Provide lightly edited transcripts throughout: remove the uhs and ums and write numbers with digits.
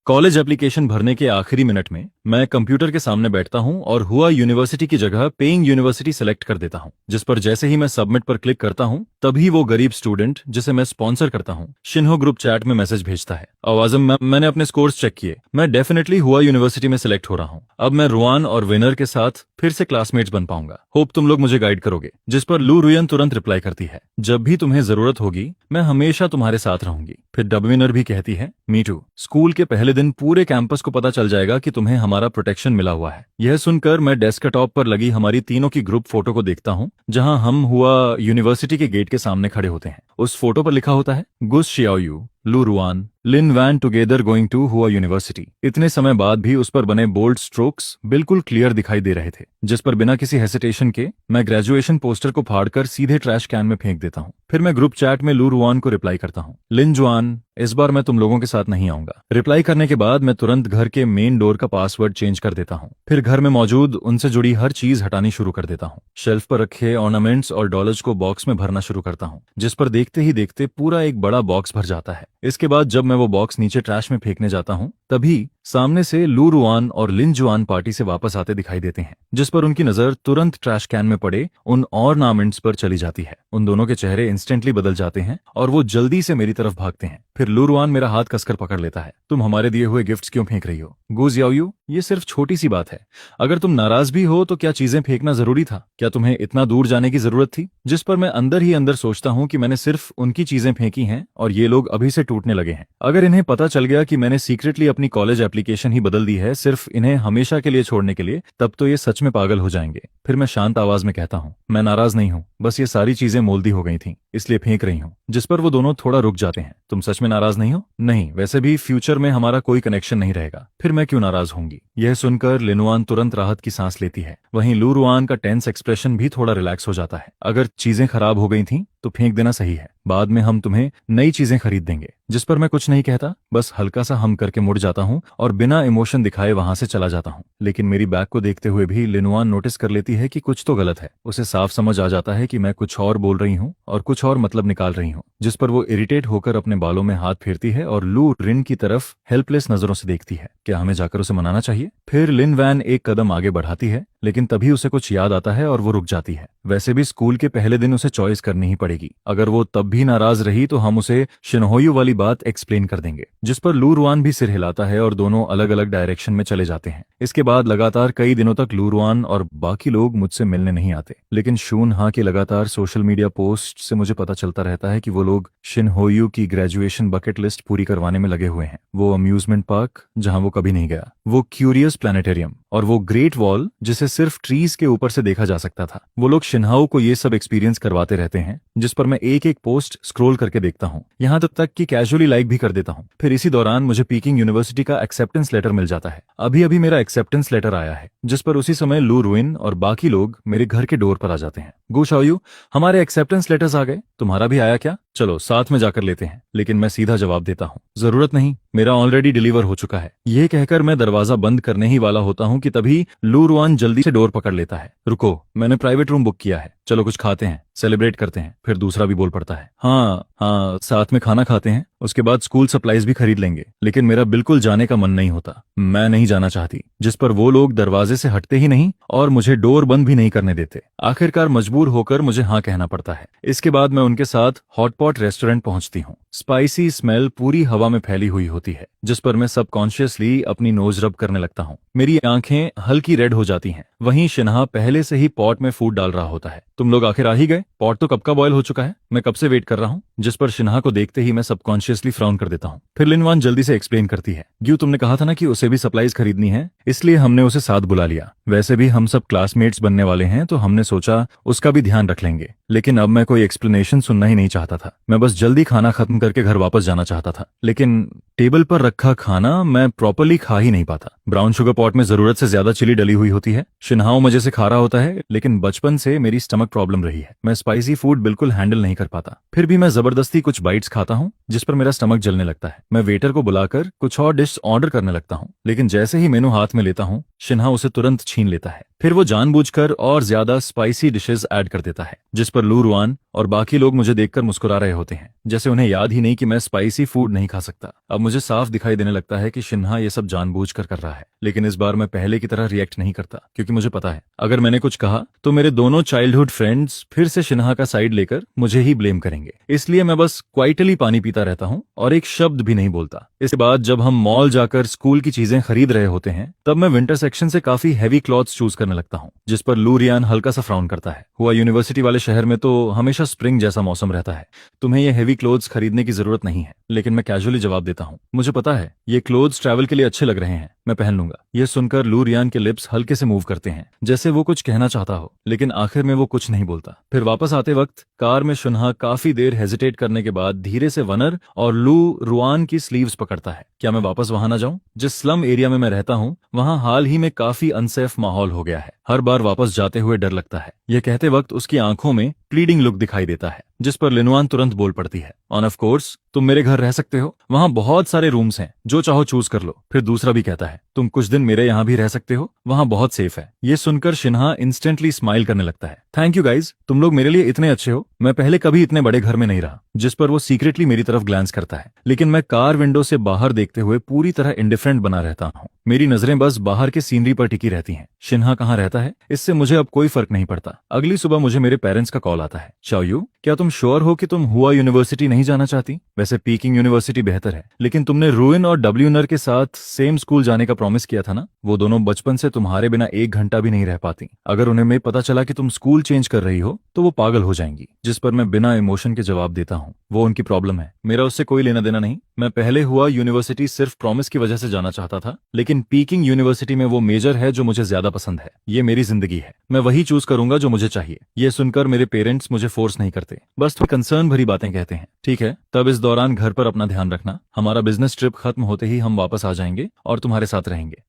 College application भरने के आखिरी मिनट में मैं कंप्यूटर के सामने बैठता हूं और हुआ यूनिवर्सिटी की जगह पेइंग यूनिवर्सिटी सेलेक्ट कर देता हूं, जिस पर जैसे ही मैं सबमिट पर क्लिक करता हूं तभी वो गरीब स्टूडेंट जिसे मैं स्पॉन्सर करता हूं शिन्हो ग्रुप चैट में मैसेज भेजता है। आवाज़म मैंने अपने स्कोर्स चेक किए, मैं डेफिनेटली हुआ यूनिवर्सिटी में सेलेक्ट हो रहा हूं। अब मैं रुआन और विनर के साथ फिर से क्लासमेट्स बन पाऊंगा। होप तुम लोग मुझे गाइड करोगे। जिस पर लू रुयन तुरंत रिप्लाई करती है, जब भी तुम्हें जरूरत होगी मैं हमेशा तुम्हारे साथ रहूंगी। फिर डबविनर भी कहती है, मी टू। स्कूल के पहले दिन पूरे कैंपस को पता चल जाएगा कि तुम्हें हमारा प्रोटेक्शन मिला हुआ है। यह सुनकर मैं डेस्कटॉप पर लगी हमारी तीनों की ग्रुप फोटो को देखता हूँ, जहां हम हुआ यूनिवर्सिटी के गेट के सामने खड़े होते हैं। उस फोटो पर लिखा होता है, Gus Xiaoyu, Lu Ruan, Lin Wan together going to Hua University. इतने समय बाद भी उस पर बने बोल्ड स्ट्रोक्स बिल्कुल क्लियर दिखाई दे रहे थे, जिस पर बिना किसी हेसिटेशन के मैं ग्रेजुएशन पोस्टर को फाड़कर सीधे ट्रैश कैन में फेंक देता हूँ। फिर मैं ग्रुप चैट में लू रुआन को रिप्लाई करता हूँ, लिन जुआन, इस बार मैं तुम लोगों के साथ नहीं आऊंगा। रिप्लाई करने के बाद मैं तुरंत घर के मेन डोर का पासवर्ड चेंज कर देता हूँ। फिर घर में मौजूद उनसे जुड़ी हर चीज हटानी शुरू कर देता हूँ। शेल्फ पर रखे ऑर्नामेंट्स और डॉलर्स को बॉक्स में भरना शुरू करता हूँ, जिस पर देखते ही देखते पूरा एक बड़ा बॉक्स भर जाता है। इसके बाद जब मैं वो बॉक्स नीचे ट्रैश में फेंकने जाता हूँ तभी सामने से लू रुआन और लिन जुआन पार्टी से वापस आते दिखाई देते हैं, जिस पर उनकी नजर तुरंत ट्रैश कैन में पड़े उन ऑर्नामेंट्स पर चली जाती है। उन दोनों के चेहरे इंस्टेंटली बदल जाते हैं और वो जल्दी से मेरी तरफ भागते हैं। फिर लू रुआन मेरा हाथ कसकर पकड़ लेता है, तुम हमारे दिए हुए गिफ्ट्स क्यों फेंक रही हो? गू जियाओयू, ये सिर्फ छोटी सी बात है। अगर तुम नाराज भी हो तो क्या चीजें फेंकना जरूरी था? क्या तुम्हें इतना दूर जाने की जरूरत थी? जिस पर मैं अंदर ही अंदर सोचता हूँ कि मैंने सिर्फ उनकी चीजें फेंकी हैं और ये लोग अभी से टूटने लगे हैं। अगर इन्हें पता चल गया कि मैंने सीक्रेटली अपनी कॉलेज एप्लीकेशन ही बदल दी है सिर्फ इन्हें हमेशा के लिए छोड़ने के लिए, तब तो ये सच में पागल हो जाएंगे। फिर मैं शांत आवाज में कहता हूँ, मैं नाराज नहीं हूँ, बस ये सारी चीजें मोल्दी हो गई थी इसलिए फेंक रही हूँ। जिस पर वो दोनों थोड़ा रुक जाते हैं। तुम सच में नाराज नहीं हो? नहीं, वैसे भी फ्यूचर में हमारा कोई कनेक्शन नहीं रहेगा। फिर मैं क्यों नाराज होंगी? यह सुनकर लिनुआन तुरंत राहत की सांस लेती है। वहीं लू रुआन का टेंस एक्सप्रेशन भी थोड़ा रिलैक्स हो जाता है। अगर चीजें खराब हो गई थीं तो फेंक देना सही है, बाद में हम तुम्हें नई चीजें खरीद देंगे। जिस पर मैं कुछ नहीं कहता, बस हल्का सा हम करके मुड़ जाता हूँ और बिना इमोशन दिखाए वहां से चला जाता हूँ। लेकिन मेरी बैग को देखते हुए भी लिनुआन नोटिस कर लेती है कि कुछ तो गलत है। उसे साफ समझ आ जाता है कि मैं कुछ और बोल रही हूँ और कुछ और मतलब निकाल रही हूँ। जिस पर वो इरिटेट होकर अपने बालों में हाथ फेरती है और लू रिन की तरफ हेल्पलेस नजरों से देखती है। क्या हमें जाकर उसे मनाना चाहिए? फिर लिन वैन एक कदम आगे बढ़ाती है, लेकिन तभी उसे कुछ याद आता है और वो रुक जाती है। वैसे भी स्कूल के पहले दिन उसे चॉइस करनी ही पड़ेगी। अगर वो तब भी नाराज रही तो हम उसे शिनहोयू वाली बात एक्सप्लेन कर देंगे। जिस पर लू रुआन भी सिर हिलाता है और दोनों अलग अलग डायरेक्शन में चले जाते हैं। इसके बाद लगातार कई दिनों तक लू रुआन और बाकी लोग मुझसे मिलने नहीं आते, लेकिन शून हा की लगातार सोशल मीडिया पोस्ट से मुझे पता चलता रहता है कि वो लोग शिनहोयू की ग्रेजुएशन बकेट लिस्ट पूरी करवाने में लगे हुए हैं। वो अम्यूजमेंट पार्क जहां वो कभी नहीं गया, वो क्यूरियस प्लानिटेरियम और वो ग्रेट वॉल जिसे सिर्फ ट्रीज के ऊपर से देखा जा सकता था। वो लोग शिन्हाओ को ये सब एक्सपीरियंस करवाते रहते हैं, जिस पर मैं एक एक पोस्ट स्क्रॉल करके देखता हूँ, यहाँ तक कि कैजुअली लाइक भी कर देता हूँ। फिर इसी दौरान मुझे पीकिंग यूनिवर्सिटी का एक्सेप्टेंस लेटर मिल जाता है। अभी अभी मेरा एक्सेप्टेंस लेटर आया है। जिस पर उसी समय लू रुइन और बाकी लोग मेरे घर के डोर पर आ जाते हैं। गू शाओयू, हमारे एक्सेप्टेंस लेटर्स आ गए, तुम्हारा भी आया क्या? चलो साथ में जाकर लेते हैं। लेकिन मैं सीधा जवाब देता हूँ, जरूरत नहीं, मेरा ऑलरेडी डिलीवर हो चुका है। यह कहकर मैं दरवाजा बंद करने ही वाला होता हूँ कि तभी लू रुआन जल्दी से डोर पकड़ लेता है। रुको, मैंने प्राइवेट रूम बुक किया है, चलो कुछ खाते हैं, सेलिब्रेट करते हैं। फिर दूसरा भी बोल पड़ता है, हाँ हाँ, साथ में खाना खाते हैं, उसके बाद स्कूल सप्लाईज भी खरीद लेंगे। लेकिन मेरा बिल्कुल जाने का मन नहीं होता, मैं नहीं जाना चाहती। जिस पर वो लोग दरवाजे से हटते ही नहीं और मुझे डोर बंद भी नहीं करने देते। आखिरकार मजबूर होकर मुझे हाँ कहना पड़ता है। इसके बाद मैं उनके साथ हॉटपॉट रेस्टोरेंट पहुंचती हूँ। स्पाइसी स्मेल पूरी हवा में फैली हुई होती है, जिस पर मैं सबकॉन्शियसली अपनी नोज रब करने लगता हूँ। मेरी आंखें हल्की रेड हो जाती हैं। वहीं शिन्हा पहले से ही पॉट में फूड डाल रहा होता है। तुम लोग आखिर आ ही गए, पॉट तो कब का बॉयल हो चुका है, मैं कब से वेट कर रहा हूँ। जिस पर शिन्हा को देखते ही मैं सबकॉन्शियसली फ्राउन कर देता हूँ। फिर लिनवान जल्दी से एक्सप्लेन करती है, ग्यू तुमने कहा था ना कि उसे भी सप्लाईज खरीदनी है, इसलिए हमने उसे साथ बुला लिया। वैसे भी हम सब क्लासमेट्स बनने वाले हैं तो हमने सोचा उसका भी ध्यान रख लेंगे। लेकिन अब मैं कोई एक्सप्लेनेशन सुनना ही नहीं चाहता था। मैं बस जल्दी खाना खत्म करके घर वापस जाना चाहता था। लेकिन टेबल पर रखा खाना मैं प्रॉपर्ली खा ही नहीं पाता। ब्राउन शुगर पॉट में जरूरत से ज्यादा चिली डली हुई होती है। शिन्हाओ मजे से खा रहा होता है, लेकिन बचपन से मेरी स्टमक प्रॉब्लम रही है। मैं स्पाइसी फूड बिल्कुल हैंडल नहीं कर पाता। फिर भी मैं जबरदस्ती कुछ बाइट्स खाता हूँ, जिस पर मेरा स्टमक जलने लगता है। मैं वेटर को बुलाकर कुछ और डिश ऑर्डर करने लगता हूँ, लेकिन जैसे ही मेनू हाथ में लेता हूँ, शिन्हा उसे तुरंत छीन लेता है। फिर वो जानबूझकर और ज्यादा स्पाइसी डिशेस ऐड कर देता है, जिस पर लू रुआन और बाकी लोग मुझे देखकर मुस्कुरा रहे होते हैं, जैसे उन्हें याद ही नहीं कि मैं स्पाइसी फूड नहीं खा सकता। अब मुझे साफ दिखाई देने लगता है कि शिन्हा ये सब जानबूझकर कर रहा है, लेकिन इस बार मैं पहले की तरह रिएक्ट नहीं करता, क्योंकि मुझे पता है अगर मैंने कुछ कहा तो मेरे दोनों चाइल्डहुड फ्रेंड्स फिर से शिन्हा का साइड लेकर मुझे ही ब्लेम करेंगे। इसलिए मैं बस क्वाइटली पानी पीता रहता हूँ और एक शब्द भी नहीं बोलता। इसके बाद जब हम मॉल जाकर स्कूल की चीजें खरीद रहे होते हैं, तब मैं विंटर सेक्शन से काफी हैवी क्लॉथ्स चूज करने लगता हूँ, जिस पर लू रियान हल्का सा फ्राउन करता है। हुआ यूनिवर्सिटी वाले शहर में तो हमेशा स्प्रिंग जैसा मौसम रहता है, तुम्हें ये हैवी क्लोथ्स खरीदने की जरूरत नहीं है। लेकिन मैं कैजुअली जवाब देता हूँ, मुझे पता है ये क्लोथ्स ट्रैवल के लिए अच्छे लग रहे हैं, मैं पहन लूंगा। यह सुनकर लू रियान के लिप्स हल्के से मूव करते हैं, जैसे वो कुछ कहना चाहता हो, लेकिन आखिर में वो कुछ नहीं बोलता। फिर वापस आते वक्त कार में शिन्हा काफी देर हेजिटेट करने के बाद धीरे से वनर और लू रुआन की स्लीव्स पकड़ता है। क्या मैं वापस वहां ना जाऊं? जिस स्लम एरिया में मैं रहता हूं वहां हाल ही में काफी अनसेफ माहौल हो गया है। हर बार वापस जाते हुए डर लगता है। यह कहते वक्त उसकी आंखों में प्लीडिंग लुक दिखाई देता है, जिस पर लिनुआन तुरंत बोल पड़ती है, ऑन ऑफ कोर्स तुम मेरे घर रह सकते हो, वहां बहुत सारे रूम्स हैं, जो चाहो चूज कर लो। फिर दूसरा भी कहता है, तुम कुछ दिन मेरे यहाँ भी रह सकते हो, वहां बहुत सेफ है। ये सुनकर शिन्हा इंस्टेंटली स्माइल करने लगता है। थैंक यू गाइज, तुम लोग मेरे लिए इतने अच्छे हो, मैं पहले कभी इतने बड़े घर में नहीं रहा। जिस पर वो सीक्रेटली मेरी तरफ ग्लांस करता है, लेकिन मैं कार विंडो से बाहर देखते हुए पूरी तरह इंडिफरेंट बना रहता हूँ। मेरी नजरें बस बाहर के सीनरी पर टिकी रहती हैं। शिन्हा कहाँ रहता है इससे मुझे अब कोई फर्क नहीं पड़ता। अगली सुबह मुझे मेरे पेरेंट्स का कॉल आता है, चाओयू क्या तुम श्योर हो कि तुम हुआ यूनिवर्सिटी नहीं जाना चाहती? वैसे पीकिंग यूनिवर्सिटी बेहतर है, लेकिन तुमने रुइन और डब्ल्यूनर के साथ सेम स्कूल जाने का प्रॉमिस किया था ना? वो दोनों बचपन से तुम्हारे बिना एक घंटा भी नहीं रह पाती। अगर उन्हें में पता चला कि तुम स्कूल चेंज कर रही हो तो वो पागल हो जाएंगी। जिस पर मैं बिना इमोशन के जवाब देता हूँ, वो उनकी प्रॉब्लम है, मेरा उससे कोई लेना देना नहीं। मैं पहले हुआ यूनिवर्सिटी सिर्फ प्रॉमिस की वजह से जाना चाहता था, लेकिन पीकिंग यूनिवर्सिटी में वो मेजर है जो मुझे ज्यादा पसंद है। ये मेरी जिंदगी है, मैं वही चूज करूंगा जो मुझे चाहिए। ये सुनकर मेरे पेरेंट्स मुझे फोर्स नहीं करते, बस थोड़ी कंसर्न भरी बातें कहते हैं। ठीक है, तब इस दौरान घर पर अपना ध्यान रखना, हमारा बिजनेस ट्रिप खत्म होते ही हम वापस आ जाएंगे और तुम्हारे साथ रहेंगे।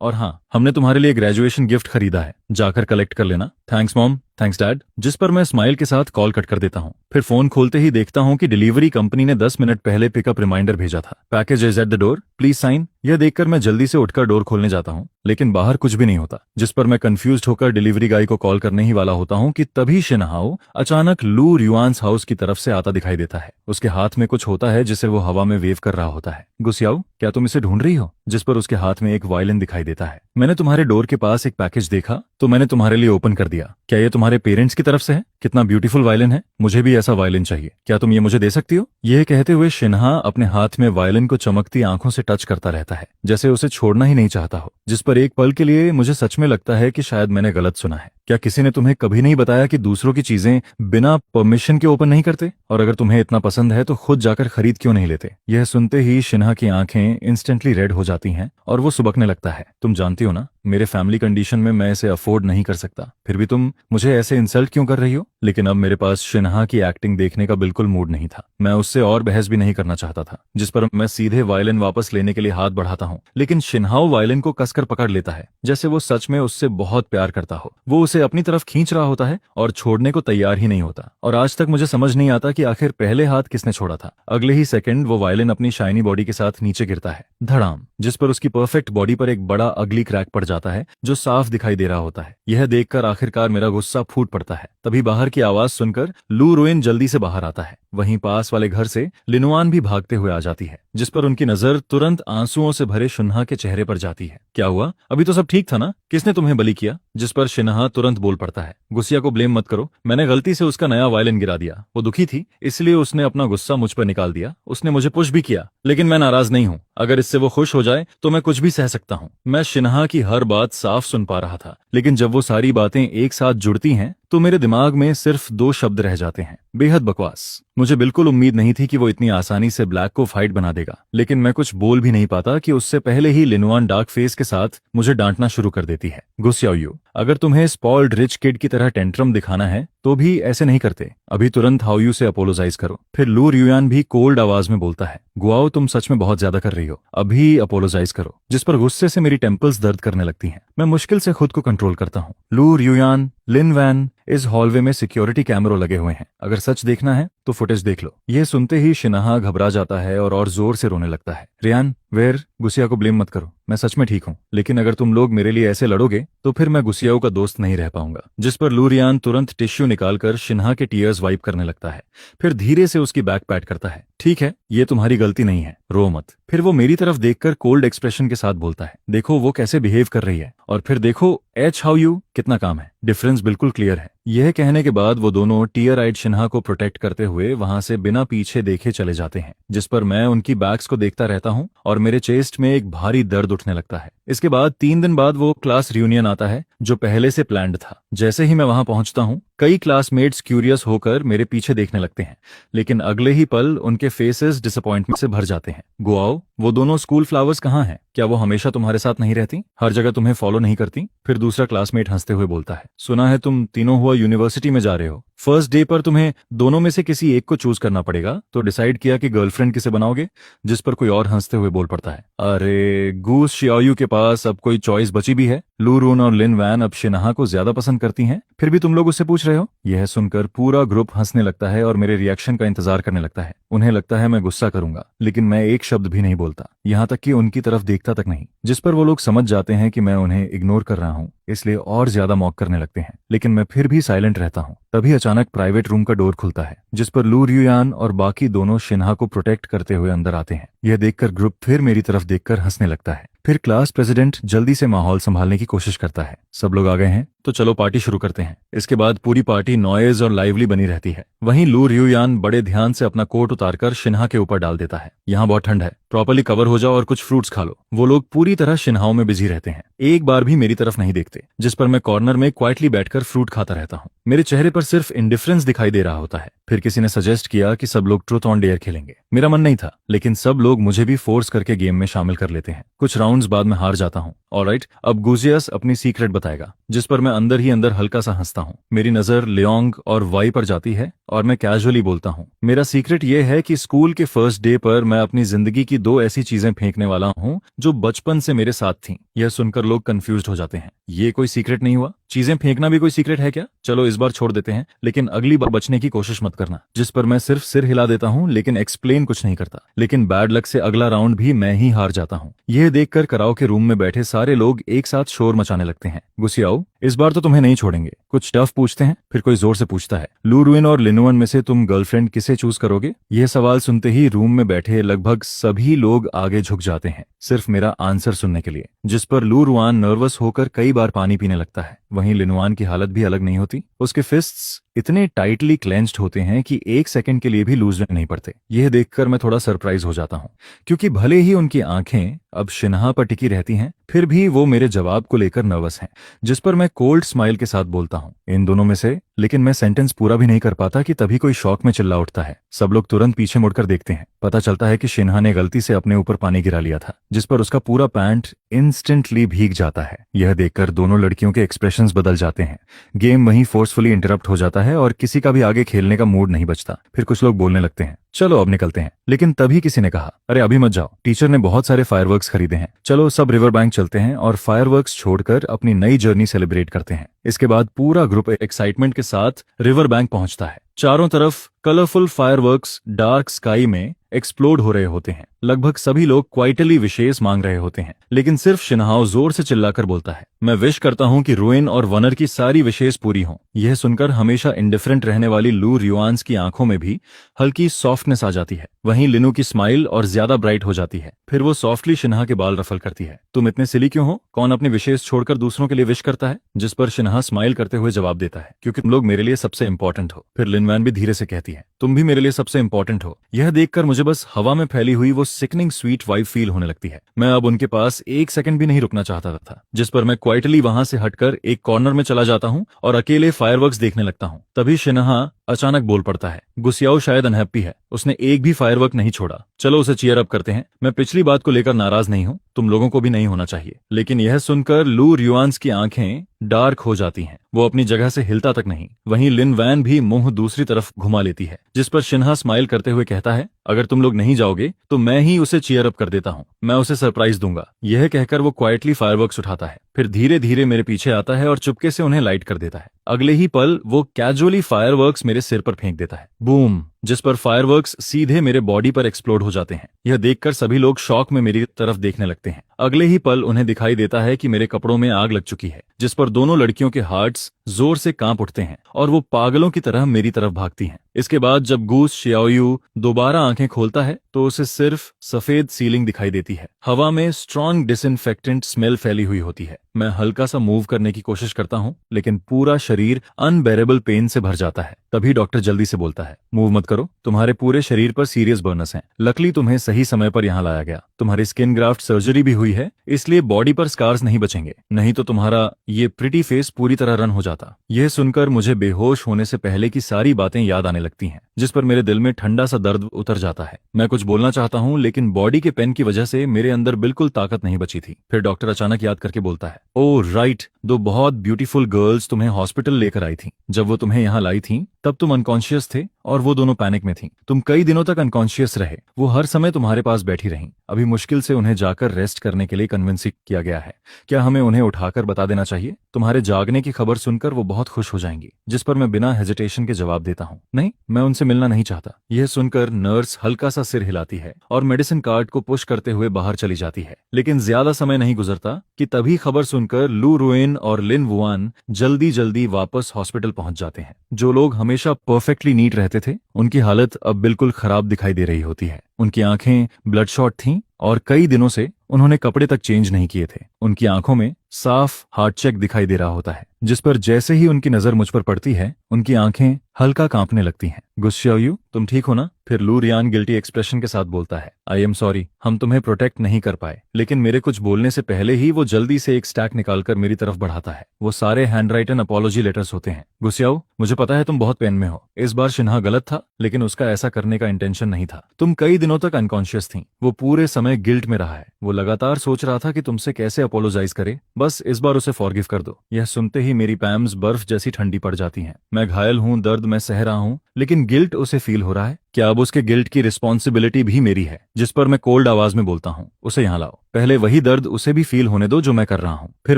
और हाँ, हमने तुम्हारे लिए ग्रेजुएशन गिफ्ट खरीदा है, जाकर कलेक्ट कर लेना। Thanks mom, thanks dad. जिस पर मैं स्माइल के साथ कॉल कट कर देता हूँ। फिर फोन खोलते ही देखता हूँ कि डिलीवरी कंपनी ने 10 मिनट पहले पिकअप रिमाइंडर भेजा था, package is at the door, please sign. यह देखकर मैं जल्दी से उठकर डोर खोलने जाता हूँ, लेकिन बाहर कुछ भी नहीं होता। जिस पर मैं कंफ्यूज्ड होकर डिलीवरी गाय को कॉल करने ही वाला होता हूँ कि तभी शिन्हाओ अचानक लू रियुआन्स हाउस की तरफ से आता दिखाई देता है। उसके हाथ में कुछ होता है जिसे वो हवा में वेव कर रहा होता है। गुसियाओ, क्या तुम इसे ढूंढ रही हो? जिस पर उसके हाथ में एक वायलिन दिखाई देता है। मैंने तुम्हारे डोर के पास एक पैकेज देखा तो मैंने तुम्हारे लिए ओपन कर दिया। क्या ये तुम्हारे पेरेंट्स की तरफ से है? कितना ब्यूटीफुल वायलिन है, मुझे भी ऐसा वायलिन चाहिए, क्या तुम ये मुझे दे सकती हो? यह कहते हुए शिन्हा अपने हाथ में वायलिन को चमकती आंखों से टच करता रहता है, जैसे उसे छोड़ना ही नहीं चाहता हो। जिस पर एक पल के लिए मुझे सच में लगता है कि शायद मैंने गलत सुना है। क्या किसी ने तुम्हें कभी नहीं बताया कि दूसरों की चीजें बिना परमिशन के ओपन नहीं करते? और अगर तुम्हें इतना पसंद है तो खुद जाकर खरीद क्यों नहीं लेते? यह सुनते ही शिन्हा की आंखें इंस्टेंटली रेड हो जाती हैं और वो सुबकने लगता है। तुम जानती हो ना, मेरे फैमिली कंडीशन में मैं इसे अफोर्ड नहीं कर सकता, फिर भी तुम मुझे ऐसे इंसल्ट क्यों कर रही हो? लेकिन अब मेरे पास शिन्हा की एक्टिंग देखने का बिल्कुल मूड नहीं था। मैं उससे और बहस भी नहीं करना चाहता था। जिस पर मैं सीधे वायलिन वापस लेने के लिए हाथ बढ़ाता हूँ, लेकिन शिन्हाओ वायलिन को कसकर पकड़ लेता है, जैसे वो सच में उससे बहुत प्यार करता हो। वो उसे अपनी तरफ खींच रहा होता है और छोड़ने को तैयार ही नहीं होता। और आज तक मुझे समझ नहीं आता कि आखिर पहले हाथ किसने छोड़ा था। अगले ही सेकंड वो वायलिन अपनी शाइनी बॉडी के साथ नीचे गिरता है, धड़ाम, जिस पर उसकी परफेक्ट बॉडी पर एक बड़ा अगली क्रैक पड़ जाता है जो साफ दिखाई दे रहा होता है। यह देखकर आखिरकार मेरा गुस्सा फूट पड़ता है। तभी बाहर की आवाज सुनकर लू रुइन जल्दी से बाहर आता है। वहीं पास वाले घर से लिनुआन भी भागते हुए आ जाती है, जिस पर उनकी नजर तुरंत आंसुओं से भरे शिन्हा के चेहरे पर जाती है। क्या हुआ? अभी तो सब ठीक था ना, किसने तुम्हें बलि किया? जिस पर शिन्हा तुरंत बोल पड़ता है, गुस्सिया को ब्लेम मत करो, मैंने गलती से उसका नया वायलिन गिरा दिया। वो दुखी थी इसलिए उसने अपना गुस्सा मुझ पर निकाल दिया। उसने मुझे पुश भी किया, लेकिन मैं नाराज नहीं हूँ। अगर इससे वो खुश हो जाए तो मैं कुछ भी सह सकता हूँ। मैं शिन्हा की हर बात साफ सुन पा रहा था, लेकिन जब वो सारी बातें एक साथ जुड़ती हैं तो मेरे दिमाग में सिर्फ 2 शब्द रह जाते हैं, बेहद बकवास। मुझे बिल्कुल उम्मीद नहीं थी कि वो इतनी आसानी से ब्लैक को फाइट बना देगा, लेकिन मैं कुछ बोल भी नहीं पाता कि उससे पहले ही लिनुआन डार्क फेस के साथ मुझे डांटना शुरू कर देती है। गुस्याओ, अगर तुम्हें स्पॉइल्ड रिच किड की तरह टेंट्रम दिखाना है तो भी ऐसे नहीं करते। अभी तुरंत हाओयू से अपोलोजाइज करो। फिर लू रियुआन भी कोल्ड आवाज में बोलता है, गुआओ तुम सच में बहुत ज्यादा कर रही हो, अभी अपोलोजाइज करो। जिस पर गुस्से से मेरी टेम्पल्स दर्द करने लगती हैं। मैं मुश्किल से खुद को कंट्रोल करता हूँ। लू रियुआन, लिन वैन, इस हॉलवे में सिक्योरिटी कैमरों लगे हुए हैं, अगर सच देखना है तो फुटेज देख लो। यह सुनते ही शिनहा घबरा जाता है और जोर से रोने लगता है। रियान, वेर, गुसिया को ब्लेम मत करो, मैं सच में ठीक हूँ, लेकिन अगर तुम लोग मेरे लिए ऐसे लड़ोगे तो फिर मैं गुसियाओं का दोस्त नहीं रह पाऊंगा। जिस पर लू रियान तुरंत टिश्यू निकालकर शिन्हा के टीयर्स वाइप करने लगता है। फिर धीरे से उसकी बैक पैट करता है। ठीक है, ये तुम्हारी गलती नहीं है, रो मत। फिर वो मेरी तरफ देखकर कोल्ड एक्सप्रेशन के साथ बोलता है, देखो वो कैसे बिहेव कर रही है, और फिर देखो एच हाउ यू, कितना काम है, डिफरेंस बिल्कुल क्लियर है। यह कहने के बाद वो दोनों टीयर आइड शिन्हा को प्रोटेक्ट करते हुए वहां से बिना पीछे देखे चले जाते हैं। जिस पर मैं उनकी बैग्स को देखता रहता हूँ और मेरे चेस्ट में एक भारी दर्द उठने लगता है। इसके बाद 3 दिन बाद वो क्लास रियूनियन आता है जो पहले से प्लान्ड था। जैसे ही मैं वहां पहुंचता हूँ, कई क्लासमेट्स क्यूरियस होकर मेरे पीछे देखने लगते हैं, लेकिन अगले ही पल उनके फेसेस डिसअपॉइंटमेंट से भर जाते हैं। गुआओ, वो दोनों स्कूल फ्लावर्स कहाँ हैं? क्या वो हमेशा तुम्हारे साथ नहीं रहती, हर जगह तुम्हें फॉलो नहीं करती? फिर दूसरा क्लासमेट हंसते हुए बोलता है, सुना है तुम तीनों हुआ यूनिवर्सिटी में जा रहे हो, फर्स्ट डे पर तुम्हें दोनों में से किसी एक को चूज करना पड़ेगा, तो डिसाइड किया कि गर्लफ्रेंड किसे बनाओगे? जिस पर कोई और हंसते हुए बोल पड़ता है, अरे गूस शियाओयू के पास अब कोई चॉइस बची भी है? लू रून और लिन वैन अब शिनहा को ज्यादा पसंद करती हैं, फिर भी तुम लोग उससे पूछ रहे हो? यह सुनकर पूरा ग्रुप हंसने लगता है और मेरे रिएक्शन का इंतजार करने लगता है। उन्हें लगता है मैं गुस्सा करूंगा, लेकिन मैं एक शब्द भी नहीं बोलता, यहाँ तक कि उनकी तरफ देखता तक नहीं। जिस पर वो लोग समझ जाते हैं कि मैं उन्हें इग्नोर कर रहा हूँ, इसलिए और ज्यादा मॉक करने लगते हैं, लेकिन मैं फिर भी साइलेंट रहता हूँ। तभी अचानक प्राइवेट रूम का डोर खुलता है, जिस पर लू रियुआन और बाकी दोनों शिन्हा को प्रोटेक्ट करते हुए अंदर आते हैं। यह देखकर ग्रुप फिर मेरी तरफ देखकर हंसने लगता है। फिर क्लास प्रेसिडेंट जल्दी से माहौल संभालने की कोशिश करता है, सब लोग आ गए हैं तो चलो पार्टी शुरू करते हैं। इसके बाद पूरी पार्टी नॉइज और लाइवली बनी रहती है। वहीं लू रियुआन बड़े ध्यान से अपना कोट उतारकर शिन्हा के ऊपर डाल देता है, यहाँ बहुत ठंड है, प्रॉपर्ली कवर हो जाओ और कुछ फ्रूट्स खा लो। वो लोग पूरी तरह शिन्हाओं में बिजी रहते हैं, एक बार भी मेरी तरफ नहीं देखते, जिस पर मैं कॉर्नर में क्वाइटली बैठकर फ्रूट खाता रहता हूँ। मेरे चेहरे पर सिर्फ इंडिफरेंस दिखाई दे रहा होता है। फिर किसी ने सजेस्ट किया कि सब लोग ट्रूथ ऑन डेयर खेलेंगे। मेरा मन नहीं था, लेकिन सब लोग मुझे भी फोर्स करके गेम में शामिल कर लेते हैं। कुछ राउंड्स बाद में हार जाता हूँ। ऑलराइट, अब गुजियस अपनी सीक्रेट बताएगा, जिस पर मैं अंदर ही अंदर हल्का सा हंसता हूँ। मेरी नजर लियोंग और वाई पर जाती है और मैं कैजुअली बोलता हूँ, मेरा सीक्रेट ये है कि स्कूल के फर्स्ट डे पर मैं अपनी जिंदगी की 2 ऐसी चीजें फेंकने वाला हूँ जो बचपन से मेरे साथ थीं। यह सुनकर लोग कंफ्यूज्ड हो जाते हैं, ये कोई सीक्रेट नहीं हुआ? चीजें फेंकना भी कोई सीक्रेट है क्या? चलो इस बार छोड़ देते हैं, लेकिन अगली बार बचने की कोशिश मत करना। जिस पर मैं सिर्फ सिर हिला देता हूँ, लेकिन एक्सप्लेन कुछ नहीं करता। लेकिन बैड लक से अगला राउंड भी मैं ही हार जाता हूँ। यह देखकर कराओ के रूम में बैठे सारे लोग एक साथ शोर मचाने लगते हैं। गुसियाओ, इस बार तो तुम्हें नहीं छोड़ेंगे। कुछ टफ पूछते हैं। फिर कोई जोर से पूछता है, लू रुइन और लिनुअन में से तुम गर्लफ्रेंड किसे चूज करोगे? यह सवाल सुनते ही रूम में बैठे लगभग सभी लोग आगे झुक जाते हैं, सिर्फ मेरा आंसर सुनने के लिए। जिस पर लू रुआन नर्वस होकर कई बार पानी पीने लगता है। वहीं लिनुआन की हालत भी अलग नहीं होती। उसके फिस्ट्स इतने टाइटली क्लेंच्ड होते हैं कि 1 सेकंड के लिए भी लूज नहीं पड़ते। यह देखकर मैं थोड़ा सरप्राइज हो जाता हूँ, क्योंकि भले ही उनकी आंखें अब शिन्हा पर टिकी रहती हैं, फिर भी वो मेरे जवाब को लेकर नर्वस हैं। जिस पर मैं कोल्ड स्माइल के साथ बोलता हूँ, इन दोनों में से। लेकिन मैं सेंटेंस पूरा भी नहीं कर पाता कि तभी कोई शौक में चिल्ला उठता है। सब लोग तुरंत पीछे मुड़कर देखते हैं। पता चलता है कि शिन्हा ने गलती से अपने ऊपर पानी गिरा लिया था, जिस पर उसका पूरा पैंट इंस्टेंटली भीग जाता है। यह देखकर दोनों लड़कियों के एक्सप्रेशंस बदल जाते हैं। गेम वहीं फोर्सफुली इंटरप्ट हो जाता है और किसी का भी आगे खेलने का मूड नहीं बचता। फिर कुछ लोग बोलने लगते हैं, चलो अब निकलते हैं। लेकिन तभी किसी ने कहा, अरे अभी मत जाओ, टीचर ने बहुत सारे फायरवर्क्स खरीदे हैं, चलो सब रिवर बैंक चलते हैं और फायरवर्क्स छोड़कर अपनी नई जर्नी सेलिब्रेट करते हैं। इसके बाद पूरा ग्रुप एक्साइटमेंट के साथ रिवर बैंक पहुंचता है। चारों तरफ कलरफुल फायरवर्क्स डार्क स्काई में एक्सप्लोड हो रहे होते हैं। लगभग सभी लोग क्वाइटली विशेष मांग रहे होते हैं, लेकिन सिर्फ शिन्हाओ जोर से चिल्लाकर बोलता है, मैं विश करता हूं कि रुइन और वनर की सारी विशेष पूरी हों। यह सुनकर हमेशा इंडिफरेंट रहने वाली लू रियुआन की आंखों में भी हल्की सॉफ्टनेस आ जाती है। वहीं लिनु की स्माइल और ज्यादा ब्राइट हो जाती है। फिर वो सॉफ्टली शिन्हा के बाल रफल करती है, तुम इतने सिली क्यों हो? कौन अपनी विशेष छोड़कर दूसरों के लिए विश करता है? जिस पर शिन्हा स्माइल करते हुए जवाब देता है, क्योंकि तुम लोग मेरे लिए सबसे इंपॉर्टेंट हो। फिर लिनवैन भी धीरे से कहती है, तुम भी मेरे लिए सबसे इंपॉर्टेंट हो। यह देखकर मुझे बस हवा में फैली हुई वो सिकनिंग स्वीट वाइब फील होने लगती है। मैं अब उनके पास 1 सेकंड भी नहीं रुकना चाहता था। जिस पर मैं क्वाइटली वहां से हटकर एक कॉर्नर में चला जाता हूँ और अकेले फायरवर्क्स देखने लगता हूँ। तभी शिन्हा अचानक बोल पड़ता है, गुसियाओ शायद अनहैप्पी है, उसने एक भी फायरवर्क नहीं छोड़ा। चलो उसे चीयर अप करते हैं। मैं पिछली बात को लेकर नाराज नहीं हूँ, तुम लोगों को भी नहीं होना चाहिए। लेकिन यह सुनकर लू रियुआन्स की आंखें डार्क हो जाती हैं। वो अपनी जगह से हिलता तक नहीं। वहीं लिन वैन भी मुंह दूसरी तरफ घुमा लेती है, जिस पर शिन्हा स्माइल करते हुए कहता है, अगर तुम लोग नहीं जाओगे तो मैं ही उसे चीयर अप कर देता हूँ, मैं उसे सरप्राइज दूंगा। यह कहकर वो क्वाइटली फायरवर्क्स उठाता है, फिर धीरे धीरे मेरे पीछे आता है और चुपके से उन्हें लाइट कर देता है। अगले ही पल वो कैजुअली फायरवर्क्स मेरे सिर पर फेंक देता है, बूम, जिस पर फायरवर्क्स सीधे मेरे बॉडी पर एक्सप्लोड हो जाते हैं। यह देखकर सभी लोग शॉक में मेरी तरफ देखने लगते हैं। अगले ही पल उन्हें दिखाई देता है कि मेरे कपड़ों में आग लग चुकी है, जिस पर दोनों लड़कियों के हार्ट्स जोर से कांप उठते हैं और वो पागलों की तरह मेरी तरफ भागती हैं। इसके बाद जब गूस शियाओयू दोबारा आंखें खोलता है तो उसे सिर्फ सफेद सीलिंग दिखाई देती है। हवा में स्ट्रॉन्ग डिसइंफेक्टेंट स्मेल फैली हुई होती है। मैं हल्का सा मूव करने की कोशिश करता हूँ, लेकिन पूरा शरीर अनबेरेबल पेन से भर जाता है। तभी डॉक्टर जल्दी से बोलता है, मूव मत करो, तुम्हारे पूरे शरीर पर सीरियस बर्नस हैं। लकली तुम्हें सही समय पर यहाँ लाया गया। तुम्हारी स्किन ग्राफ्ट सर्जरी भी हुई है, इसलिए बॉडी पर स्कार्स नहीं बचेंगे, नहीं तो तुम्हारा ये प्रिटी फेस पूरी तरह रन हो जाता। यह सुनकर मुझे बेहोश होने से पहले की सारी बातें याद आने लगती हैं, जिस पर मेरे दिल में ठंडा सा दर्द उतर जाता है। मैं कुछ बोलना चाहता हूँ, लेकिन बॉडी के पेन की वजह से मेरे अंदर बिल्कुल ताकत नहीं बची थी। फिर डॉक्टर अचानक याद करके बोलता है, ओह राइट, दो बहुत ब्यूटीफुल गर्ल्स तुम्हें हॉस्पिटल लेकर आई थी। जब वो तुम्हें यहाँ लाई थी तब तुम अनकॉन्शियस थे और वो दोनों पैनिक में थी। तुम कई दिनों तक अनकॉन्शियस रहे, वो हर समय तुम्हारे पास बैठी रहीं। अभी मुश्किल से उन्हें जाकर रेस्ट करने के लिए कन्विंस किया गया है। क्या हमें उन्हें उठाकर बता देना चाहिए? तुम्हारे जागने की खबर सुनकर वो बहुत खुश हो जाएंगी। जिस पर मैं बिना हेजिटेशन के जवाब देता हूँ, नहीं, मैं उनसे मिलना नहीं चाहता। यह सुनकर नर्स हल्का सा सिर हिलाती है और मेडिसिन कार्ड को पुश करते हुए बाहर चली जाती है। लेकिन ज्यादा समय नहीं गुजरता कि तभी खबर सुनकर लू रुइन और लिन वुआन जल्दी जल्दी वापस हॉस्पिटल पहुंच जाते हैं। जो लोग हमेशा परफेक्टली नीट रहते थे, उनकी हालत अब बिल्कुल खराब दिखाई दे रही होती है। उनकी आंखें ब्लडशॉट थीं और कई दिनों से उन्होंने कपड़े तक चेंज नहीं किए थे। उनकी आंखों में साफ हार्ट चेक दिखाई दे रहा होता है, जिस पर जैसे ही उनकी नजर मुझ पर पड़ती है, उनकी आंखें हल्का कांपने लगती हैं। गुस्सियाओयू, तुम ठीक हो ना? फिर लू रियान गिल्टी एक्सप्रेशन के साथ बोलता है, आई एम सॉरी, हम तुम्हें प्रोटेक्ट नहीं कर पाए। लेकिन मेरे कुछ बोलने से पहले ही वो जल्दी से एक स्टैक निकालकर मेरी तरफ बढ़ाता है। वो सारे हैंडराइटन अपॉलॉजी लेटर्स होते हैं। गुस्सियाओ, मुझे पता है तुम बहुत पेन में हो। इस बार शिन्हा गलत था, लेकिन उसका ऐसा करने का इंटेंशन नहीं था। तुम कई दिनों तक अनकॉन्शियस थी। वो पूरे समय गिल्ट में रहा है। वो लगातार सोच रहा था कि तुमसे कैसे अपोलोजाइज करे। बस इस बार उसे फॉरगिव कर दो। यह सुनते ही मेरी पैम्स बर्फ जैसी ठंडी पड़ जाती हैं। मैं घायल हूँ, दर्द मैं सह रहा हूँ, लेकिन गिल्ट उसे फील हो रहा है। क्या अब उसके गिल्ट की रिस्पॉन्सिबिलिटी भी मेरी है? जिस पर मैं कोल्ड आवाज में बोलता हूँ, उसे यहाँ लाओ। पहले वही दर्द उसे भी फील होने दो जो मैं कर रहा हूँ। फिर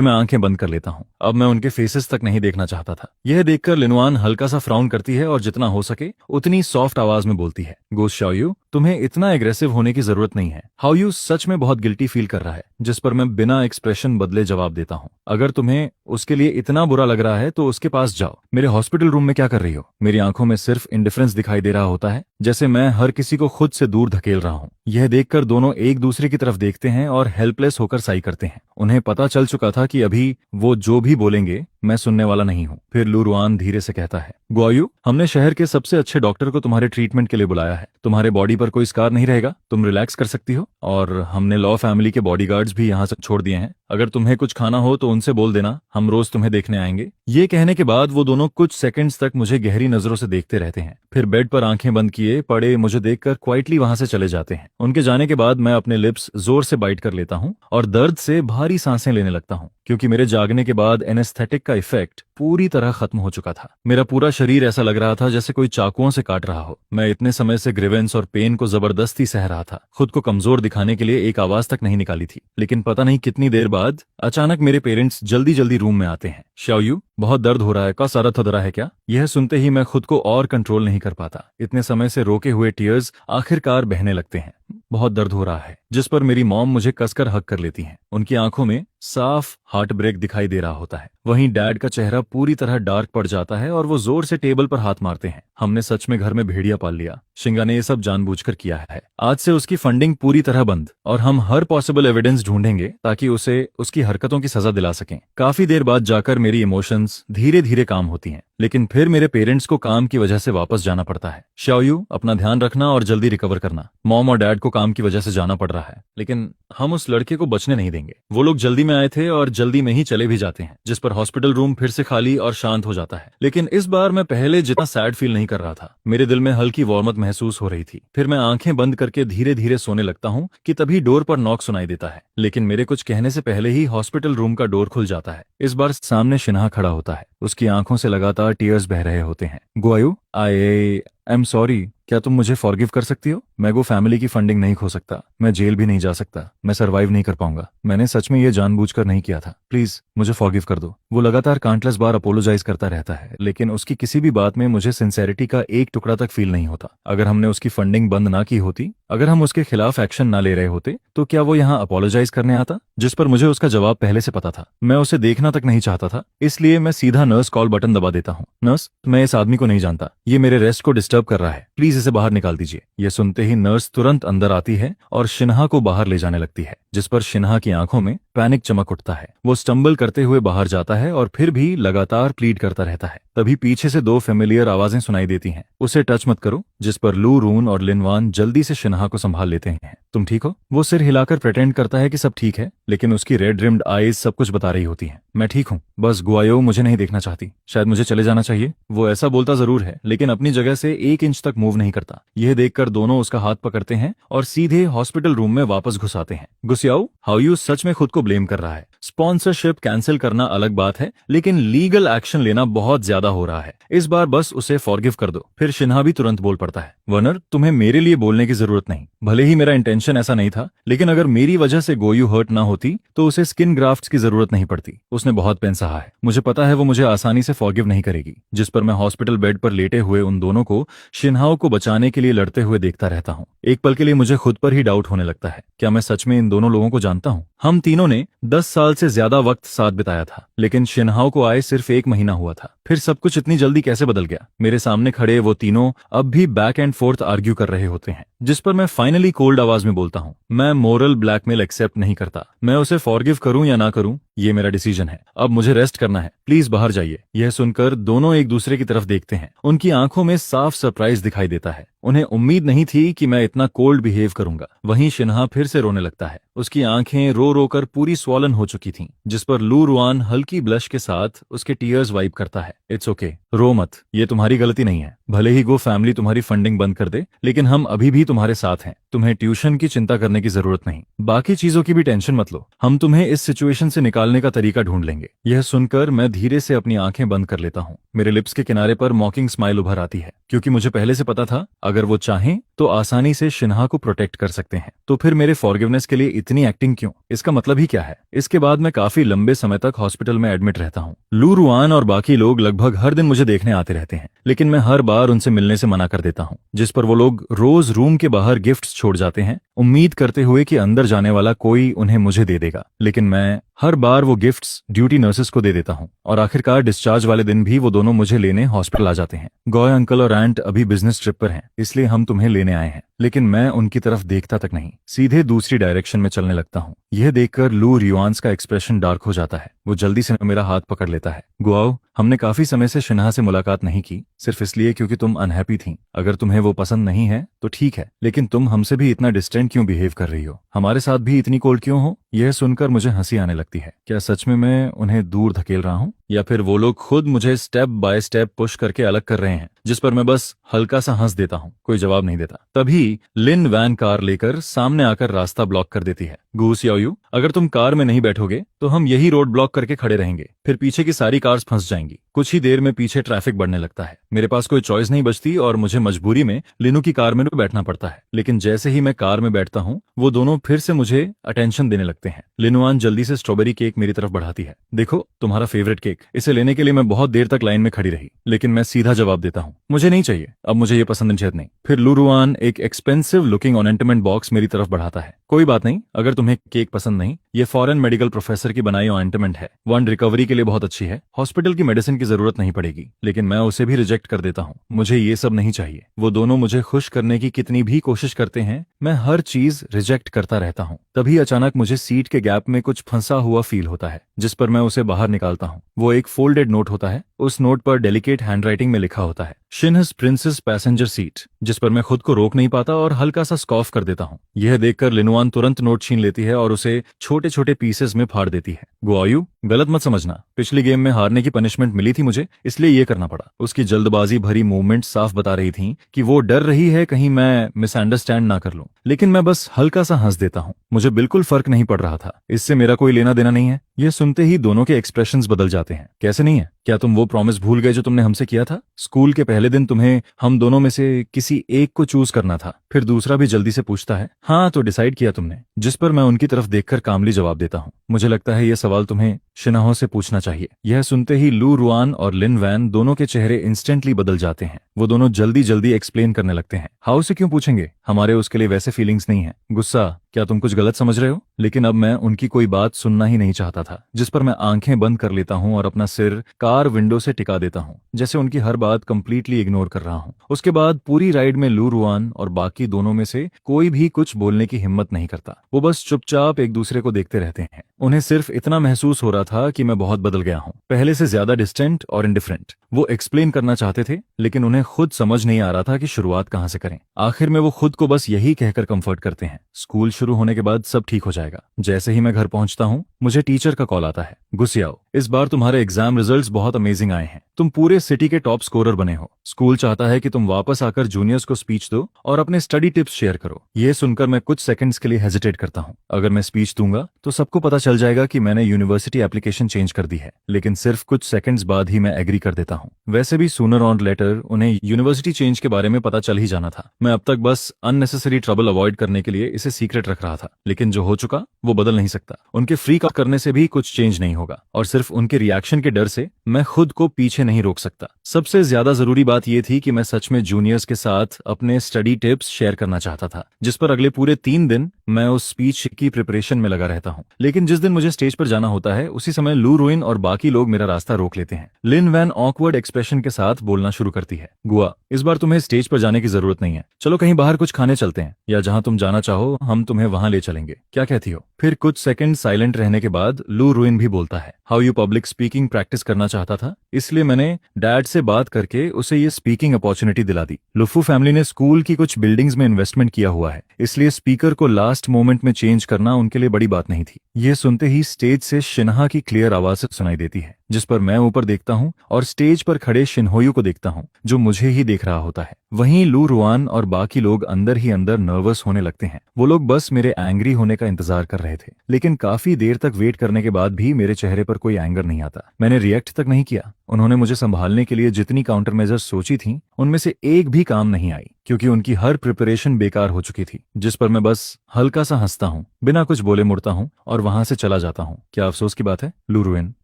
मैं आंखें बंद कर लेता हूँ। अब मैं उनके फेसेस तक नहीं देखना चाहता था। यह देखकर लिनवान हल्का सा फ्राउन करती है और जितना हो सके उतनी सॉफ्ट आवाज में बोलती है, गोस शाओयू, तुम्हें इतना एग्रेसिव होने की जरूरत नहीं है। हाओयू सच में बहुत गिल्टी फील कर रहा है। जिस पर मैं बिना एक्सप्रेशन बदले जवाब देता हूँ, अगर तुम्हें उसके लिए इतना बुरा लग रहा है तो उसके पास जाओ। मेरे हॉस्पिटल रूम में क्या कर रही हो? मेरी आंखों में सिर्फ इंडिफरेंस दिखाई दे रहा होता है, जैसे मैं हर किसी को खुद से दूर धकेल रहा हूँ। यह देखकर दोनों एक दूसरे की तरफ देखते हैं और हेल्पलेस होकर साई करते हैं। उन्हें पता चल चुका था कि अभी वो जो भी बोलेंगे मैं सुनने वाला नहीं हूँ। फिर लू रुआन धीरे से कहता है, गुआयू, हमने शहर के सबसे अच्छे डॉक्टर को तुम्हारे ट्रीटमेंट के लिए बुलाया है। तुम्हारे बॉडी पर कोई स्कार नहीं रहेगा, तुम रिलैक्स कर सकती हो। और हमने लॉ फैमिली के बॉडीगार्ड्स भी यहाँ से छोड़ दिए हैं। अगर तुम्हें कुछ खाना हो तो उनसे बोल देना, हम रोज तुम्हें देखने आएंगे। ये कहने के बाद वो दोनों कुछ सेकंड्स तक मुझे गहरी नजरों से देखते रहते हैं। फिर बेड पर आंखें बंद किए पड़े मुझे देखकर क्वाइटली वहां से चले जाते हैं। उनके जाने के बाद मैं अपने लिप्स जोर से बाइट कर लेता हूँ और दर्द से भारी सांसें लेने लगता हूँ, क्योंकि मेरे जागने के बाद एनेस्थेटिक का इफेक्ट पूरी तरह खत्म हो चुका था। मेरा पूरा शरीर ऐसा लग रहा था जैसे कोई चाकुओं से काट रहा हो। मैं इतने समय से ग्रीवेंस और पेन को जबरदस्ती सह रहा था। खुद को कमजोर दिखाने के लिए एक आवाज तक नहीं निकाली थी। लेकिन पता नहीं कितनी देर बाद अचानक मेरे पेरेंट्स जल्दी जल्दी रूम में आते हैं। शाओयू, बहुत दर्द हो रहा है, का सारा थदरा है क्या? यह सुनते ही मैं खुद को और कंट्रोल नहीं कर पाता। इतने समय से रोके हुए टीयर्स आखिरकार बहने लगते हैं। बहुत दर्द हो रहा है। जिस पर मेरी मॉम मुझे कसकर हक कर लेती हैं। उनकी आंखों में साफ हार्ट ब्रेक दिखाई दे रहा होता है। वहीं डैड का चेहरा पूरी तरह डार्क पड़ जाता है और वो जोर से टेबल पर हाथ मारते हैं। हमने सच में घर में भेड़िया पाल लिया। शिंगा ने ये सब जानबूझकर किया है। आज से उसकी फंडिंग पूरी तरह बंद और हम हर पॉसिबल एविडेंस ढूंढेंगे ताकि उसे उसकी हरकतों की सजा दिला सकें। काफी देर बाद जाकर मेरी इमोशंस धीरे धीरे काम होती हैं, लेकिन फिर मेरे पेरेंट्स को काम की वजह से वापस जाना पड़ता है। शाओयू, अपना ध्यान रखना और जल्दी रिकवर करना। मॉम और डैड को काम की वजह से जाना पड़ रहा रहा है, लेकिन हम उस लड़के को बचने नहीं देंगे। वो लोग जल्दी में आए थे और जल्दी में ही चले भी जाते हैं, जिस पर हॉस्पिटल रूम फिर से खाली और शांत हो जाता है। लेकिन इस बार मैं पहले जितना सैड फील नहीं कर रहा था। मेरे दिल में हल्की वार्मथ महसूस हो रही थी। फिर मैं आंखें बंद करके धीरे धीरे सोने लगता हूँ कि तभी डोर पर नॉक सुनाई देता है। लेकिन मेरे कुछ कहने से पहले ही हॉस्पिटल रूम का डोर खुल जाता है। इस बार सामने शिन्हा खड़ा होता है। उसकी आंखों से लगातार टीयर्स बह रहे होते हैं। गुआयू, आई एम सॉरी, क्या तुम मुझे फॉरगिव कर सकती हो? मैं वो फैमिली की फंडिंग नहीं खो सकता, मैं जेल भी नहीं जा सकता, मैं सरवाइव नहीं कर पाऊंगा। मैंने सच में ये जानबूझकर नहीं किया था, प्लीज मुझे फॉरगिव कर दो। वो लगातार काउंटलेस बार अपोलोजाइज करता रहता है, लेकिन उसकी किसी भी बात में मुझे सिंसेरिटी का एक टुकड़ा तक फील नहीं होता। अगर हमने उसकी फंडिंग बंद ना की होती, अगर हम उसके खिलाफ एक्शन ना ले रहे होते, तो क्या वो यहाँ अपोलोजाइज करने आता? जिस पर मुझे उसका जवाब पहले से पता था। मैं उसे देखना तक नहीं चाहता था, इसलिए मैं सीधा नर्स कॉल बटन दबा देता हूँ। नर्स, मैं इस आदमी को नहीं जानता, ये मेरे रेस्ट को डिस्टर्ब कर रहा है, प्लीज इसे बाहर निकाल दीजिए। यह सुनते ही नर्स तुरंत अंदर आती है और शिन्हा को बाहर ले जाने लगती है, जिस पर शिन्हा की आंखों में पैनिक चमक उठता है। वो स्टंबल करते हुए बाहर जाता है और फिर भी लगातार प्लीड करता रहता है। तभी पीछे से दो फेमिलियर आवाजें सुनाई देती हैं, उसे टच मत करो, जिस पर लू रून और लिनवान जल्दी से शिन्हा को संभाल लेते हैं। तुम ठीक हो? वो सिर हिलाकर प्रेटेंड करता है कि सब ठीक है, लेकिन उसकी रेड रिम्ड आईज सब कुछ बता रही होती हैं। मैं ठीक हूँ, बस गुआयो मुझे नहीं देखना चाहती, शायद मुझे चले जाना चाहिए। वो ऐसा बोलता जरूर है, लेकिन अपनी जगह से 1 इंच तक मूव नहीं करता। यह देखकर दोनों उसका हाथ पकड़ते हैं और सीधे हॉस्पिटल रूम में वापस घुसाते हैं। गुस्याओ, हाउ यू सच में खुद को ब्लेम कर रहा है। स्पॉन्सरशिप कैंसिल करना अलग बात है, लेकिन लीगल एक्शन लेना बहुत ज्यादा हो रहा है। इस बार बस उसे फॉरगिव कर दो। फिर शिन्हा भी तुरंत बोल पड़ता है, वर्नर, तुम्हें मेरे लिए बोलने की जरूरत नहीं। भले ही मेरा इंटेंशन ऐसा नहीं था, लेकिन अगर मेरी वजह से गोयू हर्ट ना होती तो उसे स्किन ग्राफ्ट्स की जरूरत नहीं पड़ती। उसने बहुत पेन सहा है, मुझे पता है वो मुझे आसानी से फॉरगिव नहीं करेगी। जिस पर मैं हॉस्पिटल बेड पर लेटे हुए उन दोनों को शिन्हाओ को बचाने के लिए लड़ते हुए देखता रहता हूँ। एक पल के लिए मुझे खुद पर ही डाउट होने लगता है, क्या मैं सच में इन दोनों लोगों को जानता हूँ? हम तीनों ने 10 साल से ज्यादा वक्त साथ बिताया था, लेकिन शिन्हाओ को आए सिर्फ 1 महीना हुआ था। फिर सब कुछ इतनी जल्दी कैसे बदल गया? मेरे सामने खड़े वो तीनों अब भी बैक एंड फोर्थ आर्ग्यू कर रहे होते हैं, जिस पर मैं फाइनली कोल्ड आवाज में बोलता हूँ, मैं मोरल ब्लैकमेल एक्सेप्ट नहीं करता। मैं उसे फॉरगिव करूं या ना करूं, ये मेरा डिसीजन है। अब मुझे रेस्ट करना है, प्लीज बाहर जाइए। यह सुनकर दोनों एक दूसरे की तरफ देखते हैं। उनकी आंखों में साफ सरप्राइज दिखाई देता है। उन्हें उम्मीद नहीं थी कि मैं इतना कोल्ड बिहेव करूंगा। वहीं शिन्हा फिर से रोने लगता है। उसकी आंखें रो रो कर पूरी स्वॉलन हो चुकी थीं, जिस पर लू रुआन हल्की ब्लश के साथ उसके टीयर्स वाइप करता है। इट्स ओके, रो मत, ये तुम्हारी गलती नहीं है। भले ही वो फैमिली तुम्हारी फंडिंग बंद कर दे, लेकिन हम अभी भी तुम्हारे साथ हैं। तुम्हें ट्यूशन की चिंता करने की जरूरत नहीं, बाकी चीजों की भी टेंशन मत लो। हम तुम्हें इस सिचुएशन से निकालने का तरीका ढूंढ लेंगे। यह सुनकर मैं धीरे से अपनी आंखें बंद कर लेता हूँ। मेरे लिप्स के किनारे पर मॉकिंग स्माइल उभर आती है, क्योंकि मुझे पहले से पता था अगर वो चाहें तो आसानी से शिन्हा को प्रोटेक्ट कर सकते हैं। तो फिर मेरे फॉरगिवनेस के लिए इतनी एक्टिंग क्यों? इसका मतलब ही क्या है? इसके बाद मैं काफी लंबे समय तक हॉस्पिटल में एडमिट रहता हूँ। लू रुआन और बाकी लोग लगभग हर दिन मुझे देखने आते रहते हैं, लेकिन मैं हर बार उनसे मिलने से मना कर देता हूँ, जिस पर वो लोग रोज रूम के बाहर गिफ्ट्स छोड़ जाते हैं, उम्मीद करते हुए कि अंदर जाने वाला कोई उन्हें मुझे दे देगा। लेकिन मैं हर बार वो गिफ्ट्स ड्यूटी नर्सेस को दे देता हूँ, और आखिरकार डिस्चार्ज वाले दिन भी वो दोनों मुझे लेने हॉस्पिटल आ जाते हैं। गॉय अंकल और आंट अभी बिजनेस ट्रिप पर हैं, इसलिए हम तुम्हें लेने आए हैं। लेकिन मैं उनकी तरफ देखता तक नहीं, सीधे दूसरी डायरेक्शन में चलने लगता हूँ। यह देखकर लू रियोन्स का एक्सप्रेशन डार्क हो जाता है। वो जल्दी से मेरा हाथ पकड़ लेता है। गुआओ, हमने काफी समय से शिन्हा से मुलाकात नहीं की, सिर्फ इसलिए क्योंकि तुम अनहैप्पी थी। अगर तुम्हें वो पसंद नहीं है तो ठीक है, लेकिन तुम हमसे भी इतना डिस्टेंट क्यों बिहेव कर रही हो? हमारे साथ भी इतनी कोल्ड क्यों हो? यह सुनकर मुझे हंसी आने लगती है। क्या सच में मैं उन्हें दूर धकेल रहा हूँ, या फिर वो लोग खुद मुझे स्टेप बाय स्टेप पुश करके अलग कर रहे हैं? जिस पर मैं बस हल्का सा हंस देता हूँ, कोई जवाब नहीं देता। तभी लिन वैन कार लेकर सामने आकर रास्ता ब्लॉक कर देती है। गूस याओयू, अगर तुम कार में नहीं बैठोगे तो हम यही रोड ब्लॉक करके खड़े रहेंगे, फिर पीछे की सारी कार्स फंस जाएंगी। कुछ ही देर में पीछे ट्रैफिक बढ़ने लगता है। मेरे पास कोई चॉइस नहीं बचती और मुझे मजबूरी में लिनू की कार में बैठना पड़ता है। लेकिन जैसे ही मैं कार में बैठता हूँ, वो दोनों फिर से मुझे अटेंशन देने लगते हैं। लिनुआन जल्दी से स्ट्रॉबेरी केक मेरी तरफ बढ़ाती है। देखो, तुम्हारा फेवरेट केक। इसे लेने के लिए मैं बहुत देर तक लाइन में खड़ी रही, लेकिन मैं सीधा जवाब देता हूँ, मुझे नहीं चाहिए, अब मुझे ये पसंद नहीं। फिर लुरुआन एक एक्सपेंसिव लुकिंग ऑर्नामेंट बॉक्स मेरी तरफ बढ़ाता है। कोई बात नहीं, अगर तुम्हें केक पसंद नहीं, ये फॉरेन मेडिकल प्रोफेसर की बनाई ऑर्नामेंट है, वन रिकवरी के लिए बहुत अच्छी है, हॉस्पिटल की मेडिसिन की जरूरत नहीं पड़ेगी। लेकिन मैं उसे भी रिजेक्ट कर देता हूँ, मुझे ये सब नहीं चाहिए। वो दोनों मुझे खुश करने की कितनी भी कोशिश करते हैं, मैं हर चीज रिजेक्ट करता रहता हूँ। तभी अचानक मुझे सीट के गैप में कुछ फंसा हुआ फील होता है, जिस पर मैं उसे बाहर निकालता हूँ। वो एक फोल्डेड नोट होता है उस नोट पर डेलिकेट हैंडराइटिंग में लिखा होता है, शिनहस प्रिंसेस पैसेंजर सीट, जिस पर मैं खुद को रोक नहीं पाता और हल्का सा स्कॉफ कर देता हूँ। यह देखकर लिनवान तुरंत नोट छीन लेती है और उसे छोटे छोटे पीसेस में फाड़ देती है। गुआयू, गलत मत समझना, पिछली गेम में हारने की पनिशमेंट मिली थी मुझे, इसलिए ये करना पड़ा। उसकी जल्दबाजी भरी मूवमेंट साफ बता रही थी कि वो डर रही है कहीं मैं मिसअंडरस्टैंड ना कर लूं, लेकिन मैं बस हल्का सा हंस देता हूँ। मुझे बिल्कुल फर्क नहीं पड़ रहा था, इससे मेरा कोई लेना देना नहीं है। यह सुनते ही दोनों के एक्सप्रेशंस बदल जाते हैं। कैसे नहीं है? क्या तुम वो प्रॉमिस भूल गए जो तुमने हमसे किया था? स्कूल के पहले दिन तुम्हें हम दोनों में से किसी एक को चूज करना था। फिर दूसरा भी जल्दी से पूछता है, हाँ तो डिसाइड किया तुमने? जिस पर मैं उनकी तरफ देखकर कामली जवाब देता हूँ, मुझे लगता है यह सवाल तुम्हें शिनाहो से पूछना चाहिए। यह सुनते ही लू रुआन और लिन वैन दोनों के चेहरे इंस्टेंटली बदल जाते हैं। वो दोनों जल्दी जल्दी एक्सप्लेन करने लगते हैं। हाउ से क्यों पूछेंगे? हमारे उसके लिए वैसे फीलिंग्स नहीं है। गुस्सा, क्या तुम कुछ गलत समझ रहे हो? लेकिन अब मैं उनकी कोई बात सुनना ही नहीं चाहता था, जिस पर मैं आंखें बंद कर लेता हूं और अपना सिर कार विंडो से टिका देता हूं, जैसे उनकी हर बात कंप्लीटली इग्नोर कर रहा हूं। उसके बाद पूरी राइड में लू रुआन और बाकी दोनों में से कोई भी कुछ बोलने की हिम्मत नहीं करता। वो बस चुपचाप एक दूसरे को देखते रहते हैं। उन्हें सिर्फ इतना महसूस हो रहा था कि मैं बहुत बदल गया हूं, पहले से ज्यादा डिस्टेंट और इंडिफरेंट। वो एक्सप्लेन करना चाहते थे, लेकिन उन्हें खुद समझ नहीं आ रहा था कि शुरुआत कहां से करें। आखिर में वो खुद को बस यही कहकर कंफर्ट करते हैं, स्कूल शुरू होने के बाद सब ठीक हो जाएगा। जैसे ही मैं घर पहुंचता हूं, मुझे टीचर का कॉल आता है। गुस्सियाओ, इस बार तुम्हारे एग्जाम रिजल्ट्स बहुत अमेजिंग आए हैं। तुम पूरे सिटी के टॉप स्कोरर बने हो। स्कूल चाहता है कि तुम वापस आकर जूनियर्स को स्पीच दो और अपने स्टडी टिप्स शेयर करो। ये सुनकर मैं कुछ सेकंड्स के लिए हेजिटेट करता हूँ। अगर मैं स्पीच दूंगा तो सबको पता चल जाएगा कि मैंने यूनिवर्सिटी एप्लीकेशन चेंज कर दी है, लेकिन सिर्फ कुछ सेकंड्स बाद ही मैं एग्री कर देता हूँ। वैसे भी सूनर और लेटर उन्हें यूनिवर्सिटी चेंज के बारे में पता चल ही जाना था। मैं अब तक बस अननेसेसरी ट्रबल अवॉइड करने के लिए इसे सीक्रेट रख रहा था, लेकिन जो हो चुका वो बदल नहीं सकता। उनके फ्री कॉल करने से भी कुछ चेंज नहीं होगा और सिर्फ उनके रिएक्शन के डर से मैं खुद को पीछे नहीं रोक सकता। सबसे ज्यादा जरूरी बात यह थी कि मैं सच में जूनियर्स के साथ अपने स्टडी टिप्स शेयर करना चाहता था, जिस पर अगले पूरे 3 दिन मैं उस स्पीच की प्रिपरेशन में लगा रहता हूँ। लेकिन जिस दिन मुझे स्टेज पर जाना होता है, उसी समय लू रुइन और बाकी लोग मेरा रास्ता रोक लेते हैं। लिन वैन ऑकवर्ड एक्सप्रेशन के साथ बोलना शुरू करती है, गुआ, इस बार तुम्हें स्टेज पर जाने की जरूरत नहीं है। चलो कहीं बाहर कुछ खाने चलते हैं, या जहां तुम जाना चाहो हम तुम्हें वहां ले चलेंगे। क्या कहती हो? फिर कुछ सेकंड साइलेंट रहने के बाद लू रुइन भी बोलता है, how you public speaking practice करना चाहता था, इसलिए मैंने डैड से बात करके उसे ये स्पीकिंग अपॉर्चुनिटी दिला दी। लुफू फैमिली ने स्कूल की कुछ बिल्डिंग्स में इन्वेस्टमेंट किया हुआ है, इसलिए स्पीकर को लास्ट मोमेंट में चेंज करना उनके लिए बड़ी बात नहीं थी। ये सुनते ही स्टेज से शिन्हा की क्लियर आवाज सुनाई देती है, जिस पर मैं ऊपर देखता हूँ और स्टेज पर खड़े शिनहोयू को देखता हूँ, जो मुझे ही देख रहा होता है। वहीं लू रुआन और बाकी लोग अंदर ही अंदर नर्वस होने लगते हैं। वो लोग बस मेरे एंग्री होने का इंतजार कर रहे थे, लेकिन काफी देर तक वेट करने के बाद भी मेरे चेहरे पर कोई एंगर नहीं आता। मैंने रिएक्ट तक नहीं किया। उन्होंने मुझे संभालने के लिए जितनी काउंटर मेजर्स सोची थी, उनमें से एक भी काम नहीं आई, क्योंकि उनकी हर प्रिपरेशन बेकार हो चुकी थी। जिस पर मैं बस हल्का सा हंसता हूँ, बिना कुछ बोले मुड़ता हूँ और वहां से चला जाता हूँ। क्या अफसोस की बात है लू रुइन,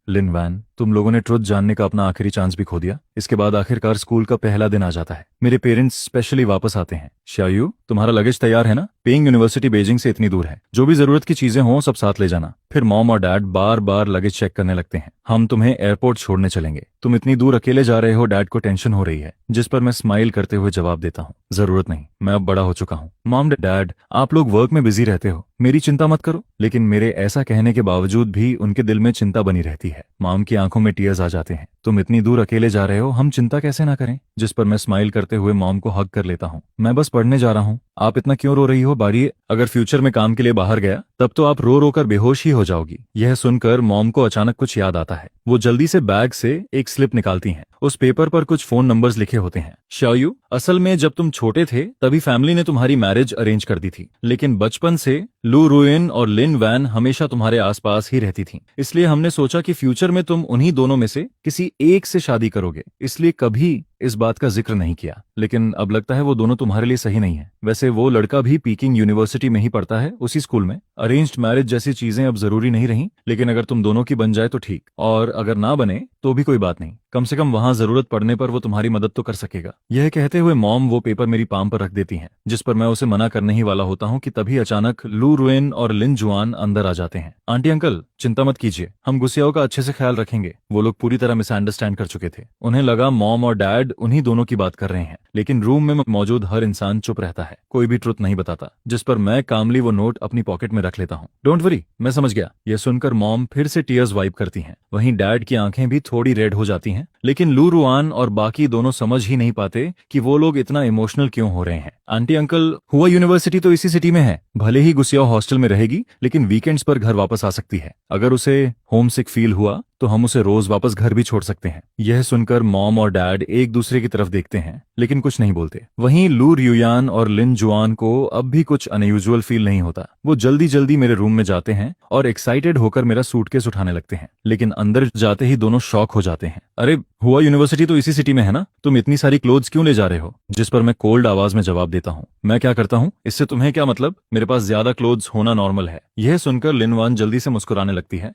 लिन वैन, तुम लोगों ने ट्रुथ जानने का अपना आखिरी चांस भी खो दिया। इसके बाद आखिरकार स्कूल का पहला दिन आ जाता है। मेरे पेरेंट्स स्पेशली वापस आते हैं। शायू, तुम्हारा लगेज तैयार है ना? पेइंग यूनिवर्सिटी बीजिंग से इतनी दूर है, जो भी जरूरत की चीजें हों सब साथ ले जाना। फिर मॉम और डैड बार बार लगेज चेक करने लगते हैं। हम तुम्हें एयरपोर्ट छोड़ने चलेंगे, तुम इतनी दूर अकेले जा रहे हो, डैड को टेंशन हो रही है। जिस पर मैं स्माइल करते हुए जवाब देता हूँ, जरूरत नहीं, मैं अब बड़ा हो चुका हूँ। मॉम, डैड, आप लोग वर्क में बिजी रहते हो, मेरी चिंता मत करो। लेकिन मेरे ऐसा कहने के बावजूद भी उनके दिल में चिंता बनी रहती है। मॉम की आंखों में टीयर्स आ जाते हैं। तुम इतनी दूर अकेले जा रहे हो, हम चिंता कैसे ना करें। जिस पर मैं स्माइल करते हुए मॉम को हग कर लेता हूँ। मैं बस पढ़ने जा रहा हूँ, आप इतना क्यों रो रही हो बारी? अगर फ्यूचर में काम के लिए बाहर गया तब तो आप रो रो कर बेहोश ही हो जाओगी। यह सुनकर मॉम को अचानक कुछ याद आता है। वो जल्दी से बैग से एक स्लिप निकालती हैं। उस पेपर पर कुछ फोन नंबर्स लिखे होते हैं। शायू, असल में जब तुम छोटे थे तभी फैमिली ने तुम्हारी मैरिज अरेंज कर दी थी, लेकिन बचपन से लू रुइन और लिन वैन हमेशा तुम्हारे आसपास ही रहती थीं। इसलिए हमने सोचा कि फ्यूचर में तुम उन्हीं दोनों में से किसी एक से शादी करोगे, इसलिए कभी इस बात का जिक्र नहीं किया। लेकिन अब लगता है वो दोनों तुम्हारे लिए सही नहीं है। वैसे वो लड़का भी पीकिंग यूनिवर्सिटी में ही पढ़ता है, उसी स्कूल में। अरेंज्ड मैरिज जैसी चीजें अब जरूरी नहीं रही, लेकिन अगर तुम दोनों की बन जाए तो ठीक, और अगर ना बने तो भी कोई बात नहीं। कम से कम वहां जरूरत पड़ने पर वो तुम्हारी मदद तो कर सकेगा। यह कहते हुए मॉम वो पेपर मेरी पाम पर रख देती हैं, जिस पर मैं उसे मना करने ही वाला होता हूँ कि तभी अचानक लू रुइन और लिन जुआन अंदर आ जाते हैं। आंटी अंकल, चिंता मत कीजिए, हम गुस्सियाओं का अच्छे से ख्याल रखेंगे। वो लोग पूरी तरह मिसअंडरस्टैंड कर चुके थे। उन्हें लगा मॉम और डैड उन्हीं दोनों की बात कर रहे हैं, लेकिन रूम में मौजूद हर इंसान चुप रहता है, कोई भी ट्रुथ नहीं बताता। जिस पर मैं कामली वो नोट अपनी पॉकेट में रख लेता हूँ। डोंट वरी, मैं समझ गया। यह सुनकर मॉम फिर से टीयर्स वाइप करती हैं। वहीं डैड की आंखें भी थोड़ी रेड हो जाती हैं, लेकिन लू रुआन और बाकी दोनों समझ ही नहीं पाते कि वो लोग इतना इमोशनल क्यों हो रहे हैं। आंटी अंकल, हुआ यूनिवर्सिटी तो इसी सिटी में है, भले ही गुसियाओ हॉस्टल में रहेगी लेकिन वीकेंड्स पर घर वापस आ सकती है। अगर उसे होम सिक फील हुआ तो हम उसे रोज वापस घर भी छोड़ सकते हैं। यह सुनकर मॉम और डैड एक दूसरे की तरफ देखते हैं लेकिन कुछ नहीं बोलते। वहीं लू रियुयान और लिन जुआन को अब भी कुछ अनयूजुअल फील नहीं होता। वो जल्दी जल्दी मेरे रूम में जाते हैं और एक्साइटेड होकर मेरा सूटकेस उठाने लगते हैं, लेकिन अंदर जाते ही दोनों शॉक हो जाते हैं। अरे, हुआ यूनिवर्सिटी तो इसी सिटी में है ना, तुम इतनी सारी क्लोथ्स क्यों ले जा रहे हो? जिस पर मैं कोल्ड आवाज में जवाब देता हूँ, मैं क्या करता हूँ, इससे तुम्हें क्या मतलब, मेरे पास ज्यादा क्लोथ्स होना नॉर्मल है। यह सुनकर लिनवान जल्दी से मुस्कुराने लगती है।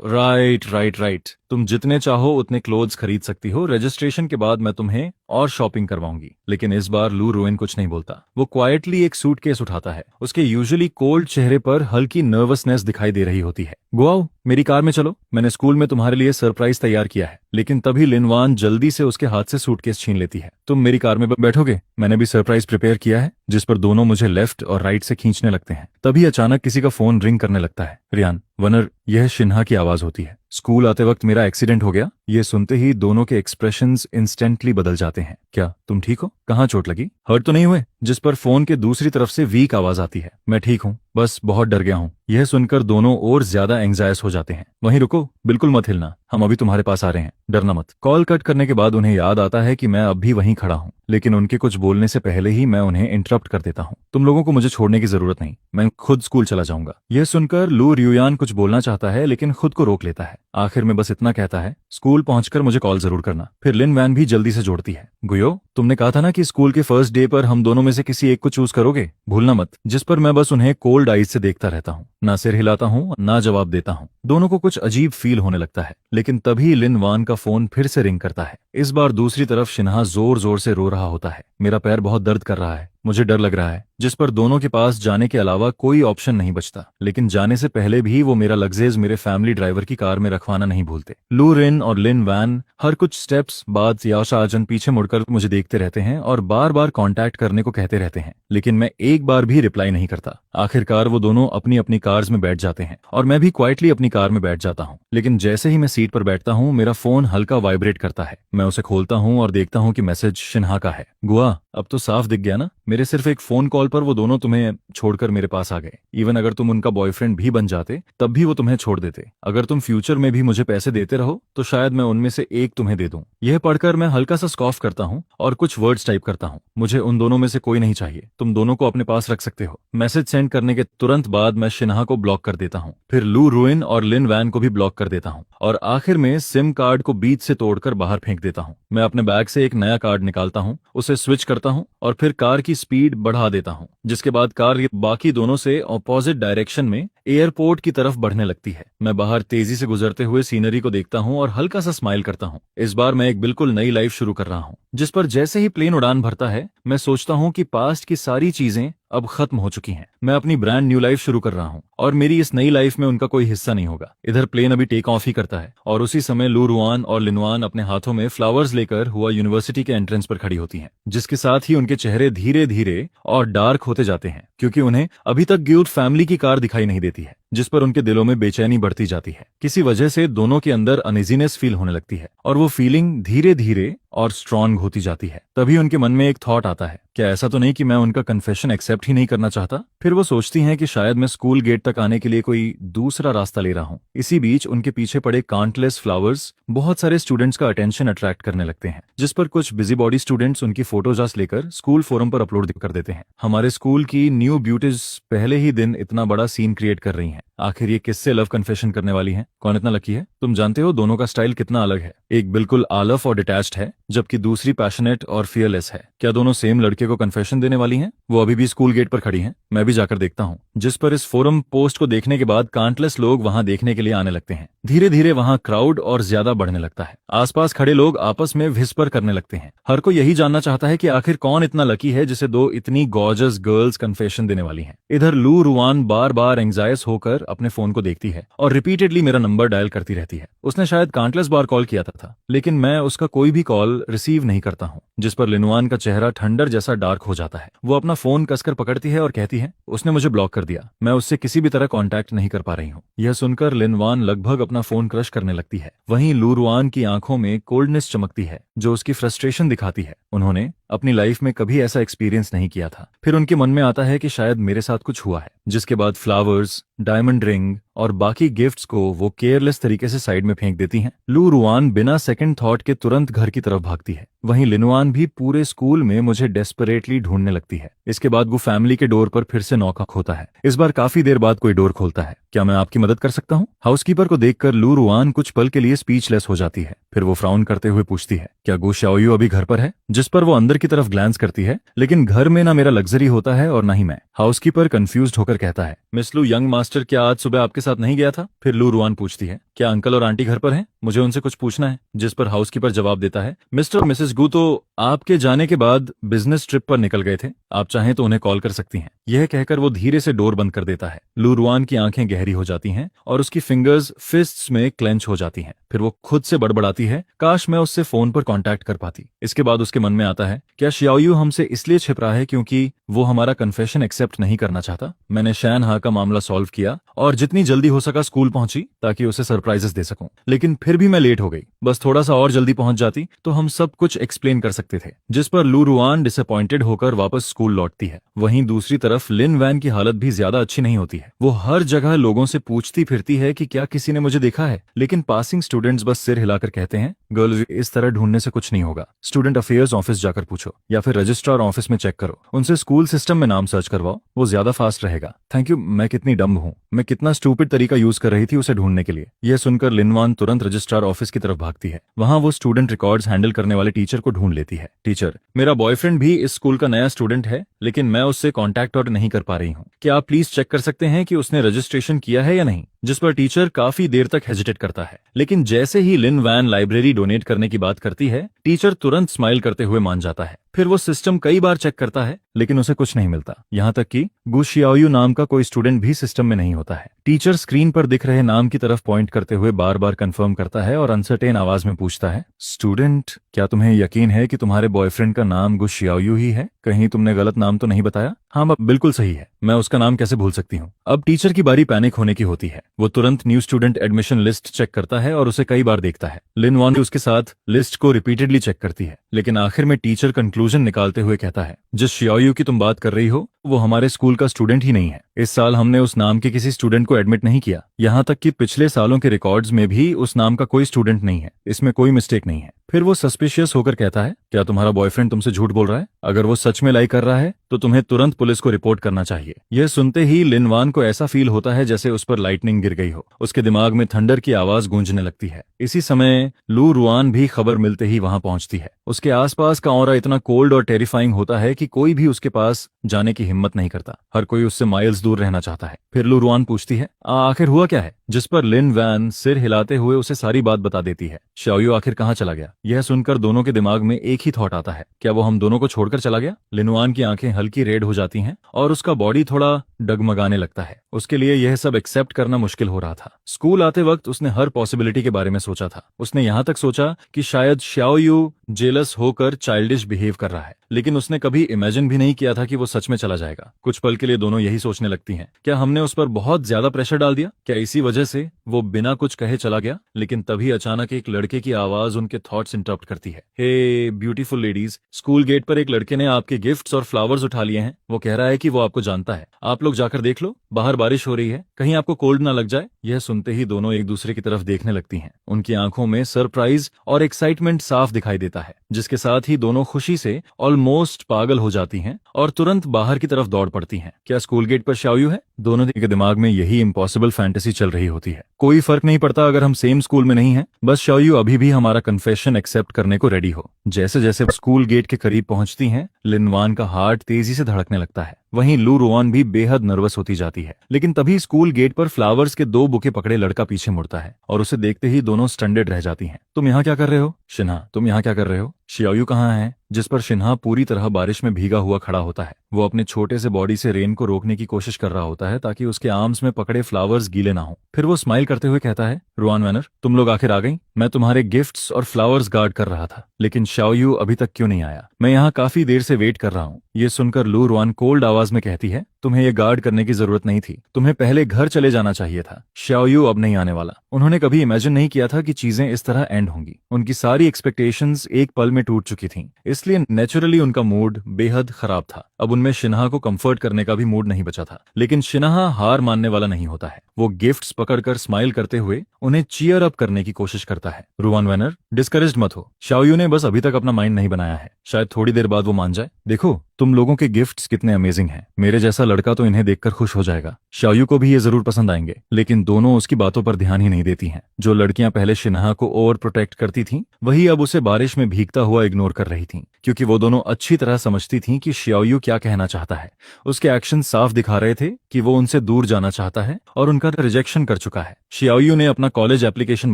राइट राइट राइट, तुम जितने चाहो उतने क्लोथ्स खरीद सकती हो, रजिस्ट्रेशन के बाद मैं तुम्हें और शॉपिंग करवाऊंगी। लेकिन इस बार लू रुइन कुछ नहीं बोलता। वो क्वाइटली एक सूटकेस उठाता है। उसके यूजुअली कोल्ड चेहरे पर हल्की नर्वसनेस दिखाई दे रही होती है। गुआओ, मेरी कार में चलो, मैंने स्कूल में तुम्हारे लिए सरप्राइज तैयार किया है। लेकिन तभी लिनवान जल्दी से उसके हाथ से सूटकेस छीन लेती है। तुम मेरी कार में बैठोगे? मैंने भी सरप्राइज प्रिपेयर किया है। जिस पर दोनों मुझे लेफ्ट और राइट से खींचने लगते हैं। तभी अचानक किसी का फोन रिंग करने लगता है। रियान, वनर, यह शिन्हा की आवाज होती है। स्कूल आते वक्त मेरा एक्सीडेंट हो गया। ये सुनते ही दोनों के एक्सप्रेशंस इंस्टेंटली बदल जाते हैं। क्या तुम ठीक हो? कहाँ चोट लगी? हर्ट तो नहीं हुए? जिस पर फोन के दूसरी तरफ से वीक आवाज आती है। मैं ठीक हूँ, बस बहुत डर गया हूँ। यह सुनकर दोनों और ज्यादा एंग्जायस हो जाते हैं। वहीं रुको, बिल्कुल मत हिलना, हम अभी तुम्हारे पास आ रहे हैं, डरना मत। कॉल कट करने के बाद उन्हें याद आता है कि मैं अब भी वहीं खड़ा हूँ, लेकिन उनके कुछ बोलने से पहले ही मैं उन्हें इंटरप्ट कर देता हूँ। तुम लोगों को मुझे छोड़ने की जरूरत नहीं, मैं खुद स्कूल चला जाऊंगा। यह सुनकर लू रियुयान कुछ बोलना चाहता है लेकिन खुद को रोक लेता है। आखिर में बस इतना कहता है, स्कूल पहुंचकर मुझे कॉल जरूर करना। फिर लिन वैन भी जल्दी से जोड़ती है, गुयो, तुमने कहा था ना कि स्कूल के फर्स्ट डे पर हम दोनों में से किसी एक को चूज करोगे, भूलना मत। जिस पर मैं बस उन्हें कोल्ड आइज से देखता रहता हूँ, ना सिर हिलाता हूँ ना जवाब देता हूँ। दोनों को कुछ अजीब फील होने लगता है। लेकिन तभी लिन वान का फोन फिर से रिंग करता है। इस बार दूसरी तरफ शिन्हा जोर जोर से रो रहा होता है। मेरा पैर बहुत दर्द कर रहा है, मुझे डर लग रहा है। जिस पर दोनों के पास जाने के अलावा कोई ऑप्शन नहीं बचता। लेकिन जाने से पहले भी वो मेरा लगेज मेरे फैमिली ड्राइवर की कार में रखवाना नहीं भूलते। लू रिन और लिन वैन हर कुछ स्टेप्स बाद याशाजन पीछे मुड़कर मुझे देखते रहते हैं और बार बार कांटेक्ट करने को कहते रहते हैं, लेकिन मैं एक बार भी रिप्लाई नहीं करता। आखिरकार वो दोनों अपनी अपनी कार्स में बैठ जाते हैं और मैं भी क्वाइटली अपनी कार में बैठ जाता हूँ। लेकिन जैसे ही मैं सीट पर बैठता हूँ, मेरा फोन हल्का वाइब्रेट करता है। मैं उसे खोलता हूँ और देखता हूँ कि मैसेज शिन्हा का है। गुआ, अब तो साफ दिख गया ना, मेरे सिर्फ एक फोन कॉल पर वो दोनों तुम्हें छोड़कर मेरे पास आ गए। इवन अगर तुम उनका बॉयफ्रेंड भी बन जाते तब भी वो तुम्हें छोड़ देते। अगर तुम फ्यूचर में भी मुझे पैसे देते रहो तो शायद मैं उनमें से एक तुम्हें दे दूं। यह पढ़कर मैं हल्का सा स्कॉफ करता हूँ और कुछ वर्ड्स टाइप करता हूँ। मुझे उन दोनों में से कोई नहीं चाहिए, तुम दोनों को अपने पास रख सकते हो। मैसेज सेंड करने के तुरंत बाद मैं शिन्हा को ब्लॉक कर देता हूँ। फिर लू रुइन और लिन वैन को भी ब्लॉक कर देता हूँ और आखिर में सिम कार्ड को बीच से तोड़कर बाहर फेंक देता हूँ। मैं अपने बैग से एक नया कार्ड निकालता हूँ, उसे स्विच करता हूँ और फिर कार की स्पीड बढ़ा देता हूँ, जिसके बाद कार बाकी दोनों से ऑपोजिट डायरेक्शन में एयरपोर्ट की तरफ बढ़ने लगती है। मैं बाहर तेजी से गुजरते हुए सीनरी को देखता हूँ और हल्का सा स्माइल करता हूँ। इस बार मैं एक बिल्कुल नई लाइफ शुरू कर रहा हूँ। जिस पर जैसे ही प्लेन उड़ान भरता है, मैं सोचता हूँ कि पास्ट की सारी चीजें अब खत्म हो चुकी हैं। मैं अपनी ब्रांड न्यू लाइफ शुरू कर रहा हूँ और मेरी इस नई लाइफ में उनका कोई हिस्सा नहीं होगा। इधर प्लेन अभी टेक ऑफ ही करता है और उसी समय लू रुआन और लिनवान अपने हाथों में फ्लावर्स लेकर हुआ यूनिवर्सिटी के एंट्रेंस पर खड़ी होती हैं, जिसके साथ ही उनके चेहरे धीरे धीरे और डार्क होते जाते हैं, क्योंकि उन्हें अभी तक ग्यूट फैमिली की कार दिखाई नहीं देती है, जिस पर उनके दिलों में बेचैनी बढ़ती जाती है। किसी वजह से दोनों के अंदर अनइजीनेस फील होने लगती है और वो फीलिंग धीरे धीरे और स्ट्रांग होती जाती है। तभी उनके मन में एक थॉट आता है, क्या ऐसा तो नहीं कि मैं उनका कन्फेशन एक्सेप्ट ही नहीं करना चाहता? फिर वो सोचती हैं कि शायद मैं स्कूल गेट तक आने के लिए कोई दूसरा रास्ता ले रहा हूँ। इसी बीच उनके पीछे पड़े काउंटलेस फ्लावर्स बहुत सारे स्टूडेंट्स का अटेंशन अट्रैक्ट करने लगते हैं, जिस पर कुछ बिजी बॉडी स्टूडेंट्स उनकी फोटोज लेकर स्कूल फोरम पर अपलोड कर देते हैं। हमारे स्कूल की न्यू ब्यूटीज पहले ही दिन इतना बड़ा सीन क्रिएट कर रही हैं। आखिर ये किससे लव कन्फेशन करने वाली हैं? कौन इतना लकी है? तुम जानते हो दोनों का स्टाइल कितना अलग है। एक बिल्कुल आलफ और डिटैच्ड है, जबकि दूसरी पैशनेट और फियरलेस है। क्या दोनों सेम लड़के को कन्फेशन देने वाली हैं? वो अभी भी स्कूल गेट पर खड़ी हैं। मैं भी जाकर देखता हूँ। जिस पर इस फोरम पोस्ट को देखने के बाद काउंटलेस लोग वहां देखने के लिए आने लगते हैं। धीरे धीरे वहां क्राउड और ज्यादा बढ़ने लगता है। आसपास खड़े लोग आपस में विस्पर करने लगते हैं। हर कोई यही जानना चाहता है कि आखिर कौन इतना लकी है जिसे दो इतनी गॉर्जस गर्ल्स कन्फेशन देने वाली हैं। इधर लू रुआन बार बार एंग्जायस होकर अपने फोन को देखती है और रिपीटेडली मेरा नंबर डायल करती रहती है। उसने शायद काउंटलेस बार कॉल किया था, लेकिन मैं उसका कोई भी कॉल रिसीव नहीं करता हूँ, जिस पर लिनवान का चेहरा ठंडर जैसा डार्क हो जाता है। वो अपना फोन कसकर पकड़ती है और कहती है, उसने मुझे ब्लॉक कर दिया, मैं उससे किसी भी तरह कांटेक्ट नहीं कर पा रही हूँ। यह सुनकर लिनवान लगभग अपना फोन क्रश करने लगती है। वहीं लूरुआन की आंखों में कोल्डनेस चमकती है, जो उसकी फ्रस्ट्रेशन दिखाती है। उन्होंने अपनी लाइफ में कभी ऐसा एक्सपीरियंस नहीं किया था। फिर उनके मन में आता है कि शायद मेरे साथ कुछ हुआ है, जिसके बाद फ्लावर्स, डायमंड रिंग और बाकी गिफ्ट्स को वो केयरलेस तरीके से साइड में फेंक देती हैं। लू रुआन बिना सेकंड थॉट के तुरंत घर की तरफ भागती है। वहीं लिनुआन भी पूरे स्कूल में मुझे डेस्परेटली ढूंढने लगती है। इसके बाद वो फैमिली के डोर पर फिर से नॉक होता है। इस बार काफी देर बाद कोई डोर खोलता है। क्या मैं आपकी मदद कर सकता हूँ? हाउसकीपर को देखकर लू रुआन कुछ पल के लिए स्पीचलेस हो जाती है। फिर वो फ्राउन करते हुए पूछती है, क्या गु शाओयू अभी घर पर है? जिस पर वो अंदर की तरफ ग्लांस करती है, लेकिन घर में ना मेरा लग्जरी होता है और ना ही मैं। हाउसकीपर कंफ्यूज्ड होकर कहता है, मिस लू, यंग मास्टर क्या आज सुबह आपके साथ नहीं गया था? फिर लू रुआन पूछती है, क्या अंकल और आंटी घर पर हैं? मुझे उनसे कुछ पूछना है। जिस पर हाउसकीपर जवाब देता है, मिस्टर और मिसेस गु तो आपके जाने के बाद बिजनेस ट्रिप पर निकल गए थे, आप चाहें तो उन्हें कॉल कर सकती हैं। यह कहकर वो धीरे से डोर बंद कर देता है। लू रुआन की आंखें गहरी हो जाती हैं और उसकी फिंगर्स फिस्ट्स में क्लेंच हो जाती हैं। फिर वो खुद से बड़बड़ाती है, काश मैं उससे फोन पर कांटेक्ट कर पाती। इसके बाद उसके मन में आता है, क्या शियाओयू हमसे इसलिए छिप रहा है क्योंकि वो हमारा कन्फेशन एक्सेप्ट नहीं करना चाहता? मैंने शैन हा का मामला सॉल्व किया और जितनी जल्दी हो सका स्कूल पहुंची ताकि उसे सरप्राइजेस दे सकूं, लेकिन फिर भी मैं लेट हो गई। बस थोड़ा सा और जल्दी पहुंच जाती तो हम सब कुछ एक्सप्लेन कर सकते थे। जिस पर लू रुआन डिसअपॉइंटेड होकर वापस स्कूल लौटती है। वहीं दूसरी तरफ लिन वैन की हालत भी ज्यादा अच्छी नहीं होती है। वो हर जगह लोगों से पूछती फिरती है कि क्या किसी ने मुझे देखा है, लेकिन पासिंग स्टूडेंट्स बस सिर हिलाकर कहते हैं, गर्ल, इस तरह ढूंढने से कुछ नहीं होगा। स्टूडेंट अफेयर्स ऑफिस जाकर पूछो या फिर रजिस्ट्रार ऑफिस में चेक करो। उनसे स्कूल सिस्टम में नाम सर्च करवाओ, वो ज्यादा फास्ट रहेगा। Thank you. मैं कितनी डम्ब हूँ, मैं कितना स्टूपिड तरीका यूज कर रही थी उसे ढूंढने के लिए। यह सुनकर लिनवान तुरंत रजिस्ट्रार ऑफिस की तरफ भागती है। वहां वो स्टूडेंट रिकॉर्ड्स हैंडल करने वाले टीचर को ढूंढ लेती है। टीचर, मेरा बॉयफ्रेंड भी इस स्कूल का नया स्टूडेंट है, लेकिन मैं उससे कॉन्टैक्ट और नहीं कर पा रही हूँ। क्या आप प्लीज चेक कर सकते हैं कि उसने रजिस्ट्रेशन किया है या नहीं? जिस पर टीचर काफी देर तक हेजिटेट करता है, लेकिन जैसे ही लिन वैन लाइब्रेरी डोनेट करने की बात करती है, टीचर तुरंत स्माइल करते हुए मान जाता है। फिर वो सिस्टम कई बार चेक करता है, लेकिन उसे कुछ नहीं मिलता। यहाँ तक कि गु शियाओयू नाम का कोई स्टूडेंट भी सिस्टम में नहीं होता है। टीचर स्क्रीन पर दिख रहे नाम की तरफ पॉइंट करते हुए बार बार कंफर्म करता है और अनसर्टेन आवाज में पूछता है, स्टूडेंट, क्या तुम्हें यकीन है कि तुम्हारे बॉयफ्रेंड का नाम गु शियाओयू ही है? कहीं तुमने गलत नाम तो नहीं बताया? हाँ, बिल्कुल सही है। मैं उसका नाम कैसे भूल सकती हूँ? अब टीचर की बारी पैनिक होने की होती है। वो तुरंत new student admission list check करता है और उसे कई बार देखता है। लिन वॉन भी उसके साथ लिस्ट को रिपीटेडली चेक करती है, लेकिन आखिर में टीचर कंक्लूजन निकालते हुए कहता है, जिस शियाओयू की तुम बात कर रही हो वो हमारे स्कूल का स्टूडेंट ही नहीं है। इस साल हमने उस नाम के किसी स्टूडेंट को एडमिट नहीं किया। यहाँ तक कि पिछले सालों के रिकॉर्ड्स में भी उस नाम का कोई स्टूडेंट नहीं है। इसमें कोई मिस्टेक नहीं है। फिर वो सस्पिशियस होकर कहता है, क्या तुम्हारा बॉयफ्रेंड तुमसे झूठ बोल रहा है? अगर वो सच में लाई कर रहा है तो तुम्हें तुरंत पुलिस को रिपोर्ट करना चाहिए। यह सुनते ही लिनवान को ऐसा फील होता है जैसे उस पर लाइटनिंग गिर गई हो। उसके दिमाग में थंडर की आवाज गूंजने लगती है। इसी समय लू रुआन भी खबर मिलते ही वहां पहुंचती है। उसके आसपास का ऑरा इतना कोल्ड और टेरिफाइंग होता है कि कोई भी उसके पास जाने की हिम्मत नहीं करता। हर कोई उससे माइल्स दूर रहना चाहता है। फिर लू रुआन पूछती है, आखिर हुआ क्या है? जिस पर लिन वैन सिर हिलाते हुए उसे सारी बात बता देती है। शाओयू आखिर कहाँ चला गया? यह सुनकर दोनों के दिमाग में एक ही थॉट आता है, क्या वो हम दोनों को छोड़कर चला गया? लिनुआन की आंखें हल्की रेड हो जाती हैं और उसका बॉडी थोड़ा डगमगाने लगता है। उसके लिए यह सब एक्सेप्ट करना मुश्किल हो रहा था। स्कूल आते वक्त उसने हर पॉसिबिलिटी के बारे में सोचा था। उसने यहाँ तक सोचा कि शायद शाओयू जेलस होकर चाइल्डिश बिहेव कर रहा है, लेकिन उसने कभी इमेजिन भी नहीं किया था कि वो सच में चला जाएगा। कुछ पल के लिए दोनों यही सोचने लगती हैं, क्या हमने उस पर बहुत ज्यादा प्रेशर डाल दिया? क्या इसी वजह से वो बिना कुछ कहे चला गया? लेकिन तभी अचानक एक लड़के की आवाज उनके थॉट्स इंटरप्ट करती है। Hey beautiful ladies, school gate पर एक लड़के ने आपके गिफ्ट्स और फ्लावर्स उठा लिए हैं। वो कह रहा है कि वो आपको जानता है। आप लोग जाकर देख लो, बाहर बारिश हो रही है, कहीं आपको कोल्ड ना लग जाए। यह सुनते ही दोनों एक दूसरे की तरफ देखने लगती हैं। उनकी आंखों में सरप्राइज और एक्साइटमेंट साफ दिखाई देता है, जिसके साथ ही दोनों खुशी से ऑलमोस्ट पागल हो जाती हैं और तुरंत बाहर की तरफ दौड़ पड़ती हैं। क्या स्कूल गेट पर शाओयू है? दोनों के दिमाग में यही इम्पॉसिबल फैंटेसी चल रही होती है। कोई फर्क नहीं पड़ता अगर हम सेम स्कूल में नहीं हैं, बस शाओयू अभी भी हमारा कन्फेशन एक्सेप्ट करने को रेडी हो। जैसे जैसे स्कूल गेट के करीब पहुंचती हैं, लिनवान का हार्ट तेजी से धड़कने लगता है। वहीं लू रुआन भी बेहद नर्वस होती जाती है। लेकिन तभी स्कूल गेट पर फ्लावर्स के 2 बुके पकड़े लड़का पीछे मुड़ता है और उसे देखते ही दोनों स्टंडेड रह जाती हैं। तुम यहाँ क्या कर रहे हो? शिन्हा, तुम यहाँ क्या कर रहे हो? शियाओयू कहाँ है? जिस पर शिन्हा पूरी तरह बारिश में भीगा हुआ खड़ा होता है। वो अपने छोटे से बॉडी से रेन को रोकने की कोशिश कर रहा होता है ताकि उसके आर्म्स में पकड़े फ्लावर्स गीले ना हो। फिर वो स्माइल करते हुए कहता है, रुआन वैनर, तुम लोग आखिर आ गई। मैं तुम्हारे गिफ्ट्स और फ्लावर्स गार्ड कर रहा था, लेकिन शाओयू अभी तक क्यों नहीं आया? मैं यहाँ काफी देर से वेट कर रहा हूँ। ये सुनकर लू रुआन कोल्ड आवाज में कहती है, तुम्हें ये गार्ड करने की जरूरत नहीं थी, तुम्हें पहले घर चले जाना चाहिए था। शाओयू अब नहीं आने वाला। उन्होंने कभी इमेजिन नहीं किया था कि चीजें इस तरह एंड होंगी। उनकी सारी एक्सपेक्टेशंस एक पल में टूट चुकी थीं, इसलिए नेचुरली उनका मूड बेहद खराब था। अब उनमें शिन्हा को कंफर्ट करने का भी मूड नहीं बचा था। लेकिन शिन्हा हार मानने वाला नहीं होता है। वो गिफ्ट्स पकड़कर स्माइल करते हुए उन्हें चीयर अप करने की कोशिश करता है। रुआन वैनर, डिस्करेज्ड मत हो। शाओयू ने बस अभी तक अपना माइंड नहीं बनाया है, शायद थोड़ी देर बाद वो मान जाए। देखो, तुम लोगों के गिफ्ट्स कितने अमेजिंग हैं। मेरे जैसा लड़का तो इन्हें देखकर खुश हो जाएगा। शाओयू को भी ये जरूर पसंद आएंगे। लेकिन दोनों उसकी बातों पर ध्यान ही नहीं देती हैं। जो लड़कियां पहले शिन्हा को ओवर प्रोटेक्ट करती थीं, वही अब उसे बारिश में भीगता हुआ इग्नोर कर रही थीं, क्योंकि वो दोनों अच्छी तरह समझती थीं कि शाओयू क्या कहना चाहता है। उसके एक्शन साफ दिखा रहे थे कि वो उनसे दूर जाना चाहता है और उनका रिजेक्शन कर चुका है। शाओयू ने अपना कॉलेज एप्लीकेशन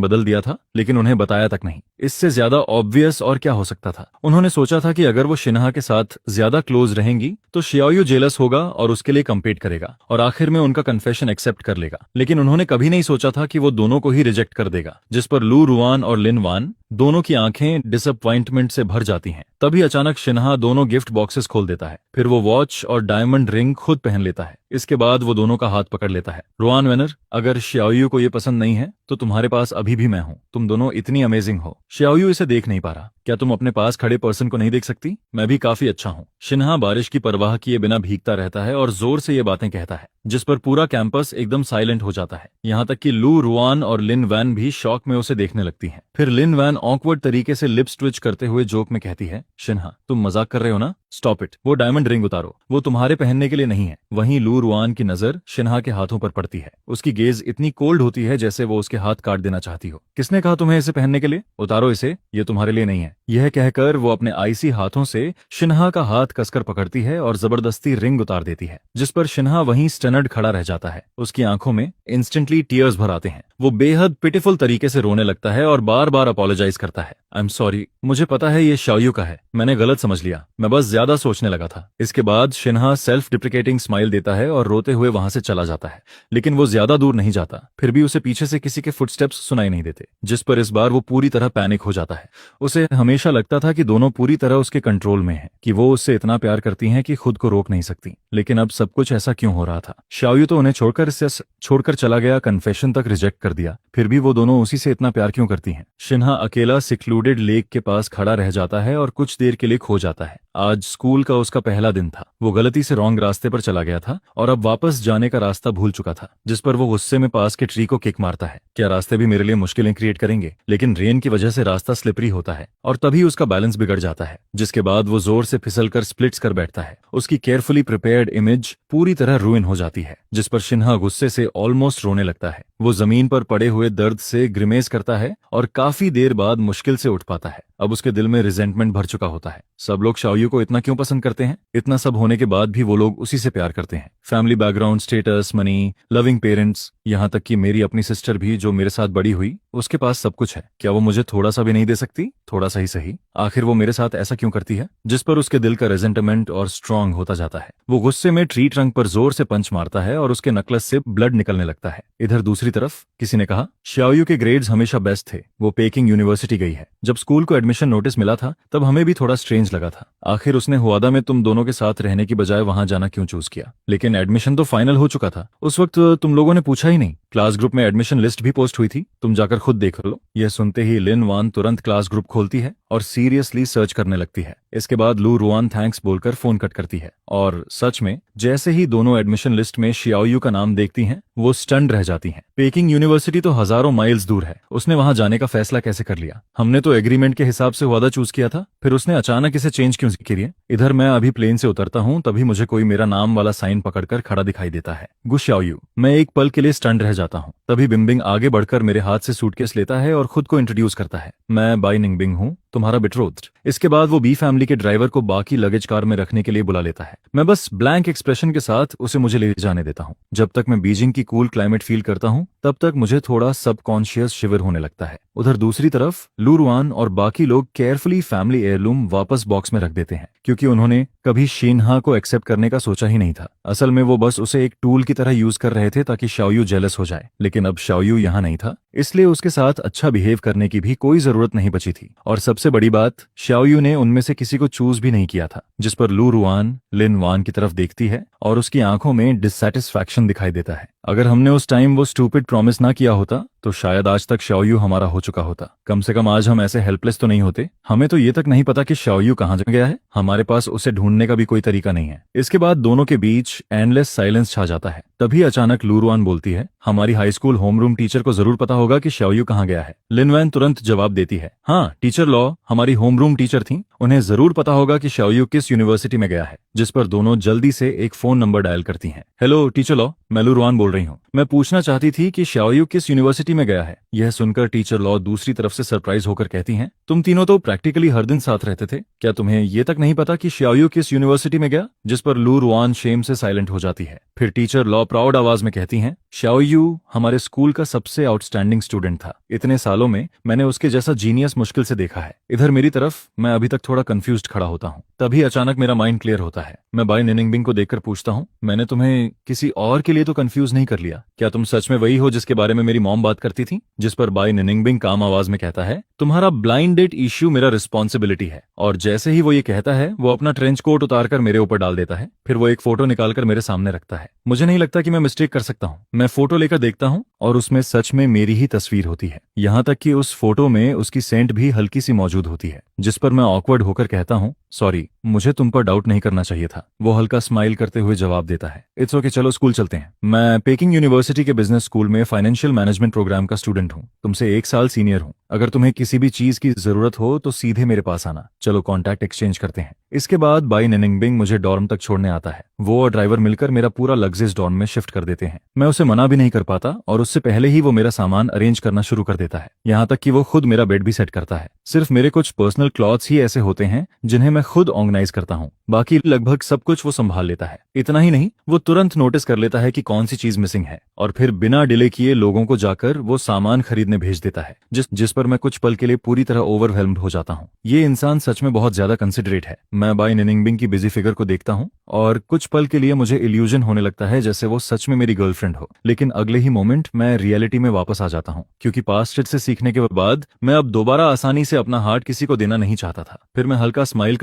बदल दिया था, लेकिन उन्हें बताया तक नहीं। इससे ज्यादा ऑब्वियस और क्या हो सकता था? उन्होंने सोचा था कि अगर वो शिन्हा के साथ ज्यादा क्लोज रहेंगी तो शाओयू जेलस होगा और उसके लिए कम्पीट करेगा और आखिर में उनका कन्फेशन एक्सेप्ट कर लेगा। लेकिन उन्होंने कभी नहीं सोचा था कि वो दोनों को ही रिजेक्ट कर देगा, जिस पर लू रुआन और लिन वान दोनों की आंखें डिसअपॉइंटमेंट से भर जाती हैं। तभी अचानक शिन्हा दोनों गिफ्ट बॉक्सेस खोल देता है। फिर वो वॉच और डायमंड रिंग खुद पहन लेता है। इसके बाद वो दोनों का हाथ पकड़ लेता है। रुआन वेनर, अगर शाओयू को ये पसंद नहीं है तो तुम्हारे पास अभी भी मैं हूँ। तुम दोनों इतनी अमेजिंग हो। शाओयू इसे देख नहीं पा रहा। क्या तुम अपने पास खड़े पर्सन को नहीं देख सकती? मैं भी काफी अच्छा हूँ। शिन्हा बारिश की परवाह किए बिना भीगता रहता है और जोर से ये बातें कहता है, जिस पर पूरा कैंपस एकदम साइलेंट हो जाता है। यहाँ तक कि लू रुआन और लिन वैन भी शॉक में उसे देखने लगती हैं। फिर लिन वैन ऑकवर्ड तरीके से लिप्स ट्विच करते हुए जोक में कहती है, शिन्हा, तुम मजाक कर रहे हो ना? Stop it. वो डायमंड रिंग उतारो, वो तुम्हारे पहनने के लिए नहीं है। वहीं लू रुआन की नजर शिन्हा के हाथों पर पड़ती है। उसकी गेज इतनी कोल्ड होती है जैसे वो उसके हाथ काट देना चाहती हो। किसने कहा तुम्हें इसे पहनने के लिए? उतारो इसे, ये तुम्हारे लिए नहीं है। यह कहकर वो अपने आईसी हाथों से शिन्हा का हाथ कसकर पकड़ती है और जबरदस्ती रिंग उतार देती है, जिस पर शिन्हा वहीं स्टनर्ड खड़ा रह जाता है। उसकी आंखों में इंस्टेंटली टीयर्स भर आते हैं। वो बेहद पिटिफुल तरीके से रोने लगता है और बार बार अपोलोजाइज करता है। आई एम सॉरी, मुझे पता है ये शाओयू का है, मैंने गलत समझ लिया, मैं बस ज्यादा सोचने लगा था। इसके बाद शिन्हा सेल्फ डिप्रिकेटिंग स्माइल देता है और रोते हुए वहां से चला जाता है। लेकिन वो ज्यादा दूर नहीं जाता। फिर भी उसे पीछे से किसी के फुटस्टेप्स सुनाई नहीं देते, जिस पर इस बार वो पूरी तरह पैनिक हो जाता है। उसे हमेशा लगता था कि दोनों पूरी तरह उसके कंट्रोल में हैं, कि वो उससे इतना प्यार करती हैं कि खुद को रोक नहीं सकती। लेकिन अब सब कुछ ऐसा क्यों हो रहा था? शाओयू तो उन्हें छोड़कर चला गया, कन्फेशन तक रिजेक्ट कर दिया। फिर भी वो दोनों उसी से इतना प्यार क्यों करती हैं? शिन्हा अकेला सिक्लूडेड लेक के पास खड़ा रह जाता है और कुछ देर के लिए खो जाता है। आज स्कूल का उसका पहला दिन था। वो गलती से रॉन्ग रास्ते पर चला गया था और अब वापस जाने का रास्ता भूल चुका था, जिस पर वो गुस्से में पास के ट्री को किक मारता है। क्या रास्ते भी मेरे लिए मुश्किलें क्रिएट करेंगे? लेकिन रेन की वजह से रास्ता स्लिपरी होता है और तभी उसका बैलेंस बिगड़ जाता है, जिसके बाद वो जोर से फिसलकर स्प्लिट्स कर बैठता है। उसकी केयरफुली प्रिपेयर्ड इमेज पूरी तरह रूइन हो जाती है, जिस पर शिन्हा गुस्से से ऑलमोस्ट रोने लगता है। वो जमीन पर पड़े हुए दर्द से ग्रिमेज करता है और काफी देर बाद मुश्किल से उठ पाता है। अब उसके दिल में रिजेंटमेंट भर चुका होता है। सब लोग शाओयू को इतना क्यों पसंद करते हैं? इतना सब होने के बाद भी वो लोग उसी से प्यार करते हैं। Family background, status, money, loving parents, यहाँ तक कि मेरी अपनी सिस्टर भी जो मेरे साथ बड़ी हुई, उसके पास सब कुछ है। क्या वो मुझे थोड़ा सा भी नहीं दे सकती? थोड़ा सा ही सही। आखिर वो मेरे साथ ऐसा क्यों करती है? जिस पर उसके दिल का रेजेंटमेंट और स्ट्रांग होता जाता है। वो गुस्से में ट्री ट्रंक पर जोर से पंच मारता है और उसके नकलस से ब्लड निकलने लगता है। इधर दूसरी तरफ किसी ने कहा, शाओयू के ग्रेड्स हमेशा बेस्ट थे, वो पेकिंग यूनिवर्सिटी गई है। जब स्कूल को एडमिशन नोटिस मिला था तब हमें भी थोड़ा स्ट्रेंज लगा था। आखिर उसने हुआदा में तुम दोनों के साथ रहने की बजाय वहां जाना क्यों चूज किया? लेकिन एडमिशन तो फाइनल हो चुका था। उस वक्त तुम लोगों ने पूछा ही नहीं। क्लास ग्रुप में एडमिशन लिस्ट भी पोस्ट हुई थी, तुम जाकर खुद देख लो। यह सुनते ही लिन वान तुरंत क्लास ग्रुप खोलती है और सीरियसली सर्च करने लगती है। इसके बाद लू रुआन थैंक्स बोलकर फोन कट करती है और सच में जैसे ही दोनों एडमिशन लिस्ट में शाओयू का नाम देखती हैं, वो स्टन्ड रह जाती हैं। पेकिंग यूनिवर्सिटी तो हजारों माइल्स दूर है, उसने वहां जाने का फैसला कैसे कर लिया? हमने तो एग्रीमेंट के हिसाब से हुआदा चूज किया था, फिर उसने अचानक इसे चेंज क्यों किया? इधर मैं अभी प्लेन से उतरता हूँ, तभी मुझे कोई मेरा नाम वाला साइन पकड़कर खड़ा दिखाई देता है। गु शाओयू। मैं एक पल के लिए स्टन्ड रह जाता हूँ। तभी बिंबिंग आगे बढ़कर मेरे हाथ से सूटकेस लेता है और खुद को इंट्रोड्यूस करता है। मैं बाई निंगबिंग हूँ, तुम्हारा बिट्रोथ्ड। इसके बाद वो बी फैमिली के ड्राइवर को बाकी लगेज कार में रखने के लिए बुला लेता है। मैं बस ब्लैंक एक्सप्रेशन के साथ उसे मुझे ले जाने देता हूँ। जब तक मैं बीजिंग की कूल क्लाइमेट फील करता हूँ, तब तक मुझे थोड़ा सबकॉन्शियस शिविर होने लगता है। उधर दूसरी तरफ लू रुआन और बाकी लोग केयरफुली फैमिली एयरलूम वापस बॉक्स में रख देते हैं, क्योंकि उन्होंने कभी शिन्हा को एक्सेप्ट करने का सोचा ही नहीं था। असल में वो बस उसे एक टूल की तरह यूज कर रहे थे ताकि शाओयू जेलस हो जाए। लेकिन अब शाओयू यहाँ नहीं था, इसलिए उसके साथ अच्छा बिहेव करने की भी कोई जरूरत नहीं बची थी। और सबसे बड़ी बात, शाओयू ने उनमें से किसी को चूज भी नहीं किया था। जिस पर लू रुआन लिन वान की तरफ देखती है और उसकी आंखों में डिससैटिस्फैक्शन दिखाई देता है। अगर हमने उस टाइम वो स्टूपिड प्रॉमिस ना किया होता तो शायद आज तक शाओयू हमारा हो चुका होता। कम से कम आज हम ऐसे हेल्पलेस तो नहीं होते। हमें तो ये तक नहीं पता कि शाओयू कहाँ गया है। हमारे पास उसे ढूंढने का भी कोई तरीका नहीं है। इसके बाद दोनों के बीच एंडलेस साइलेंस छा जाता है। तभी अचानक लू रुआन बोलती है, हमारी हाई स्कूल होमरूम टीचर को जरूर पता होगा कि शाओयू कहाँ गया है। लिन वैन तुरंत जवाब देती है, हाँ, टीचर लॉ हमारी होमरूम टीचर थी, उन्हें जरूर पता होगा कि शाओयू किस यूनिवर्सिटी में गया है। जिस पर दोनों जल्दी से एक फोन नंबर डायल करती हैं। हेलो टीचर लॉ, मैं लू रुआन बोल रही हूँ। मैं पूछना चाहती थी कि शाओयू किस यूनिवर्सिटी में गया है। यह सुनकर टीचर लॉ दूसरी तरफ से सरप्राइज होकर कहती हैं, तुम तीनों तो प्रैक्टिकली हर दिन साथ रहते थे, क्या तुम्हें ये तक नहीं पता कि शाओयू किस यूनिवर्सिटी में गया। जिस पर लू रुआन शेम से साइलेंट हो जाती है। फिर टीचर लॉ प्राउड आवाज में कहती हैं, शाओयू हमारे स्कूल का सबसे आउटस्टैंडिंग स्टूडेंट था। इतने सालों में मैंने उसके जैसा जीनियस मुश्किल से देखा है। इधर मेरी तरफ मैं अभी तक थोड़ा कंफ्यूज्ड खड़ा होता हूँ। तभी अचानक मेरा माइंड क्लियर होता है। मैं बाय निनिंगबिंग को देखकर पूछता हूँ, मैंने तुम्हें किसी और के लिए तो कंफ्यूज नहीं कर लिया? क्या तुम सच में वही हो जिसके बारे में मेरी मॉम बात करती थी? जिस पर बाय निनिंगबिंग काम आवाज में कहता है, तुम्हारा ब्लाइंड डेट इश्यू मेरा रिस्पॉन्सिबिलिटी है। और जैसे ही वो ये कहता है, वो अपना ट्रेंच कोट उतारकर मेरे ऊपर डाल देता है। फिर वो एक फोटो निकालकर मेरे सामने रखता है। मुझे नहीं लगता कि मैं मिस्टेक कर सकता हूँ। मैं फोटो लेकर देखता हूँ और उसमें सच में मेरी ही तस्वीर होती है। यहाँ तक कि उस फोटो में उसकी सेंट भी हल्की सी मौजूद होती है। जिस पर मैं ऑकवर्ड होकर कहता हूँ, सॉरी, मुझे तुम पर डाउट नहीं करना चाहिए था। वो हल्का स्माइल करते हुए जवाब देता है, इट्स ओके, चलो स्कूल चलते हैं। मैं पेकिंग यूनिवर्सिटी के बिजनेस स्कूल में फाइनेंशियल मैनेजमेंट प्रोग्राम का स्टूडेंट हूँ। तुमसे 1 साल सीनियर हूँ। अगर तुम्हें किसी भी चीज की जरूरत हो तो सीधे मेरे पास आना। चलो कॉन्टैक्ट एक्सचेंज करते हैं। इसके बाद बाई निनिंगबिंग मुझे डॉर्म तक छोड़ने आता है। वो और ड्राइवर मिलकर मेरा पूरा लगेज डॉर्म में शिफ्ट कर देते हैं। मैं उसे मना भी नहीं कर पाता और उससे पहले ही वो मेरा सामान अरेंज करना शुरू कर देता है। यहाँ तक कि वो खुद मेरा बेड भी सेट करता है। सिर्फ मेरे कुछ पर्सनल क्लॉथ्स ही ऐसे होते हैं जिन्हें मैं खुद ऑर्गेनाइज करता हूँ। बाकी लगभग सब कुछ वो संभाल लेता है। इतना ही नहीं, वो तुरंत नोटिस कर लेता है कि कौन सी चीज मिसिंग है और फिर बिना डिले किए लोगों को जाकर वो सामान खरीदने भेज देता है। जिस पर मैं कुछ पल के लिए पूरी तरह ओवरवेल्म्ड हो जाता हूँ। ये इंसान सच में बहुत ज्यादा कंसिडरेट है। मैं बाई निनिंगबिंग की बिजी फिगर को देखता हूँ और कुछ पल के लिए मुझे इल्यूजन होने लगता है जैसे वो सच में मेरी गर्लफ्रेंड हो। लेकिन अगले ही मोमेंट मैं रियलिटी में वापस आ जाता हूँ, क्योंकि पास्ट से सीखने के बाद मैं अब दोबारा आसानी से अपना हार्ट किसी को देना नहीं चाहता था। फिर मैं हल्का स्माइल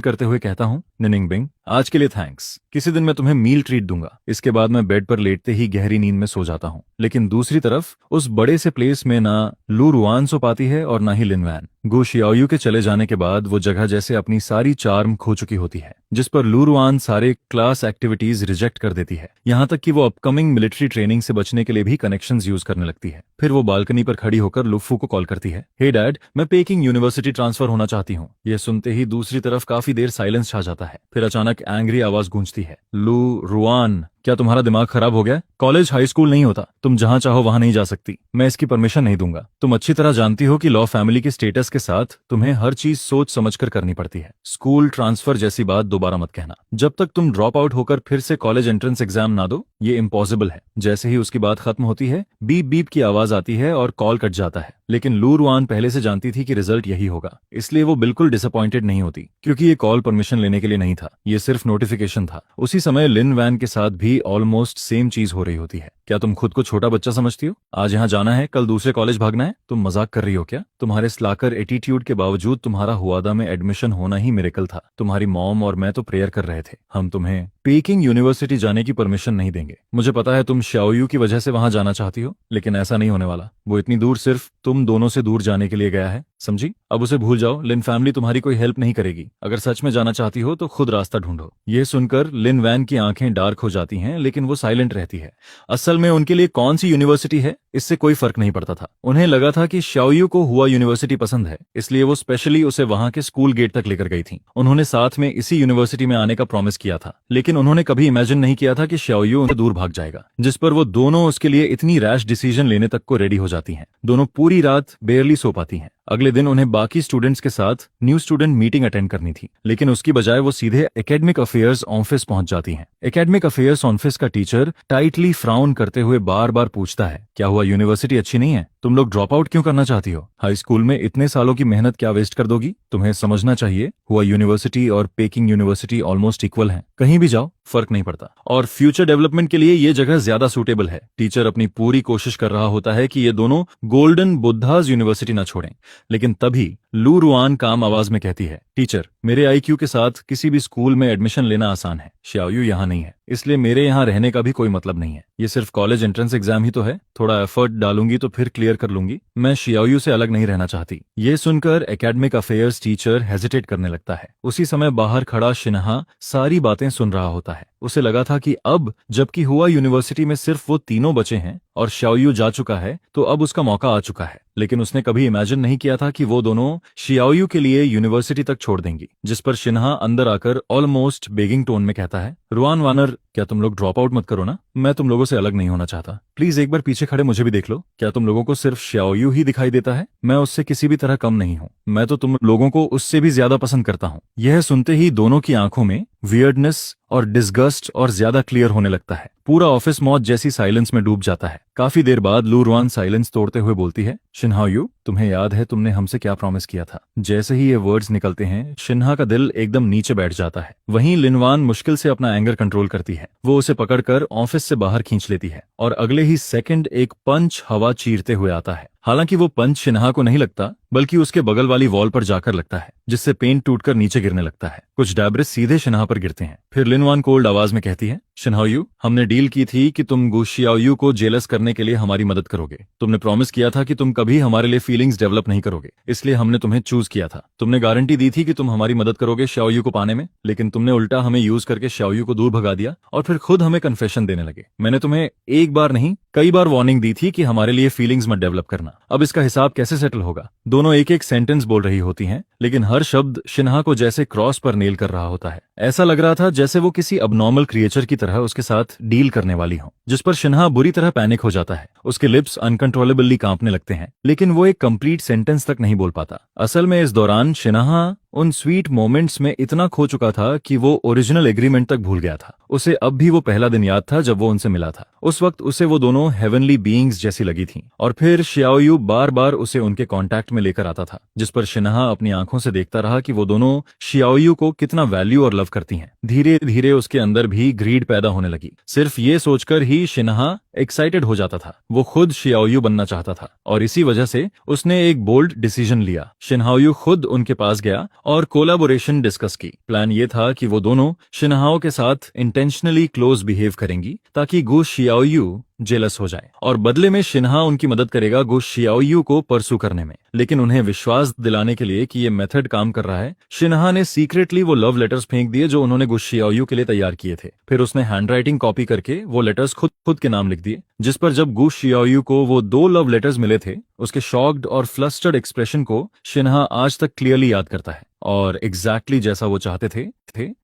करते हुए कहता हूँ, निनिंगबिंग, आज के लिए थैंक्स। किसी दिन मैं तुम्हें मील ट्रीट दूंगा। इसके बाद मैं बेड पर लेटते ही गहरी नींद में सो जाता हूँ। लेकिन दूसरी तरफ उस बड़े से प्लेस में ना लू रुआन सो पाती है और ना ही लिन वैन। गु शियाओयू के चले जाने के बाद वो जगह जैसे अपनी सारी चार्म खो चुकी होती है। जिस पर लू रुआन सारे क्लास एक्टिविटीज रिजेक्ट कर देती है। यहाँ तक कि वो अपकमिंग मिलिट्री ट्रेनिंग से बचने के लिए भी कनेक्शंस यूज करने लगती है। फिर वो बालकनी पर खड़ी होकर लुफ्फू को कॉल करती है, हे डैड, मैं पेकिंग यूनिवर्सिटी ट्रांसफर होना चाहती हूँ। यह सुनते ही दूसरी तरफ काफी देर साइलेंस छा जाता है। फिर अचानक एंग्री आवाज गूंजती है, लू रुआन, क्या तुम्हारा दिमाग खराब हो गया? कॉलेज हाई स्कूल नहीं होता। तुम जहां चाहो वहां नहीं जा सकती। मैं इसकी परमिशन नहीं दूंगा। तुम अच्छी तरह जानती हो कि लॉ फैमिली के स्टेटस के साथ तुम्हें हर चीज सोच समझकर करनी पड़ती है। स्कूल ट्रांसफर जैसी बात दोबारा मत कहना। जब तक तुम ड्रॉप आउट होकर फिर से कॉलेज एंट्रेंस एग्जाम ना दो, ये इम्पॉसिबल है। जैसे ही उसकी बात खत्म होती है, बीप बीप की आवाज आती है और कॉल कट जाता है। लेकिन लू रुआन पहले से जानती थी कि रिजल्ट यही होगा, इसलिए वो बिल्कुल डिसअपॉइंटेड नहीं होती, क्योंकि ये कॉल परमिशन लेने के लिए नहीं था, ये सिर्फ नोटिफिकेशन था। उसी समय लिन वैन के साथ भी ऑलमोस्ट सेम चीज हो रही होती है। क्या तुम खुद को छोटा बच्चा समझती हो? आज यहाँ जाना है, कल दूसरे कॉलेज भागना है। तुम मजाक कर रही हो क्या? तुम्हारे स्लाकर एटीट्यूड के बावजूद तुम्हारा हुआदा में एडमिशन होना ही मिरेकल था। तुम्हारी मॉम और मैं तो प्रेयर कर रहे थे, हम तुम्हें पेकिंग यूनिवर्सिटी जाने की परमिशन नहीं देंगे। मुझे पता है तुम शाओयू की वजह से वहां जाना चाहती हो, लेकिन ऐसा नहीं होने वाला। वो इतनी दूर सिर्फ तुम दोनों से दूर जाने के लिए गया है, समझी? अब उसे भूल जाओ। लिन फैमिली तुम्हारी कोई हेल्प नहीं करेगी। अगर सच में जाना चाहती हो तो खुद रास्ता ढूंढो। ये सुनकर लिन वैन की आंखें डार्क हो जाती हैं, लेकिन वो साइलेंट रहती है। असल में उनके लिए कौन सी यूनिवर्सिटी है इससे कोई फर्क नहीं पड़ता था। उन्हें लगा था कि शाओयू को हुआ यूनिवर्सिटी पसंद है, इसलिए वो स्पेशली उसे वहां के स्कूल गेट तक लेकर गई थी। उन्होंने साथ में इसी यूनिवर्सिटी में आने का प्रॉमिस किया था, लेकिन उन्होंने कभी इमेजिन नहीं किया था कि शाओयू उनसे दूर भाग जाएगा। जिस पर वो दोनों उसके लिए इतनी रैश डिसीजन लेने तक को रेडी हो जाती हैं। दोनों पूरी रात बेयरली सो पाती हैं। अगले दिन उन्हें बाकी स्टूडेंट्स के साथ न्यू स्टूडेंट मीटिंग अटेंड करनी थी, लेकिन उसकी बजाय वो सीधे एकेडमिक अफेयर्स ऑफिस पहुंच जाती हैं। एकेडमिक अफेयर्स ऑफिस का टीचर टाइटली फ्राउन करते हुए बार बार पूछता है, क्या हुआ, यूनिवर्सिटी अच्छी नहीं है? तुम लोग ड्रॉप आउट क्यों करना चाहती हो? हाई स्कूल में इतने सालों की मेहनत क्या वेस्ट कर दोगी? तुम्हें समझना चाहिए, हुआ यूनिवर्सिटी और पेकिंग यूनिवर्सिटी ऑलमोस्ट इक्वल हैं। कहीं भी जाओ फर्क नहीं पड़ता, और फ्यूचर डेवलपमेंट के लिए ये जगह ज्यादा सूटेबल है। टीचर अपनी पूरी कोशिश कर रहा होता है कि ये दोनों गोल्डन बुद्धाज यूनिवर्सिटी ना छोड़ें, लेकिन तभी लू रुआन काम आवाज में कहती है, टीचर, मेरे आईक्यू के साथ किसी भी स्कूल में एडमिशन लेना आसान है। श्याओयू यहाँ नहीं है, इसलिए मेरे यहाँ रहने का भी कोई मतलब नहीं है। ये सिर्फ कॉलेज एंट्रेंस एग्जाम ही तो है, थोड़ा एफर्ट डालूंगी तो फिर क्लियर कर लूंगी। मैं श्याओयू से अलग नहीं रहना चाहती। ये सुनकर एकेडमिक अफेयर्स टीचर हेजिटेट करने लगता है। उसी समय बाहर खड़ा शिन्हा सारी बातें सुन रहा होता है। उसे लगा था कि अब जबकि हुआ यूनिवर्सिटी में सिर्फ वो तीनों बचे हैं और श्याओयू जा चुका है, तो अब उसका मौका आ चुका है। लेकिन उसने कभी इमेजिन नहीं किया था कि वो दोनों श्याओयू के लिए यूनिवर्सिटी तक छोड़ देंगी। जिस पर शिन्हा अंदर आकर ऑलमोस्ट बेगिंग टोन में कहता है, रुआन वानर, क्या तुम लोग ड्रॉप आउट मत करो ना? मैं तुम लोगों से अलग नहीं होना चाहता। प्लीज एक बार पीछे खड़े मुझे भी देख लो। क्या तुम लोगों को सिर्फ श्याओयू ही दिखाई देता है? मैं उससे किसी भी तरह कम नहीं हूँ। मैं तो तुम लोगों को उससे भी ज्यादा पसंद करता हूँ। यह सुनते ही दोनों की आंखों में वियर्डनेस और डिस्गस्ट और ज्यादा क्लियर होने लगता है। पूरा ऑफिस मौत जैसी साइलेंस में डूब जाता है। काफी देर बाद लू रुआन साइलेंस तोड़ते हुए बोलती है, शिन्हायू, तुम्हें याद है तुमने हमसे क्या प्रॉमिस किया था? जैसे ही ये वर्ड्स निकलते हैं, शिन्हा का दिल एकदम नीचे बैठ जाता है। वहीं लिनवान मुश्किल से अपना एंगर कंट्रोल करती है। वो उसे पकड़कर ऑफिस से बाहर खींच लेती है और अगले ही सेकंड एक पंच हवा चीरते हुए आता है। हालांकि वो पंच शिन्हा को नहीं लगता, बल्कि उसके बगल वाली वॉल पर जाकर लगता है, जिससे पेंट टूटकर नीचे गिरने लगता है। कुछ डैब्रिस सीधे शिन्हा पर गिरते हैं। फिर लिनवान कोल्ड आवाज में कहती है, शिन्हायू, हमने डील की थी कि तुम गुशियाओयू को जेलस करने के लिए हमारी मदद करोगे। तुमने प्रॉमिस किया था कि तुम कभी हमारे लिए फीलिंग्स डेवलप नहीं करोगे, इसलिए हमने तुम्हें चूज किया था। तुमने गारंटी दी थी कि तुम हमारी मदद करोगे श्याओयू को पाने में, लेकिन तुमने उल्टा हमें यूज करके श्याओयू को दूर भगा दिया और फिर खुद हमें कन्फेशन देने लगे। मैंने तुम्हें एक बार नहीं कई बार वार्निंग दी थी कि हमारे लिए फीलिंग्स मत डेवलप करना। अब इसका हिसाब कैसे सेटल होगा? दोनों एक एक सेंटेंस बोल रही होती हैं, लेकिन हर शब्द शिन्हा को जैसे क्रॉस पर नेल कर रहा होता है। ऐसा लग रहा था जैसे वो किसी अबनॉर्मल क्रिएचर की तरह उसके साथ डील करने वाली हो, जिस पर शिन्हा बुरी तरह पैनिक हो जाता है। उसके लिप्स अनकंट्रोलेबली कांपने लगते हैं, लेकिन वो एक कंप्लीट सेंटेंस तक नहीं बोल पाता। असल में इस दौरान शिन्हा उन स्वीट मोमेंट्स में इतना खो चुका था कि वो ओरिजिनल एग्रीमेंट तक भूल गया था। उसे अब भी वो पहला दिन याद था जब वो उनसे मिला था। उस वक्त उसे वो दोनों हेवनली बीइंग्स जैसी लगी थीं, और फिर श्याओयू बार बार उसे उनके कांटेक्ट में लेकर आता था, जिस पर शिन्हा अपनी आंखों से देखता रहा कि वो दोनों श्याओयू को कितना वैल्यू और लव करती हैं। धीरे धीरे उसके अंदर भी ग्रीड पैदा होने लगी। सिर्फ ये सोचकर ही शिन्हा एक्साइटेड हो जाता था। वो खुद श्याओयू बनना चाहता था, और इसी वजह से उसने एक बोल्ड डिसीजन लिया। शिन्हायू खुद उनके पास गया और कोलैबोरेशन डिस्कस की। प्लान ये था कि वो दोनों शिन्हाओ के साथ इंटेंशनली क्लोज बिहेव करेंगी, ताकि गु शियाओयू जेलस हो जाए, और बदले में शिन्हा उनकी मदद करेगा गु शियाओयू को परसू करने में। लेकिन उन्हें विश्वास दिलाने के लिए कि ये मेथड काम कर रहा है, शिन्हा ने सीक्रेटली वो लव लेटर्स फेंक दिए जो उन्होंने गु शियाओयू के लिए तैयार किए थे। फिर उसने हैंडराइटिंग कॉपी करके वो लेटर्स खुद के नाम लिख दिए, जिस पर जब गु शियाओयू को वो 2 लव लेटर्स मिले थे, उसके शॉक्ड और फ्लस्टर्ड एक्सप्रेशन को शिन्हा आज तक क्लियरली याद करता है। और एग्जैक्टली जैसा वो चाहते थे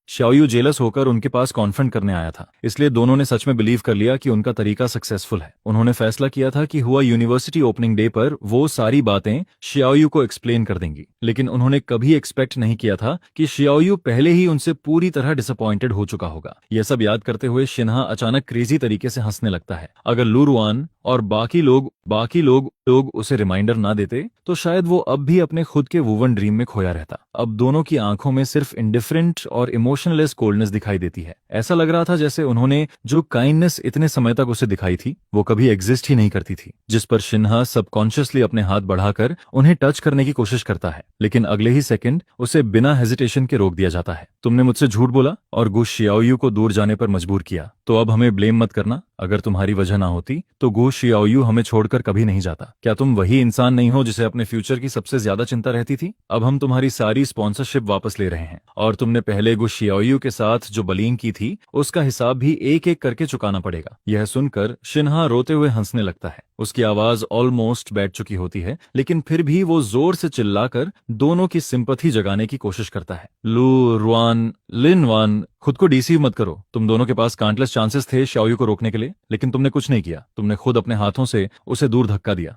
श्याओयू जेलस होकर उनके पास कॉन्फ्रंट करने आया था। इसलिए दोनों ने सच में बिलीव कर लिया कि उनका तरीका सक्सेसफुल है। उन्होंने फैसला किया था कि हुआ यूनिवर्सिटी ओपनिंग डे पर वो सारी बातें श्याओयू को एक्सप्लेन कर देंगी, लेकिन उन्होंने कभी एक्सपेक्ट नहीं किया था कि श्याओयू पहले ही उनसे पूरी तरह डिसअपॉइंटेड हो चुका होगा। यह सब याद करते हुए शिन्हा अचानक क्रेजी तरीके से हंसने लगता है। अगर लू रुआन और बाकी लोग उसे रिमाइंडर ना देते, तो शायद वो अब भी अपने खुद के वुवन ड्रीम में खोया रहता। अब दोनों की आंखों में सिर्फ इंडिफरेंट और इमोशनलेस कोल्डनेस दिखाई देती है। ऐसा लग रहा था जैसे उन्होंने जो काइंडनेस इतने समय तक उसे दिखाई थी, वो कभी एग्जिस्ट ही नहीं करती थी। जिस पर शिन्हा सबकॉन्शियसली अपने हाथ बढ़ाकर उन्हें टच करने की कोशिश करता है, लेकिन अगले ही सेकंड उसे बिना हेजिटेशन के रोक दिया जाता है। तुमने मुझसे झूठ बोला और गु शियाओयू को दूर जाने पर मजबूर किया, तो अब हमें ब्लेम मत करना। अगर तुम्हारी वजह ना होती तो गु शियाओयू हमें छोड़कर कभी नहीं जाता। क्या तुम वही इंसान नहीं हो जिसे अपने फ्यूचर की सबसे ज्यादा चिंता रहती थी? अब हम तुम्हारी सारी स्पॉन्सरशिप वापस ले रहे हैं, और तुमने पहले गु शियाओयू के साथ जो बलिंग की थी उसका हिसाब भी एक एक करके चुकाना पड़ेगा। यह सुनकर शिन्हा रोते हुए हंसने लगता है। उसकी आवाज ऑलमोस्ट बैठ चुकी होती है, लेकिन फिर भी वो जोर से चिल्लाकर दोनों की सिंपैथी जगाने की कोशिश करता है। लू रुआन, लिनवान, खुद को डीसीव मत करो। तुम दोनों के पास काउंटलेस चांसेस थे श्याओयू को रोकने के लिए, लेकिन तुमने कुछ नहीं किया। तुमने खुद अपने हाथों से उसे दूर धक्का दिया।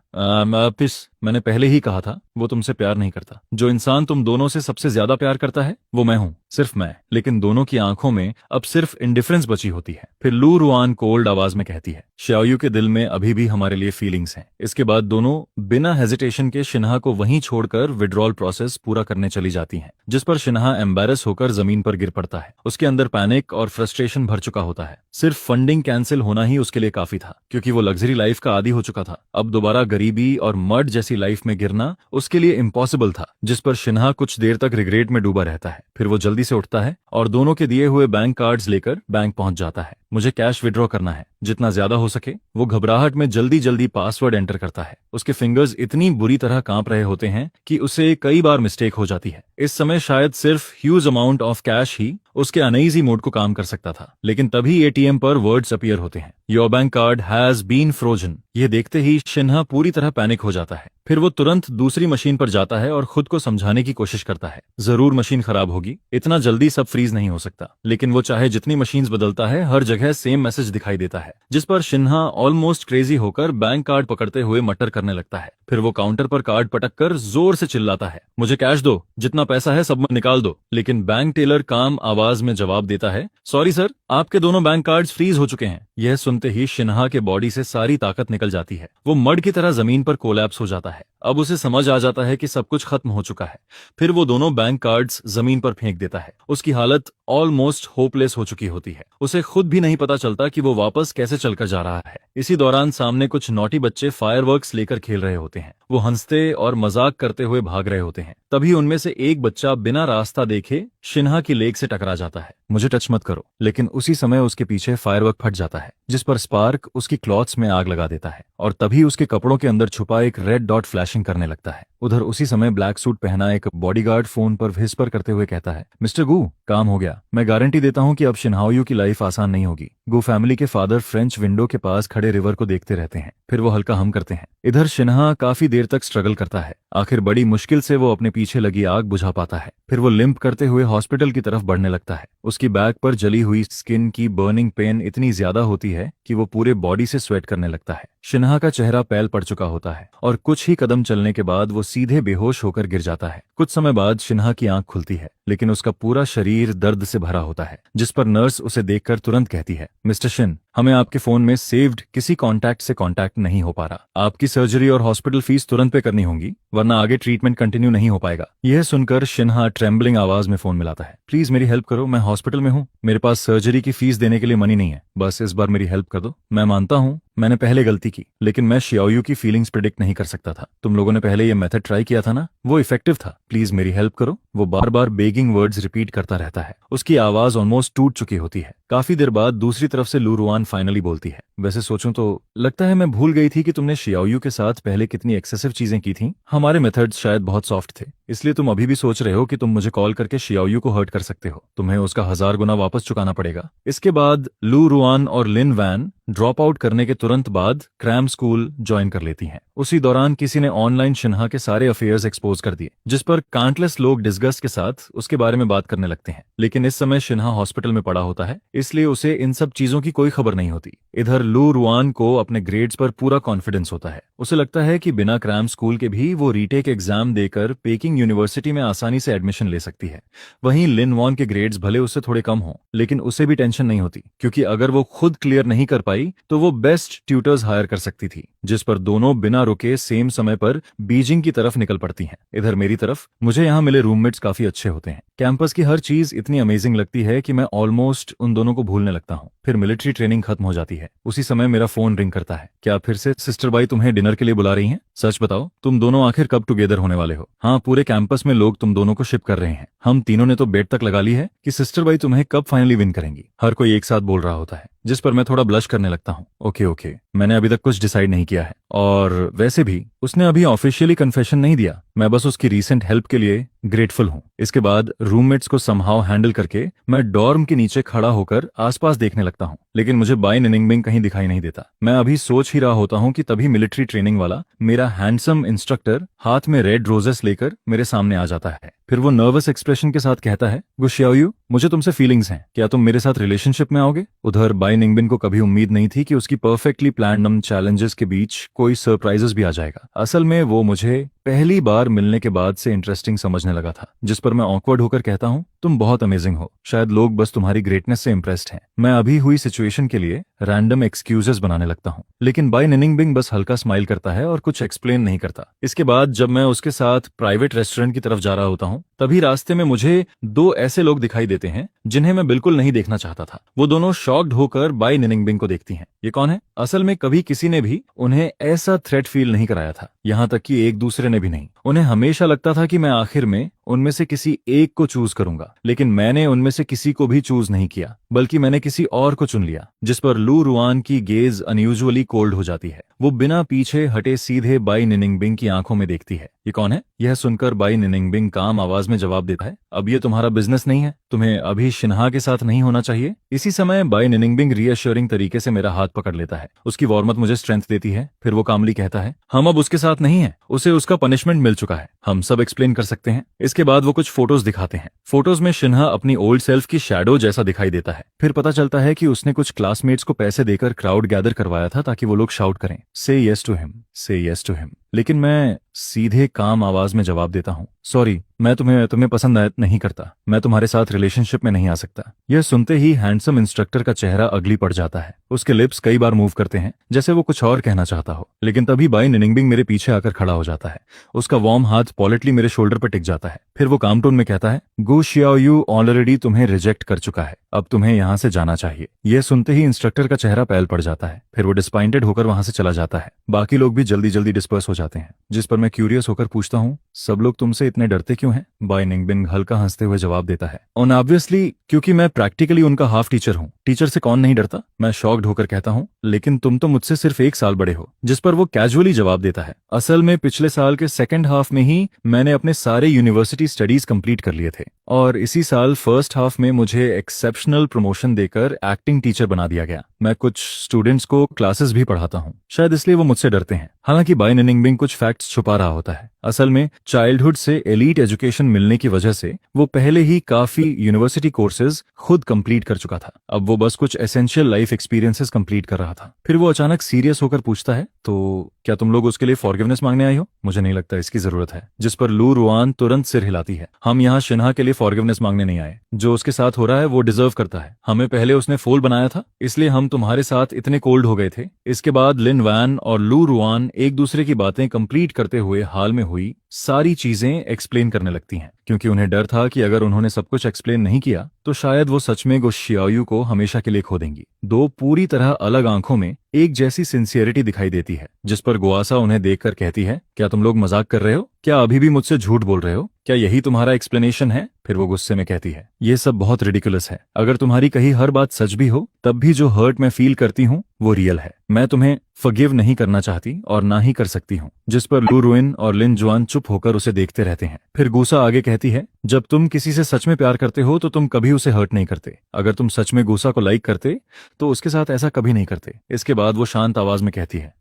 मैंने पहले ही कहा था वो तुमसे प्यार नहीं करता। जो इंसान तुम दोनों से सबसे ज्यादा प्यार करता है वो मैं हूँ, सिर्फ मैं। लेकिन दोनों की आंखों में अब सिर्फ इंडिफरेंस बची होती है। फिर लू रुआन कोल्ड आवाज में कहती है, श्याओयू के दिल में अभी भी हमारे लिए फीलिंग्स हैं। इसके बाद दोनों बिना हेजिटेशन के शिन्हा को वहीं छोड़कर विड्रॉल प्रोसेस पूरा करने चली जाती हैं, जिस पर शिन्हा एम्बेरस होकर जमीन पर गिर पड़ता है। उसके अंदर पैनिक और फ्रस्ट्रेशन भर चुका होता है। सिर्फ फंडिंग कैंसिल होना ही उसके लिए काफी था, क्योंकि वो लग्जरी लाइफ का आदी हो चुका था। अब दोबारा गरीबी और मर्ड जैसी लाइफ में गिरना उसके लिए इम्पॉसिबल था, जिस पर शिन्हा कुछ देर तक रिग्रेट में डूबा रहता है। फिर वो जल्दी से उठता है और दोनों के दिए हुए बैंक कार्ड्स लेकर बैंक पहुंच जाता है। मुझे कैश विड्रॉ करना है, जितना ज्यादा हो सके। वो घबराहट में जल्दी जल्दी पासवर्ड एंटर करता है। उसके फिंगर्स इतनी बुरी तरह कांप रहे होते हैं कि उसे कई बार मिस्टेक हो जाती है। इस समय शायद सिर्फ ह्यूज अमाउंट ऑफ कैश ही उसके अनईजी मोड को काम कर सकता था। लेकिन तभी एटीएम पर वर्ड्स अपीयर होते हैं, your bank card has been frozen. ये देखते ही शिन्हा पूरी तरह पैनिक हो जाता है। फिर वो तुरंत दूसरी मशीन पर जाता है और खुद को समझाने की कोशिश करता है, जरूर मशीन खराब होगी, इतना जल्दी सब फ्रीज नहीं हो सकता। लेकिन वो चाहे जितनी मशीन्स बदलता है, हर जगह सेम मैसेज दिखाई देता है, जिस पर शिन्हा ऑलमोस्ट क्रेजी होकर बैंक कार्ड पकड़ते हुए मटर करने लगता है। फिर वो काउंटर पर कार्ड पटक कर जोर से चिल्लाता है, मुझे कैश दो, जितना पैसा है सब निकाल दो। लेकिन बैंक टेलर काम आवाज में जवाब देता है, सॉरी सर, आपके दोनों बैंक कार्ड्स फ्रीज हो चुके हैं। यह सुनते ही शिन्हा के बॉडी से सारी ताकत निकल जाती है। वो मड की तरह जमीन पर कोलैप्स हो जाता है। अब उसे समझ आ जाता है कि सब कुछ खत्म हो चुका है। फिर वो दोनों बैंक कार्ड्स जमीन पर फेंक देता है। उसकी हालत ऑलमोस्ट होपलेस हो चुकी होती है। उसे खुद भी नहीं पता चलता कि वो वापस कैसे चलकर जा रहा है। इसी दौरान सामने कुछ नॉटी बच्चे फायरवर्क्स लेकर खेल रहे होते हैं। वो हंसते और मजाक करते हुए भाग रहे होते हैं। तभी उनमें से एक बच्चा बिना रास्ता देखे शिन्हा की लेग से टकरा जाता है, मुझे टच मत करो। लेकिन उसी समय उसके पीछे फायरवर्क फट जाता है, जिस पर स्पार्क उसकी क्लॉथ्स में आग लगा देता है और तभी उसके कपड़ों के अंदर छुपा एक रेड डॉट फ्लैशिंग करने लगता है। उधर उसी समय ब्लैक सूट पहना एक बॉडीगार्ड फोन पर व्हिस्पर करते हुए कहता है, मिस्टर गू, काम हो गया। मैं गारंटी देता हूँ कि अब शिन्हाओयू की लाइफ आसान नहीं होगी। गू फैमिली के फादर फ्रेंच विंडो के पास खड़े रिवर को देखते रहते हैं। फिर वो हल्का हम करते हैं। इधर शिन्हा काफी देर तक स्ट्रगल करता है। आखिर बड़ी मुश्किल से वो अपने पीछे लगी आग बुझा पाता है। फिर वो लिम्प करते हुए हॉस्पिटल की तरफ बढ़ने लगता है। उसकी बैक पर जली हुई स्किन की बर्निंग पेन इतनी ज्यादा होती है कि वो पूरे बॉडी से स्वेट करने लगता है। शिन्हा का चेहरा पैल पड़ चुका होता है और कुछ ही कदम चलने के बाद वो सीधे बेहोश होकर गिर जाता है। कुछ समय बाद शिन्हा की आंख खुलती है, लेकिन उसका पूरा शरीर दर्द से भरा होता है, जिस पर नर्स उसे देखकर तुरंत कहती है, मिस्टर शिन, हमें आपके फोन में सेव्ड किसी कॉन्टैक्ट से कॉन्टैक्ट नहीं हो पा रहा। आपकी सर्जरी और हॉस्पिटल फीस तुरंत पे करनी होगी, वरना आगे ट्रीटमेंट कंटिन्यू नहीं हो पाएगा। यह सुनकर शिन्हा ट्रेम्बलिंग आवाज में फोन मिलाता है, प्लीज मेरी हेल्प करो, मैं हॉस्पिटल में हूँ, मेरे पास सर्जरी की फीस देने के लिए मनी नहीं है, बस इस बार मेरी हेल्प कर दो। मैं मानता हूँ मैंने पहले गलती की, लेकिन मैं शियाओयू की फीलिंग्स प्रिडिक्ट नहीं कर सकता था। तुम लोगों ने पहले ये मेथड ट्राई किया था ना, वो इफेक्टिव था, प्लीज मेरी हेल्प करो। वो बार बार बेगिंग वर्ड्स रिपीट करता रहता है। उसकी आवाज ऑलमोस्ट टूट चुकी होती है। काफी देर बाद दूसरी तरफ से लू रुआन फाइनली बोलती है, वैसे सोचूं तो लगता है मैं भूल गई थी कि तुमने शियाओयू के साथ पहले कितनी एक्सेसिव चीजें की थी। हमारे मेथड्स शायद बहुत सॉफ्ट थे, इसलिए तुम अभी भी सोच रहे हो कि तुम मुझे कॉल करके शियाओयू को हर्ट कर सकते हो। तुम्हें उसका 1000 गुना वापस चुकाना पड़ेगा। इसके बाद लू रुआन और लिन वैन ड्रॉप आउट करने के तुरंत बाद क्रैम स्कूल ज्वाइन कर लेती हैं। उसी दौरान किसी ने ऑनलाइन शिन्हा के सारे अफेयर्स एक्सपोज कर दिए, जिस पर काउंटलेस लोग डिस्गस्ट के साथ उसके बारे में बात करने लगते हैं। लेकिन इस समय शिन्हा हॉस्पिटल में पड़ा होता है, इसलिए उसे इन सब चीजों की कोई खबर नहीं होती। इधर लू रुआन को अपने ग्रेड्स पर पूरा कॉन्फिडेंस होता है। उसे लगता है कि बिना क्रैम स्कूल के भी वो रीटेक एग्जाम देकर पेकिंग यूनिवर्सिटी में आसानी से एडमिशन ले सकती है। वहीं लिन वॉन के ग्रेड्स भले उससे थोड़े कम हों, लेकिन उसे भी टेंशन नहीं होती, क्योंकि अगर वो खुद क्लियर नहीं कर पाई तो वो बेस्ट ट्यूटर्स हायर कर सकती थी, जिस पर दोनों बिना रुके सेम समय पर बीजिंग की तरफ निकल पड़ती हैं। इधर मेरी तरफ मुझे यहाँ मिले रूममेट्स काफी अच्छे होते हैं। कैंपस की हर चीज इतनी अमेजिंग लगती है कि मैं ऑलमोस्ट उन दोनों को भूलने लगता हूँ। फिर मिलिट्री ट्रेनिंग खत्म हो जाती है। उसी समय मेरा फोन रिंग करता है। क्या फिर से सिस्टर बाई तुम्हें डिनर के लिए बुला रही हैं? सच बताओ, तुम दोनों आखिर कब टुगेदर होने वाले हो? हाँ, पूरे कैंपस में लोग तुम दोनों को शिप कर रहे हैं। हम तीनों ने तो बेट तक लगा ली है कि सिस्टर बाई तुम्हें कब फाइनली विन करेंगी। हर कोई एक साथ बोल रहा होता है, जिस पर मैं थोड़ा ब्लश करने लगता हूँ। ओके, मैंने अभी तक कुछ डिसाइड नहीं किया है, और वैसे भी उसने अभी ऑफिशियली कन्फेशन नहीं दिया। मैं बस उसकी रीसेंट हेल्प के लिए ग्रेटफुल हूँ। इसके बाद रूममेट्स को समहाउ हैंडल करके मैं डॉर्म के नीचे खड़ा होकर आसपास देखने लगता हूँ, लेकिन मुझे बाई निनिंगबिंग कहीं दिखाई नहीं देता। मैं अभी सोच ही रहा होता हूँ कि तभी मिलिट्री ट्रेनिंग वाला मेरा हैंडसम इंस्ट्रक्टर हाथ में रेड रोजेस लेकर मेरे सामने आ जाता है। फिर वो नर्वस एक्सप्रेशन के साथ कहता है, गुशियाओयू, मुझे तुमसे फीलिंग्स हैं, क्या तुम मेरे साथ रिलेशनशिप में आओगे? उधर बाई निंगबिन को कभी उम्मीद नहीं थी कि उसकी परफेक्टली प्लान्ड चैलेंजेस के बीच कोई सरप्राइजेस भी आ जाएगा। असल में वो मुझे पहली बार मिलने के बाद से इंटरेस्टिंग समझने लगा था, जिस पर मैं ऑकवर्ड होकर कहता हूँ, तुम बहुत अमेजिंग हो, शायद लोग बस तुम्हारी ग्रेटनेस से इम्प्रेस्ड हैं। मैं अभी हुई सिचुएशन के लिए रैंडम एक्सक्यूजेस बनाने लगता हूँ, लेकिन बाय निनिंगबिंग बस हल्का स्माइल करता है और कुछ एक्सप्लेन नहीं करता। इसके बाद जब मैं उसके साथ प्राइवेट रेस्टोरेंट की तरफ जा रहा होता हूँ, तभी रास्ते में मुझे दो ऐसे लोग दिखाई देते हैं जिन्हें मैं बिल्कुल नहीं देखना चाहता था। वो दोनों शॉक्ड होकर बाय निनिंगबिंग को देखती हैं। ये कौन है? असल में कभी किसी ने भी उन्हें ऐसा थ्रेट फील नहीं कराया था, यहाँ तक कि एक दूसरे ने भी नहीं। उन्हें हमेशा लगता था कि मैं आखिर में उनमें से किसी एक को चूज करूंगा, लेकिन मैंने उनमें से किसी को भी चूज नहीं किया, बल्कि मैंने किसी और को चुन लिया। जिस पर लू रुआन की गेज अनयूजुअली कोल्ड हो जाती है। वो बिना पीछे हटे सीधे बाई निनिंगबिंग की आंखों में देखती है। ये कौन है? यह सुनकर बाई निनिंगबिंग काम आवाज में जवाब देता है, अब ये तुम्हारा बिजनेस नहीं है, तुम्हें अभी शिन्हा के साथ नहीं होना चाहिए। इसी समय बाई निनिंगबिंग रीअश्योरिंग तरीके से मेरा हाथ पकड़ लेता है। उसकी वार्मथ मुझे स्ट्रेंथ देती है। फिर वो कामली कहता है, हम अब उसके साथ नहीं है, उसे उसका पनिशमेंट मिल चुका है, हम सब एक्सप्लेन कर सकते हैं। इसके बाद वो कुछ फोटोज दिखाते हैं। फोटोज में शिन्हा अपनी ओल्ड सेल्फ की शैडो जैसा दिखाई देता है। फिर पता चलता है कि उसने कुछ क्लासमेट्स को पैसे देकर क्राउड गैदर करवाया था ताकि वो लोग शाउट करें, से यस टू हिम, से यस टू हिम। लेकिन मैं सीधे काम आवाज में जवाब देता हूँ, सॉरी, मैं तुम्हें पसंद नहीं करता, मैं तुम्हारे साथ रिलेशनशिप में नहीं आ सकता। यह सुनते ही हैंडसम इंस्ट्रक्टर का चेहरा अगली पड़ जाता है। उसके लिप्स कई बार मूव करते हैं जैसे वो कुछ और कहना चाहता हो, लेकिन तभी बाई निनिंगबिंग मेरे पीछे आकर खड़ा हो जाता है। उसका वार्म हाथ पॉलिटली मेरे शोल्डर पर टिक जाता है। फिर वो काम टोन में कहता है, गो शियाओयू ऑलरेडी तुम्हें रिजेक्ट कर चुका है, अब तुम्हें यहाँ से जाना चाहिए। यह सुनते ही इंस्ट्रक्टर का चेहरा पैल पड़ जाता है। फिर वो डिसपॉइंटेड होकर वहां से चला जाता है। बाकी लोग भी जल्दी जल्दी डिस्पर्स हो जाते हैं, जिस पर मैं क्यूरियस होकर पूछता हूँ, सब लोग तुमसे इतने डरते क्यों हैं? बाई निनिंगबिंग हल्का हंसते हुए जवाब देता है, और ऑब्वियसली क्योंकि मैं प्रैक्टिकली उनका हाफ टीचर हूँ। टीचर से कौन नहीं डरता? मैं शॉक्ड होकर कहता हूँ, लेकिन तुम तो मुझसे सिर्फ 1 साल बड़े हो। जिस पर वो कैजुअली जवाब देता है, असल में पिछले साल के सेकंड हाफ में ही मैंने अपने सारे यूनिवर्सिटी स्टडीज कंप्लीट कर लिए थे, और इसी साल फर्स्ट हाफ में मुझे एक्सेप्शनल प्रमोशन देकर एक्टिंग टीचर बना दिया गया। मैं कुछ स्टूडेंट्स को क्लासेस भी पढ़ाता हूँ, शायद इसलिए वो मुझसे डरते हैं। हालांकि बाई निनिंगबिंग कुछ फैक्ट्स छुपा रहा होता है। असल में चाइल्डहुड से एलीट एजुकेशन मिलने की वजह से वो पहले ही काफी यूनिवर्सिटी कोर्सेज खुद कंप्लीट कर चुका था। अब वो बस कुछ एसेंशियल लाइफ एक्सपीरियंसेस कंप्लीट कर रहा था। फिर वो अचानक सीरियस होकर पूछता है, तो क्या तुम लोग उसके लिए फॉरगिवनेस मांगने आई हो? मुझे नहीं लगता इसकी जरूरत है। जिस पर लू रुआन तुरंत सिर हिलाती है, हम यहाँ शिन्हा के लिए फॉरगिवनेस मांगने नहीं आए। जो उसके साथ हो रहा है वो डिजर्व करता है। हमें पहले उसने फोल बनाया था, इसलिए हम तुम्हारे साथ इतने कोल्ड हो गए थे। इसके बाद लिन वैन और लू रुआन एक दूसरे की बातें कंप्लीट करते हुए हाल में हुई सारी चीजें एक्सप्लेन करने लगती हैं, क्योंकि उन्हें डर था कि अगर उन्होंने सब कुछ एक्सप्लेन नहीं किया तो शायद वो सच में गो शियाओयू को हमेशा के लिए खो देंगी। दो पूरी तरह अलग आंखों में एक जैसी सिंसियरिटी दिखाई देती है, जिस पर गुआसा उन्हें देखकर कहती है, क्या तुम लोग मजाक कर रहे हो? क्या अभी भी मुझसे झूठ बोल रहे हो? क्या यही तुम्हारा एक्सप्लेनेशन है? फिर वो गुस्से में कहती है, ये सब बहुत रिडिकुलस है। अगर तुम्हारी कही हर बात सच भी हो, तब भी जो हर्ट मैं फील करती हूँ वो रियल है। मैं तुम्हें फॉरगिव नहीं करना चाहती और ना ही कर सकती हूँ। जिस पर लू रुइन और लिन जुआन चुप होकर उसे देखते रहते हैं। फिर गुस्सा आगे कहती है, जब तुम किसी से सच में प्यार करते हो तो तुम कभी उसे हर्ट नहीं करते। अगर तुम सच में गुस्सा को लाइक करते तो उसके साथ ऐसा कभी नहीं करते। इसके बाद वो शांत आवाज में कहती है,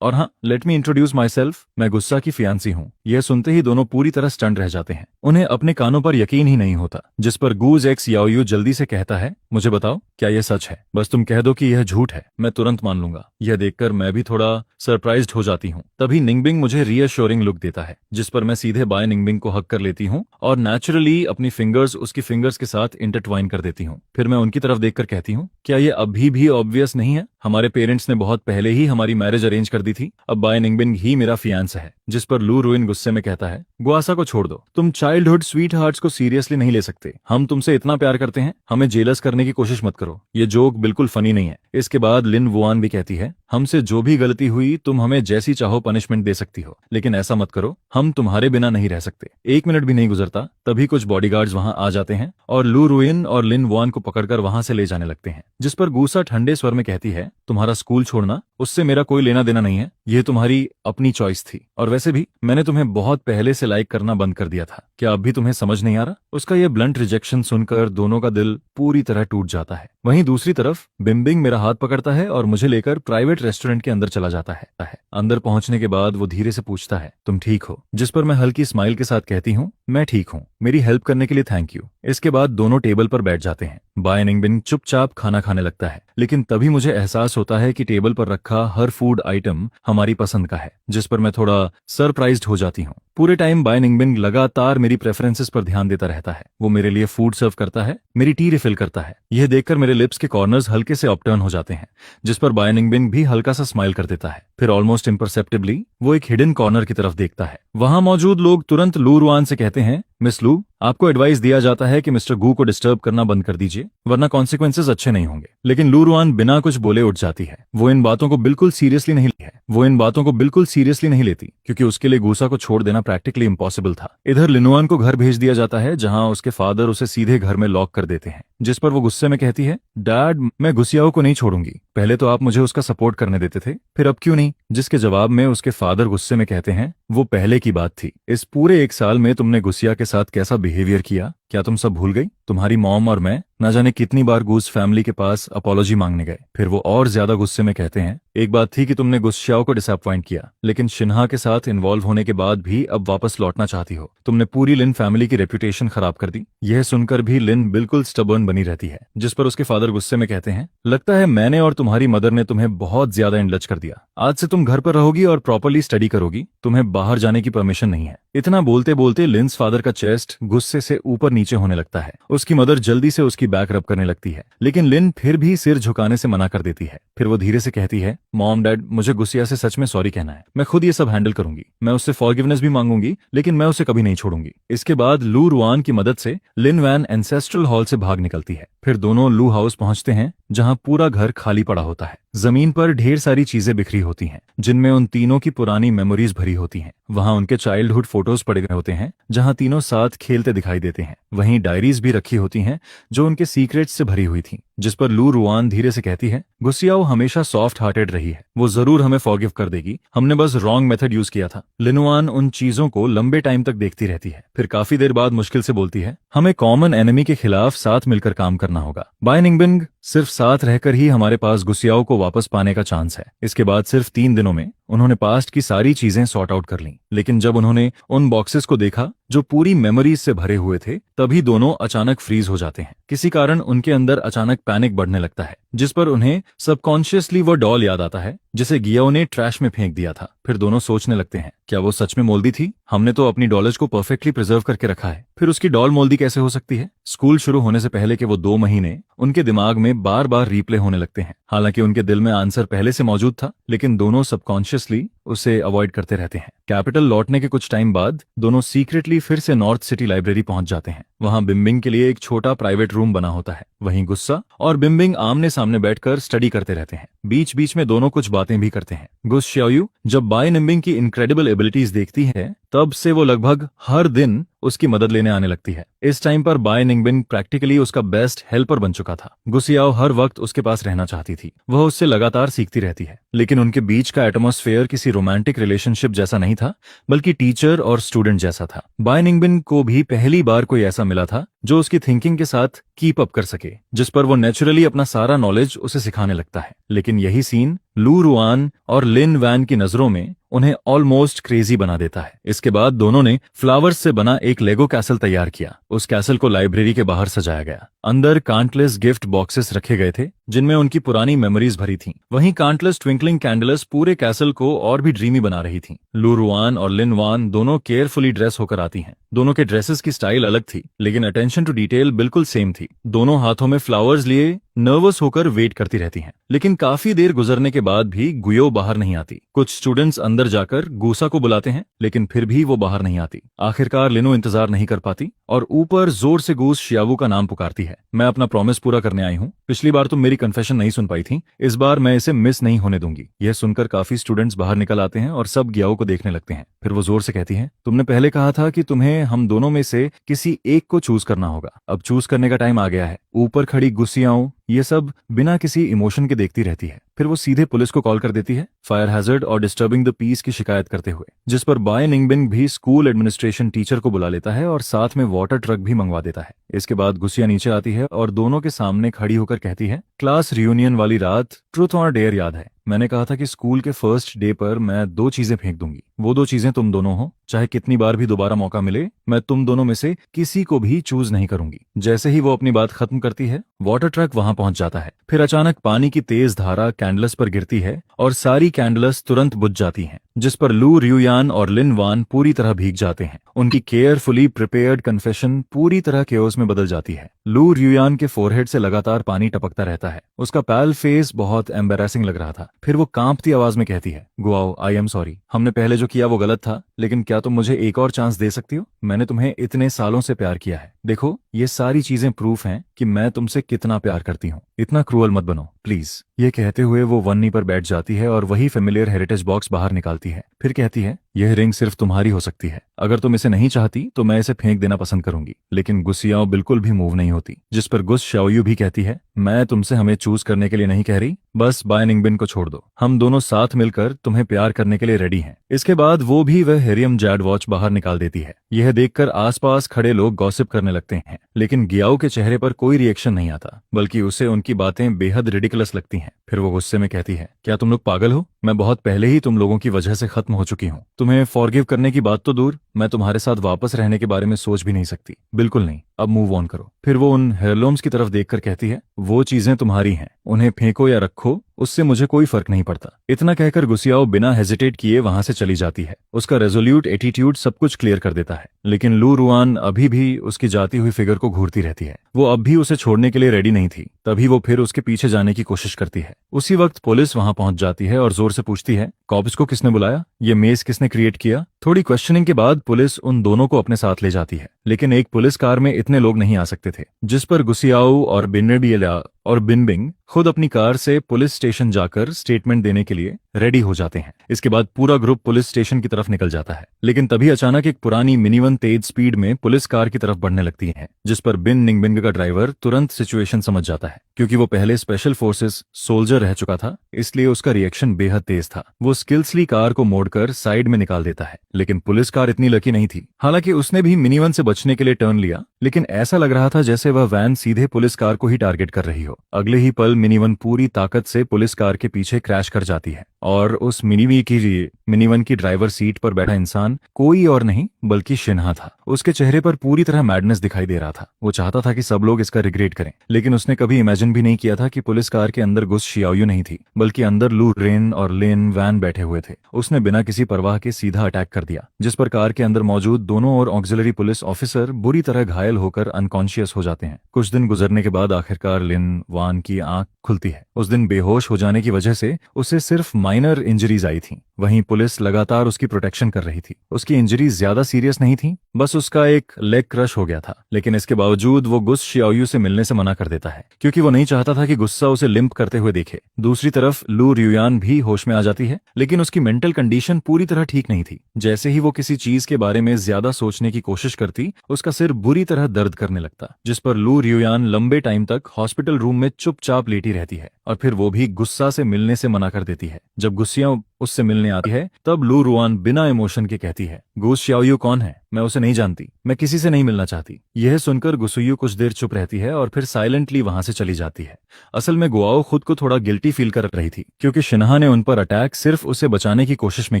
और हाँ, let me introduce my self, मैं गुस्सा की फियांसी हूँ। यह सुनते ही दोनों पूरी तरह स्टंट रह जाते हैं। उन्हें अपने कानों पर यकीन ही नहीं होता। जिस पर गूज एक्स याओयू जल्दी से कहता है, मुझे बताओ, क्या यह सच है? बस तुम कह दो कि यह झूठ है, मैं तुरंत मान लूंगा। यह देखकर मैं भी थोड़ा सरप्राइज्ड हो जाती हूँ। तभी निंगबिंग मुझे रीअश्योरिंग लुक देता है, जिस पर मैं सीधे बाय निंगबिंग को हक कर लेती हूँ और नेचुरली अपनी फिंगर्स उसकी फिंगर्स के साथ इंटरट्वाइन कर देती हूँ। फिर मैं उनकी तरफ देखकर कहती हूँ, क्या ये अभी भी ऑब्वियस नहीं है? हमारे पेरेंट्स ने बहुत पहले ही हमारी मैरिज अरेंज कर दी थी, अब बाय निंगबिंग ही मेरा फियांस है। जिस पर लू रुइन गुस्से में कहता है, गुआसा को छोड़ दो, तुम चाइल्डहुड स्वीट हार्ट्स को सीरियसली नहीं ले सकते। हम तुमसे इतना प्यार करते हैं, हमें जेलस करने की कोशिश मत करो। ये जोक बिल्कुल फनी नहीं है। इसके बाद लिन वुआन भी कहती है, हमसे जो भी गलती हुई तुम हमें जैसी चाहो पनिशमेंट दे सकती हो, लेकिन ऐसा मत करो, हम तुम्हारे बिना नहीं रह सकते। 1 मिनट भी नहीं गुजरता तभी कुछ बॉडीगार्ड्स वहां आ जाते हैं और लू रुइन और लिन वुआन को पकड़कर वहां से ले जाने लगते हैं। जिस पर गुस्सा ठंडे स्वर में कहती है, तुम्हारा स्कूल छोड़ना, उससे मेरा कोई लेना देना नहीं है, यह तुम्हारी अपनी चॉइस थी, और वैसे भी मैंने तुम्हें बहुत पहले से लाइक करना बंद कर दिया था। क्या अब भी तुम्हें समझ नहीं आ रहा? उसका यह ब्लंट रिजेक्शन सुनकर दोनों का दिल पूरी तरह टूट जाता है। वहीं दूसरी तरफ बिम्बिंग मेरा हाथ पकड़ता है और मुझे लेकर प्राइवेट रेस्टोरेंट के अंदर चला जाता है। अंदर पहुंचने के बाद वो धीरे से पूछता है, तुम ठीक हो? जिस पर मैं हल्की स्माइल के साथ कहती हूँ, मैं ठीक हूँ, मेरी हेल्प करने के लिए थैंक यू। इसके बाद दोनों टेबल पर बैठ जाते हैं। बाय निंगबिन चुपचाप खाना खाने लगता है, लेकिन तभी मुझे एहसास होता है कि टेबल पर रखा हर फूड आइटम हमारी पसंद का है, जिस पर मैं थोड़ा सरप्राइज्ड हो जाती हूँ। पूरे टाइम बाय निंगबिन लगातार मेरी प्रेफरेंसेस पर ध्यान देता रहता है। वो मेरे लिए फूड सर्व करता है, मेरी टी रिफिल करता है। यह देखकर मेरे लिप्स के कॉर्नर्स हल्के से अपटर्न हो जाते हैं, जिस पर बाय निंगबिन भी हल्का सा स्माइल कर देता है। फिर ऑलमोस्ट इम्परसेप्टिबली वो एक हिडन कॉर्नर की तरफ देखता है। वहां मौजूद लोग तुरंत लू रुआन से कहते हैं, मिस लू, आपको एडवाइस दिया जाता है कि मिस्टर गू को डिस्टर्ब करना बंद कर दीजिए, वरना कॉन्सिक्वेंसेस अच्छे नहीं होंगे। लेकिन लू रुआन बिना कुछ बोले उठ जाती है। वो इन बातों को बिल्कुल सीरियसली नहीं लेती, क्योंकि उसके लिए गुस्सा को छोड़ देना प्रैक्टिकली इम्पॉसिबल था। इधर लिनुआन को घर भेज दिया जाता है, जहां उसके फादर उसे सीधे घर में लॉक कर देते हैं, जिस पर वो गुस्से में कहती है, डैड, मैं गुसियाओ को नहीं छोड़ूंगी। पहले तो आप मुझे उसका सपोर्ट करने देते थे, फिर अब क्यों नहीं? जिसके जवाब में उसके फादर गुस्से में कहते हैं, वो पहले की बात थी। इस पूरे 1 साल में तुमने गुसिया के साथ कैसा बिहेवियर किया, क्या तुम सब भूल गई? तुम्हारी मॉम और मैं न जाने कितनी बार गूस फैमिली के पास अपॉलॉजी मांगने गए। फिर वो और ज्यादा गुस्से में कहते हैं, एक बात थी कि तुमने गुस्सियाओ को डिसअपॉइंट किया, लेकिन शिन्हा के साथ इन्वॉल्व होने के बाद भी अब वापस लौटना चाहती हो। तुमने पूरी लिन फैमिली की रेपुटेशन खराब कर दी। यह सुनकर भी लिन बिल्कुल स्टबर्न बनी रहती है, जिस पर उसके फादर गुस्से में कहते हैं, लगता है मैंने और तुम्हारी मदर ने तुम्हें बहुत ज्यादा इंडल्ज कर दिया। आज से तुम घर पर रहोगी और प्रॉपरली स्टडी करोगी, तुम्हें बाहर जाने की परमिशन नहीं है। इतना बोलते बोलते लिन्स फादर का चेस्ट गुस्से से ऊपर नीचे होने लगता है। उसकी मदर जल्दी से उसकी बैक रब करने लगती है, लेकिन लिन फिर भी सिर झुकाने से मना कर देती है। फिर वो धीरे से कहती है, मॉम डैड, मुझे गुस्सिया से सच में सॉरी कहना है। मैं खुद ये सब हैंडल करूंगी। मैं उससे फॉरगिवनेस भी मांगूंगी, लेकिन मैं उसे कभी नहीं छोड़ूंगी। इसके बाद लू रुआन की मदद से लिन वैन एंसेस्ट्रल हॉल से भाग निकलती है। फिर दोनों लू हाउस पहुंचते हैं, जहां पूरा घर खाली पड़ा होता है। जमीन पर ढेर सारी चीजें बिखरी होती हैं, जिनमें उन तीनों की पुरानी मेमोरीज भरी होती हैं। वहां उनके चाइल्डहुड फोटोज पड़े हुए होते हैं, जहां तीनों साथ खेलते दिखाई देते हैं। वहीं डायरीज भी रखी होती हैं, जो उनके सीक्रेट्स से भरी हुई थीं, जिस पर लू रुआन धीरे से कहती है, गुस्सियाओ हमेशा सॉफ्ट हार्टेड रही है, वो जरूर हमें फॉरगिव कर देगी, हमने बस रॉन्ग मेथड यूज किया था। लिनुआन उन चीजों को लंबे टाइम तक देखती रहती है, फिर काफी देर बाद मुश्किल से बोलती है, हमें कॉमन एनिमी के खिलाफ साथ मिलकर काम करना होगा। बाय निंगबिंग, सिर्फ साथ रहकर ही हमारे पास गुस्सियाओ को वापस पाने का चांस है। इसके बाद सिर्फ 3 दिनों में उन्होंने पास्ट की सारी चीजें सॉर्ट आउट कर लीं, लेकिन जब उन्होंने उन बॉक्सेस को देखा जो पूरी मेमोरीज से भरे हुए थे, तभी दोनों अचानक फ्रीज हो जाते हैं। किसी कारण उनके अंदर अचानक पैनिक बढ़ने लगता है, जिस पर उन्हें सबकॉन्शियसली वो डॉल याद आता है जिसे गियाओ ने ट्रैश में फेंक दिया था। फिर दोनों सोचने लगते हैं, क्या वो सच में मोल्दी थी? हमने तो अपनी डॉलेज को परफेक्टली प्रिजर्व करके रखा है, फिर उसकी डॉल मोल्दी कैसे हो सकती है? स्कूल शुरू होने से पहले के वो 2 महीने उनके दिमाग में बार बार रिप्ले होने लगते हैं। हालांकि उनके दिल में आंसर पहले से मौजूद था, लेकिन दोनों सबकॉन्शियसली उसे अवॉइड करते रहते हैं। कैपिटल लौटने के कुछ टाइम बाद दोनों सीक्रेटली फिर से नॉर्थ सिटी लाइब्रेरी पहुंच जाते हैं। वहां बिम्बिंग के लिए एक छोटा प्राइवेट रूम बना होता है। वहीं गुस्सा और बिम्बिंग आमने सामने बैठकर स्टडी करते रहते हैं। बीच बीच में दोनों कुछ बातें भी करते हैं। गुस श्याओयू जब बाय निंबिंग की इनक्रेडिबल एबिलिटीज देखती है, तब से वो लगभग हर दिन उसकी मदद लेने आने लगती है। इस टाइम पर बाय निंगबिन प्रैक्टिकली उसका बेस्ट हेल्पर बन चुका था। गुसियाओ हर वक्त उसके पास रहना चाहती थी। वह उससे लगातार सीखती रहती है, लेकिन उनके बीच का एटमॉस्फेयर किसी रोमांटिक रिलेशनशिप जैसा नहीं था, बल्कि टीचर और स्टूडेंट जैसा था। बाय निंगबिन को भी पहली बार कोई ऐसा मिला था जो उसकी थिंकिंग के साथ कीप अप कर सके, जिस पर वो नेचुरली अपना सारा नॉलेज उसे सिखाने लगता है। लेकिन यही सीन लू रुआन और लिन वैन की नजरों में उन्हें ऑलमोस्ट क्रेजी बना देता है। इसके बाद दोनों ने फ्लावर्स से बना एक लेगो कैसल तैयार किया। उस कैसल को लाइब्रेरी के बाहर सजाया गया। अंदर काउंटलेस गिफ्ट बॉक्सेस रखे गए थे, जिनमें उनकी पुरानी मेमोरीज भरी थीं। वहीं काउंटलेस ट्विंकलिंग कैंडल्स पूरे कैसल को और भी ड्रीमी बना रही थीं। लू रुआन और लिन वान दोनों केयरफुली ड्रेस होकर आती हैं। दोनों के ड्रेसेस की स्टाइल अलग थी, लेकिन अटेंशन टू डिटेल बिल्कुल सेम थी। दोनों हाथों में फ्लावर्स लिए नर्वस होकर वेट करती रहती हैं। लेकिन काफी देर गुजरने के बाद भी गुयो बाहर नहीं आती। कुछ स्टूडेंट्स अंदर जाकर गूसा को बुलाते हैं, लेकिन फिर भी वो बाहर नहीं आती। आखिरकार लिनो इंतजार नहीं कर पाती और ऊपर जोर से गूस शियावू का नाम पुकारती है। मैं अपना प्रॉमिस पूरा करने आई हूँ। पिछली बार तुम मेरी कन्फेशन नहीं सुन पाई थी, इस बार मैं इसे मिस नहीं होने दूंगी। यह सुनकर काफी स्टूडेंट्स बाहर निकल आते हैं और सब गियाओ को देखने लगते हैं। फिर वो जोर से कहती है, तुमने पहले कहा था कि तुम्हें हम दोनों में से किसी एक को चूज करना होगा। अब चूज करने का टाइम आ गया है। ऊपर खड़ी गुस्सियाओं ये सब बिना किसी इमोशन के देखती रहती है। फिर वो सीधे पुलिस को कॉल कर देती है, फायर हैजर्ड और डिस्टर्बिंग द पीस की शिकायत करते हुए, जिस पर बाय निंगबिन भी स्कूल एडमिनिस्ट्रेशन टीचर को बुला लेता है और साथ में वाटर ट्रक भी मंगवा देता है। इसके बाद गुस्सिया नीचे आती है और दोनों के सामने खड़ी होकर कहती है, क्लास रियूनियन वाली रात ट्रूथ और डेयर याद है? मैंने कहा था कि स्कूल के फर्स्ट डे पर मैं 2 चीजें फेंक दूंगी। वो 2 चीजें तुम दोनों हो, चाहे कितनी बार भी दोबारा मौका मिले, मैं तुम दोनों में से किसी को भी चूज नहीं करूंगी। जैसे ही वो अपनी बात खत्म करती है, वाटर ट्रक वहां पहुंच जाता है। फिर अचानक पानी की तेज धारा कैंडलस पर गिरती है और सारी कैंडलस तुरंत बुझ जाती हैं, जिस पर लू रियुयान और लिन वान पूरी तरह भीग जाते हैं। उनकी केयरफुली प्रिपेयर्ड कन्फेशन पूरी तरह केओस में बदल जाती है। लू रियुयान के फोरहेड से लगातार पानी टपकता रहता है। उसका पैल फेस बहुत एम्बेरसिंग लग रहा था। फिर वो कांपती आवाज में कहती है, गुआओ, आई एम सॉरी। हमने पहले जो किया वो गलत था, लेकिन क्या तुम मुझे एक और चांस दे सकती हो? मैंने तुम्हें इतने सालों से प्यार किया है। देखो, ये सारी चीजें प्रूफ हैं कि मैं तुमसे कितना प्यार करती हूँ। इतना क्रूअल मत बनो प्लीज। ये कहते हुए वो वन्नी पर बैठ जाती है और वही फेमिलियर हेरिटेज बॉक्स बाहर निकालती है। फिर कहती है, यह रिंग सिर्फ तुम्हारी हो सकती है। अगर तुम इसे नहीं चाहती तो मैं इसे फेंक देना पसंद करूंगी। लेकिन गुस्सियाओ बिल्कुल भी मूव नहीं होती, जिस पर गुस शाओयू भी कहती है, मैं तुमसे हमें चूज करने के लिए नहीं कह रही, बस बाय निंगबिन को छोड़ दो। हम दोनों साथ मिलकर तुम्हें प्यार करने के लिए रेडी हैं। इसके बाद वो भी वह हेरियम जैड वॉच बाहर निकाल देती है। यह देखकर आसपास खड़े लोग गॉसिप करने लगते हैं, लेकिन गियाओ के चेहरे पर कोई रिएक्शन नहीं आता, बल्कि उसे उनकी बातें बेहद रिडिकुलस लगती हैं। फिर वो गुस्से में कहती है, क्या तुम लोग पागल हो? मैं बहुत पहले ही तुम लोगों की वजह से खत्म हो चुकी हूँ। तुम्हें फॉरगिव करने की बात तो दूर, मैं तुम्हारे साथ वापस रहने के बारे में सोच भी नहीं सकती। बिल्कुल नहीं, अब मूव ऑन करो। फिर वो उन हेयरलूम्स की तरफ देखकर कहती है, वो चीजें तुम्हारी हैं, उन्हें फेंको या रखो, उससे मुझे कोई फर्क नहीं पड़ता। इतना कहकर गुस्सियाओ बिना हेजिटेट किए वहां से चली जाती है। उसका रेजोल्यूट एटीट्यूड सब कुछ क्लियर कर देता है, लेकिन लू रुआन अभी भी उसकी जाती हुई फिगर को घूरती रहती है। वो अब भी उसे छोड़ने के लिए रेडी नहीं थी। तभी वो फिर उसके पीछे जाने की कोशिश करती है। उसी वक्त पुलिस वहां पहुंच जाती है और जोर से पूछती है, कॉप्स को किसने बुलाया? ये मेज किसने क्रिएट किया? थोड़ी क्वेश्चनिंग के बाद पुलिस उन दोनों को अपने साथ ले जाती है, लेकिन एक पुलिस कार में इतने लोग नहीं आ सकते थे, जिस पर गुसियाओ और बिनबियला और बिनबिंग खुद अपनी कार से पुलिस स्टेशन जाकर स्टेटमेंट देने के लिए रेडी हो जाते हैं। इसके बाद पूरा ग्रुप पुलिस स्टेशन की तरफ निकल जाता है, लेकिन तभी अचानक एक पुरानी मिनीवन तेज स्पीड में पुलिस कार की तरफ बढ़ने लगती है, जिस पर बिन निंगबिंग का ड्राइवर तुरंत सिचुएशन समझ जाता है। क्योंकि वो पहले स्पेशल फोर्सेस सोल्जर रह चुका था, इसलिए उसका रिएक्शन बेहद तेज था। वो स्किल्सली कार को मोड़कर साइड में निकाल देता है, लेकिन पुलिस कार इतनी लकी नहीं थी। हालांकि उसने भी मिनीवन से बचने के लिए टर्न लिया, लेकिन ऐसा लग रहा था जैसे वह वैन सीधे पुलिस कार को ही टारगेट कर रही हो। अगले ही पल मिनीवन पूरी ताकत से पुलिस कार के पीछे क्रैश कर जाती है और उस मिनीवन की ड्राइवर सीट पर बैठा इंसान कोई और नहीं बल्कि शिन्हा था। उसके चेहरे पर पूरी तरह मैडनेस दिखाई दे रहा था। वो चाहता था कि सब लोग इसका रिग्रेट करें, लेकिन उसने कभी इमेजिन भी नहीं किया था कि पुलिस कार के अंदर गुस शियाओयू नहीं थी, बल्कि अंदर लू रेन और लिन वैन बैठे हुए थे। उसने बिना किसी परवाह के सीधा अटैक कर दिया, जिस पर कार के अंदर मौजूद दोनों और ऑक्सिलरी पुलिस ऑफिसर बुरी तरह घायल होकर अनकॉन्शियस हो जाते हैं। कुछ दिन गुजरने के बाद आखिरकार लिन वान की आंख खुलती है। उस दिन बेहोश हो जाने की वजह से उसे सिर्फ माइनर इंजरीज आई थी। वहीं पुलिस लगातार उसकी प्रोटेक्शन कर रही थी। उसकी इंजरीज ज्यादा सीरियस नहीं थी, बस उसका एक लेग क्रश हो गया था। लेकिन इसके बावजूद वो गुस शियाओयू से मिलने से मना कर देता है, क्योंकि वो नहीं चाहता था कि गुस्सा उसे लिम्प करते हुए देखे। दूसरी तरफ लू रियुयान भी होश में आ जाती है, लेकिन उसकी मेंटल कंडीशन पूरी तरह ठीक नहीं थी। जैसे ही वो किसी चीज के बारे में ज्यादा सोचने की कोशिश करती, उसका सिर बुरी तरह दर्द करने लगता, जिस पर लू रियुयान लंबे टाइम तक हॉस्पिटल रूम में चुपचाप लेटी रहती है और फिर वो भी गुस्सा से मिलने से मना कर देती है। जब गुस्सियां उससे मिलने आती है, तब लू रुआन बिना इमोशन के कहती है, गुस शियाओयू कौन है? मैं उसे नहीं जानती, मैं किसी से नहीं मिलना चाहती। यह सुनकर गुसुयू कुछ देर चुप रहती है और फिर साइलेंटली वहां से चली जाती है। असल में गुआओ खुद को थोड़ा गिल्टी फील कर रही थी, क्योंकि शिन्हा ने उन पर अटैक सिर्फ उसे बचाने की कोशिश में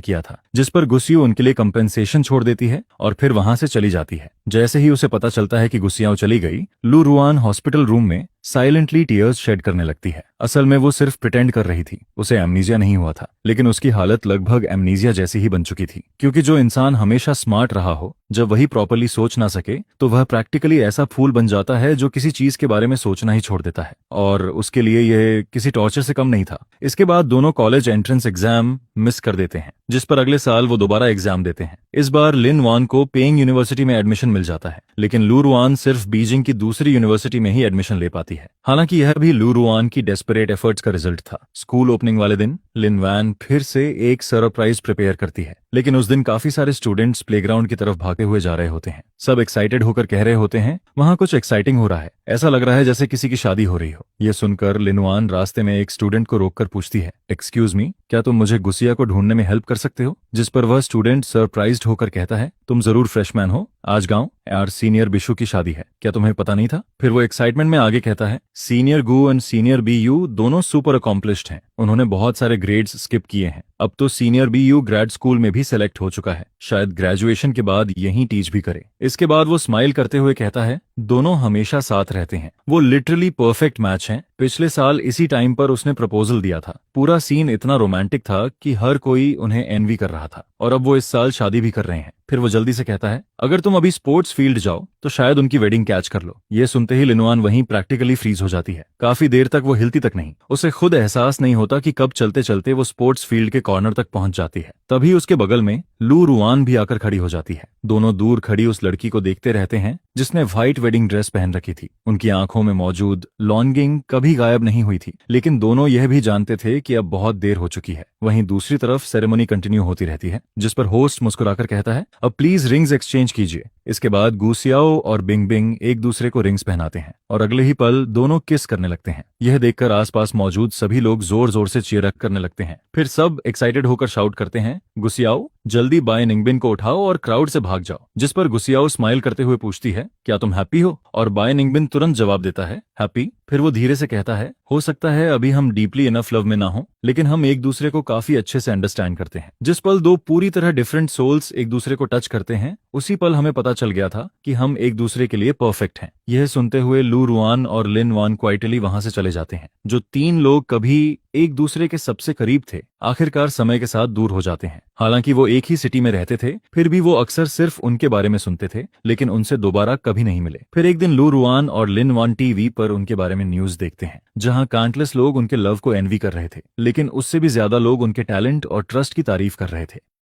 किया था, जिस पर गुस्सियू उनके लिए कंपेंसेशन छोड़ देती है और फिर वहां से चली जाती है। जैसे ही उसे पता चलता है कि गुस्सियाओ चली गई, लू रुआन हॉस्पिटल रूम में साइलेंटली टीयर्स शेड करने लगती है। असल में वो सिर्फ प्रिटेंड कर रही थी, उसे एमनीजिया नहीं हुआ था, लेकिन उसकी हालत लगभग एमनीजिया जैसी ही बन चुकी थी। क्योंकि जो इंसान हमेशा स्मार्ट रहा हो, जब वही प्रॉपर्ली सोच ना सके, तो वह प्रैक्टिकली ऐसा फूल बन जाता है जो किसी चीज के बारे में सोचना ही छोड़ देता है, और उसके लिए यह किसी टॉर्चर से कम नहीं था। इसके बाद दोनों कॉलेज एंट्रेंस एग्जाम मिस कर देते हैं, जिस पर अगले साल वो दोबारा एग्जाम देते हैं। इस बार लिन वान को पेइंग यूनिवर्सिटी में एडमिशन मिल जाता है, लेकिन लू रुआन सिर्फ बीजिंग की दूसरी यूनिवर्सिटी में ही एडमिशन ले पाती है। हालांकि यह भी लू रुआन की डेस्परेट एफर्ट्स का रिजल्ट था। स्कूल ओपनिंग वाले दिन लिन वैन फिर से एक सरप्राइज प्रिपेयर करती है, लेकिन उस दिन काफी सारे स्टूडेंट्स प्लेग्राउंड की तरफ भागे हुए जा रहे होते हैं। सब एक्साइटेड होकर कह रहे होते हैं, वहां कुछ एक्साइटिंग हो रहा है, ऐसा लग रहा है जैसे किसी की शादी हो रही हो। यह सुनकर लिनवान रास्ते में एक स्टूडेंट को रोककर पूछती है, एक्सक्यूज मी, क्या तुम मुझे गुसिया को ढूंढने में हेल्प कर सकते हो? जिस पर वह स्टूडेंट सरप्राइज्ड होकर कहता है, तुम जरूर फ्रेशमैन हो, आज गांव यार सीनियर बिशु की शादी है, क्या तुम्हें पता नहीं था? फिर वो एक्साइटमेंट में आगे कहता है, senior Gu and senior Bi You दोनों सुपर अकॉम्प्लिश्ड हैं, उन्होंने बहुत सारे ग्रेड्स स्किप किए हैं। अब तो senior Bi You grade school में भी सेलेक्ट हो चुका है, शायद ग्रेजुएशन के बाद यहीं टीच भी करे। इसके बाद वो स्माइल करते हुए कहता है, दोनों हमेशा साथ रहते हैं, वो लिटरली परफेक्ट मैच हैं। पिछले साल इसी टाइम पर उसने प्रपोजल दिया था, पूरा सीन इतना रोमांटिक था कि हर कोई उन्हें एनवी कर रहा था, और अब वो इस साल शादी भी कर रहे हैं। फिर वो जल्दी से कहता है, अगर तुम अभी स्पोर्ट्स फील्ड जाओ तो शायद उनकी वेडिंग कैच कर लो। ये सुनते ही लिनवान वहीं प्रैक्टिकली फ्रीज हो जाती है, काफी देर तक वो हिलती तक नहीं। उसे खुद एहसास नहीं होता कि कब चलते चलते वो स्पोर्ट्स फील्ड के कॉर्नर तक पहुंच जाती है। तभी उसके बगल में लू रुआन भी आकर खड़ी हो जाती है। दोनों दूर खड़ी उस लड़की को देखते रहते हैं जिसने व्हाइट वेडिंग ड्रेस पहन रखी थी। उनकी आंखों में मौजूद लॉन्गिंग कभी गायब नहीं हुई थी, लेकिन दोनों यह भी जानते थे कि अब बहुत देर हो चुकी है। वहीं दूसरी तरफ सेरेमनी कंटिन्यू होती रहती है, जिस पर होस्ट मुस्कुराकर कहता है, अब प्लीज रिंग्स एक्सचेंज कीजिए। इसके बाद गुसियाओ और बिंग बिंग एक दूसरे को रिंग्स पहनाते हैं और अगले ही पल दोनों किस करने लगते हैं। यह देखकर आसपास मौजूद सभी लोग जोर जोर से चीयर अप करने लगते हैं। फिर सब एक्साइटेड होकर शाउट करते हैं, गुसियाओ जल्दी बाय निंगबिन को उठाओ और क्राउड से भाग जाओ। जिस पर गुसियाओ स्माइल करते हुए पूछती है, क्या तुम हैप्पी हो? और बाय निंगबिन तुरंत जवाब देता है, हैप्पी। फिर वो धीरे से कहता है, हो सकता है अभी हम डीपली इनफ लव में ना हो, लेकिन हम एक दूसरे को काफी अच्छे से अंडरस्टैंड करते हैं। जिस पल दो पूरी तरह डिफरेंट सोल्स एक दूसरे को टच करते हैं, उसी पल हमें पता चल गया था कि हम एक दूसरे के लिए परफेक्ट हैं। यह सुनते हुए लू रुआन और लिन वान क्वाइटली वहां से चले जाते हैं। जो तीन लोग कभी एक दूसरे के सबसे करीब थे, आखिरकार समय के साथ दूर हो जाते हैं। हालांकि वो एक ही सिटी में रहते थे, फिर भी वो अक्सर सिर्फ उनके बारे में सुनते थे, लेकिन उनसे दोबारा कभी नहीं मिले। फिर एक दिन लू रुआन और लिन वान टीवी पर उनके बारे में न्यूज देखते हैं, जहां काउंटलेस लोग उनके लव को एनवी कर रहे थे, लेकिन उससे भी ज्यादा लोग उनके टैलेंट और ट्रस्ट की तारीफ कर रहे थे।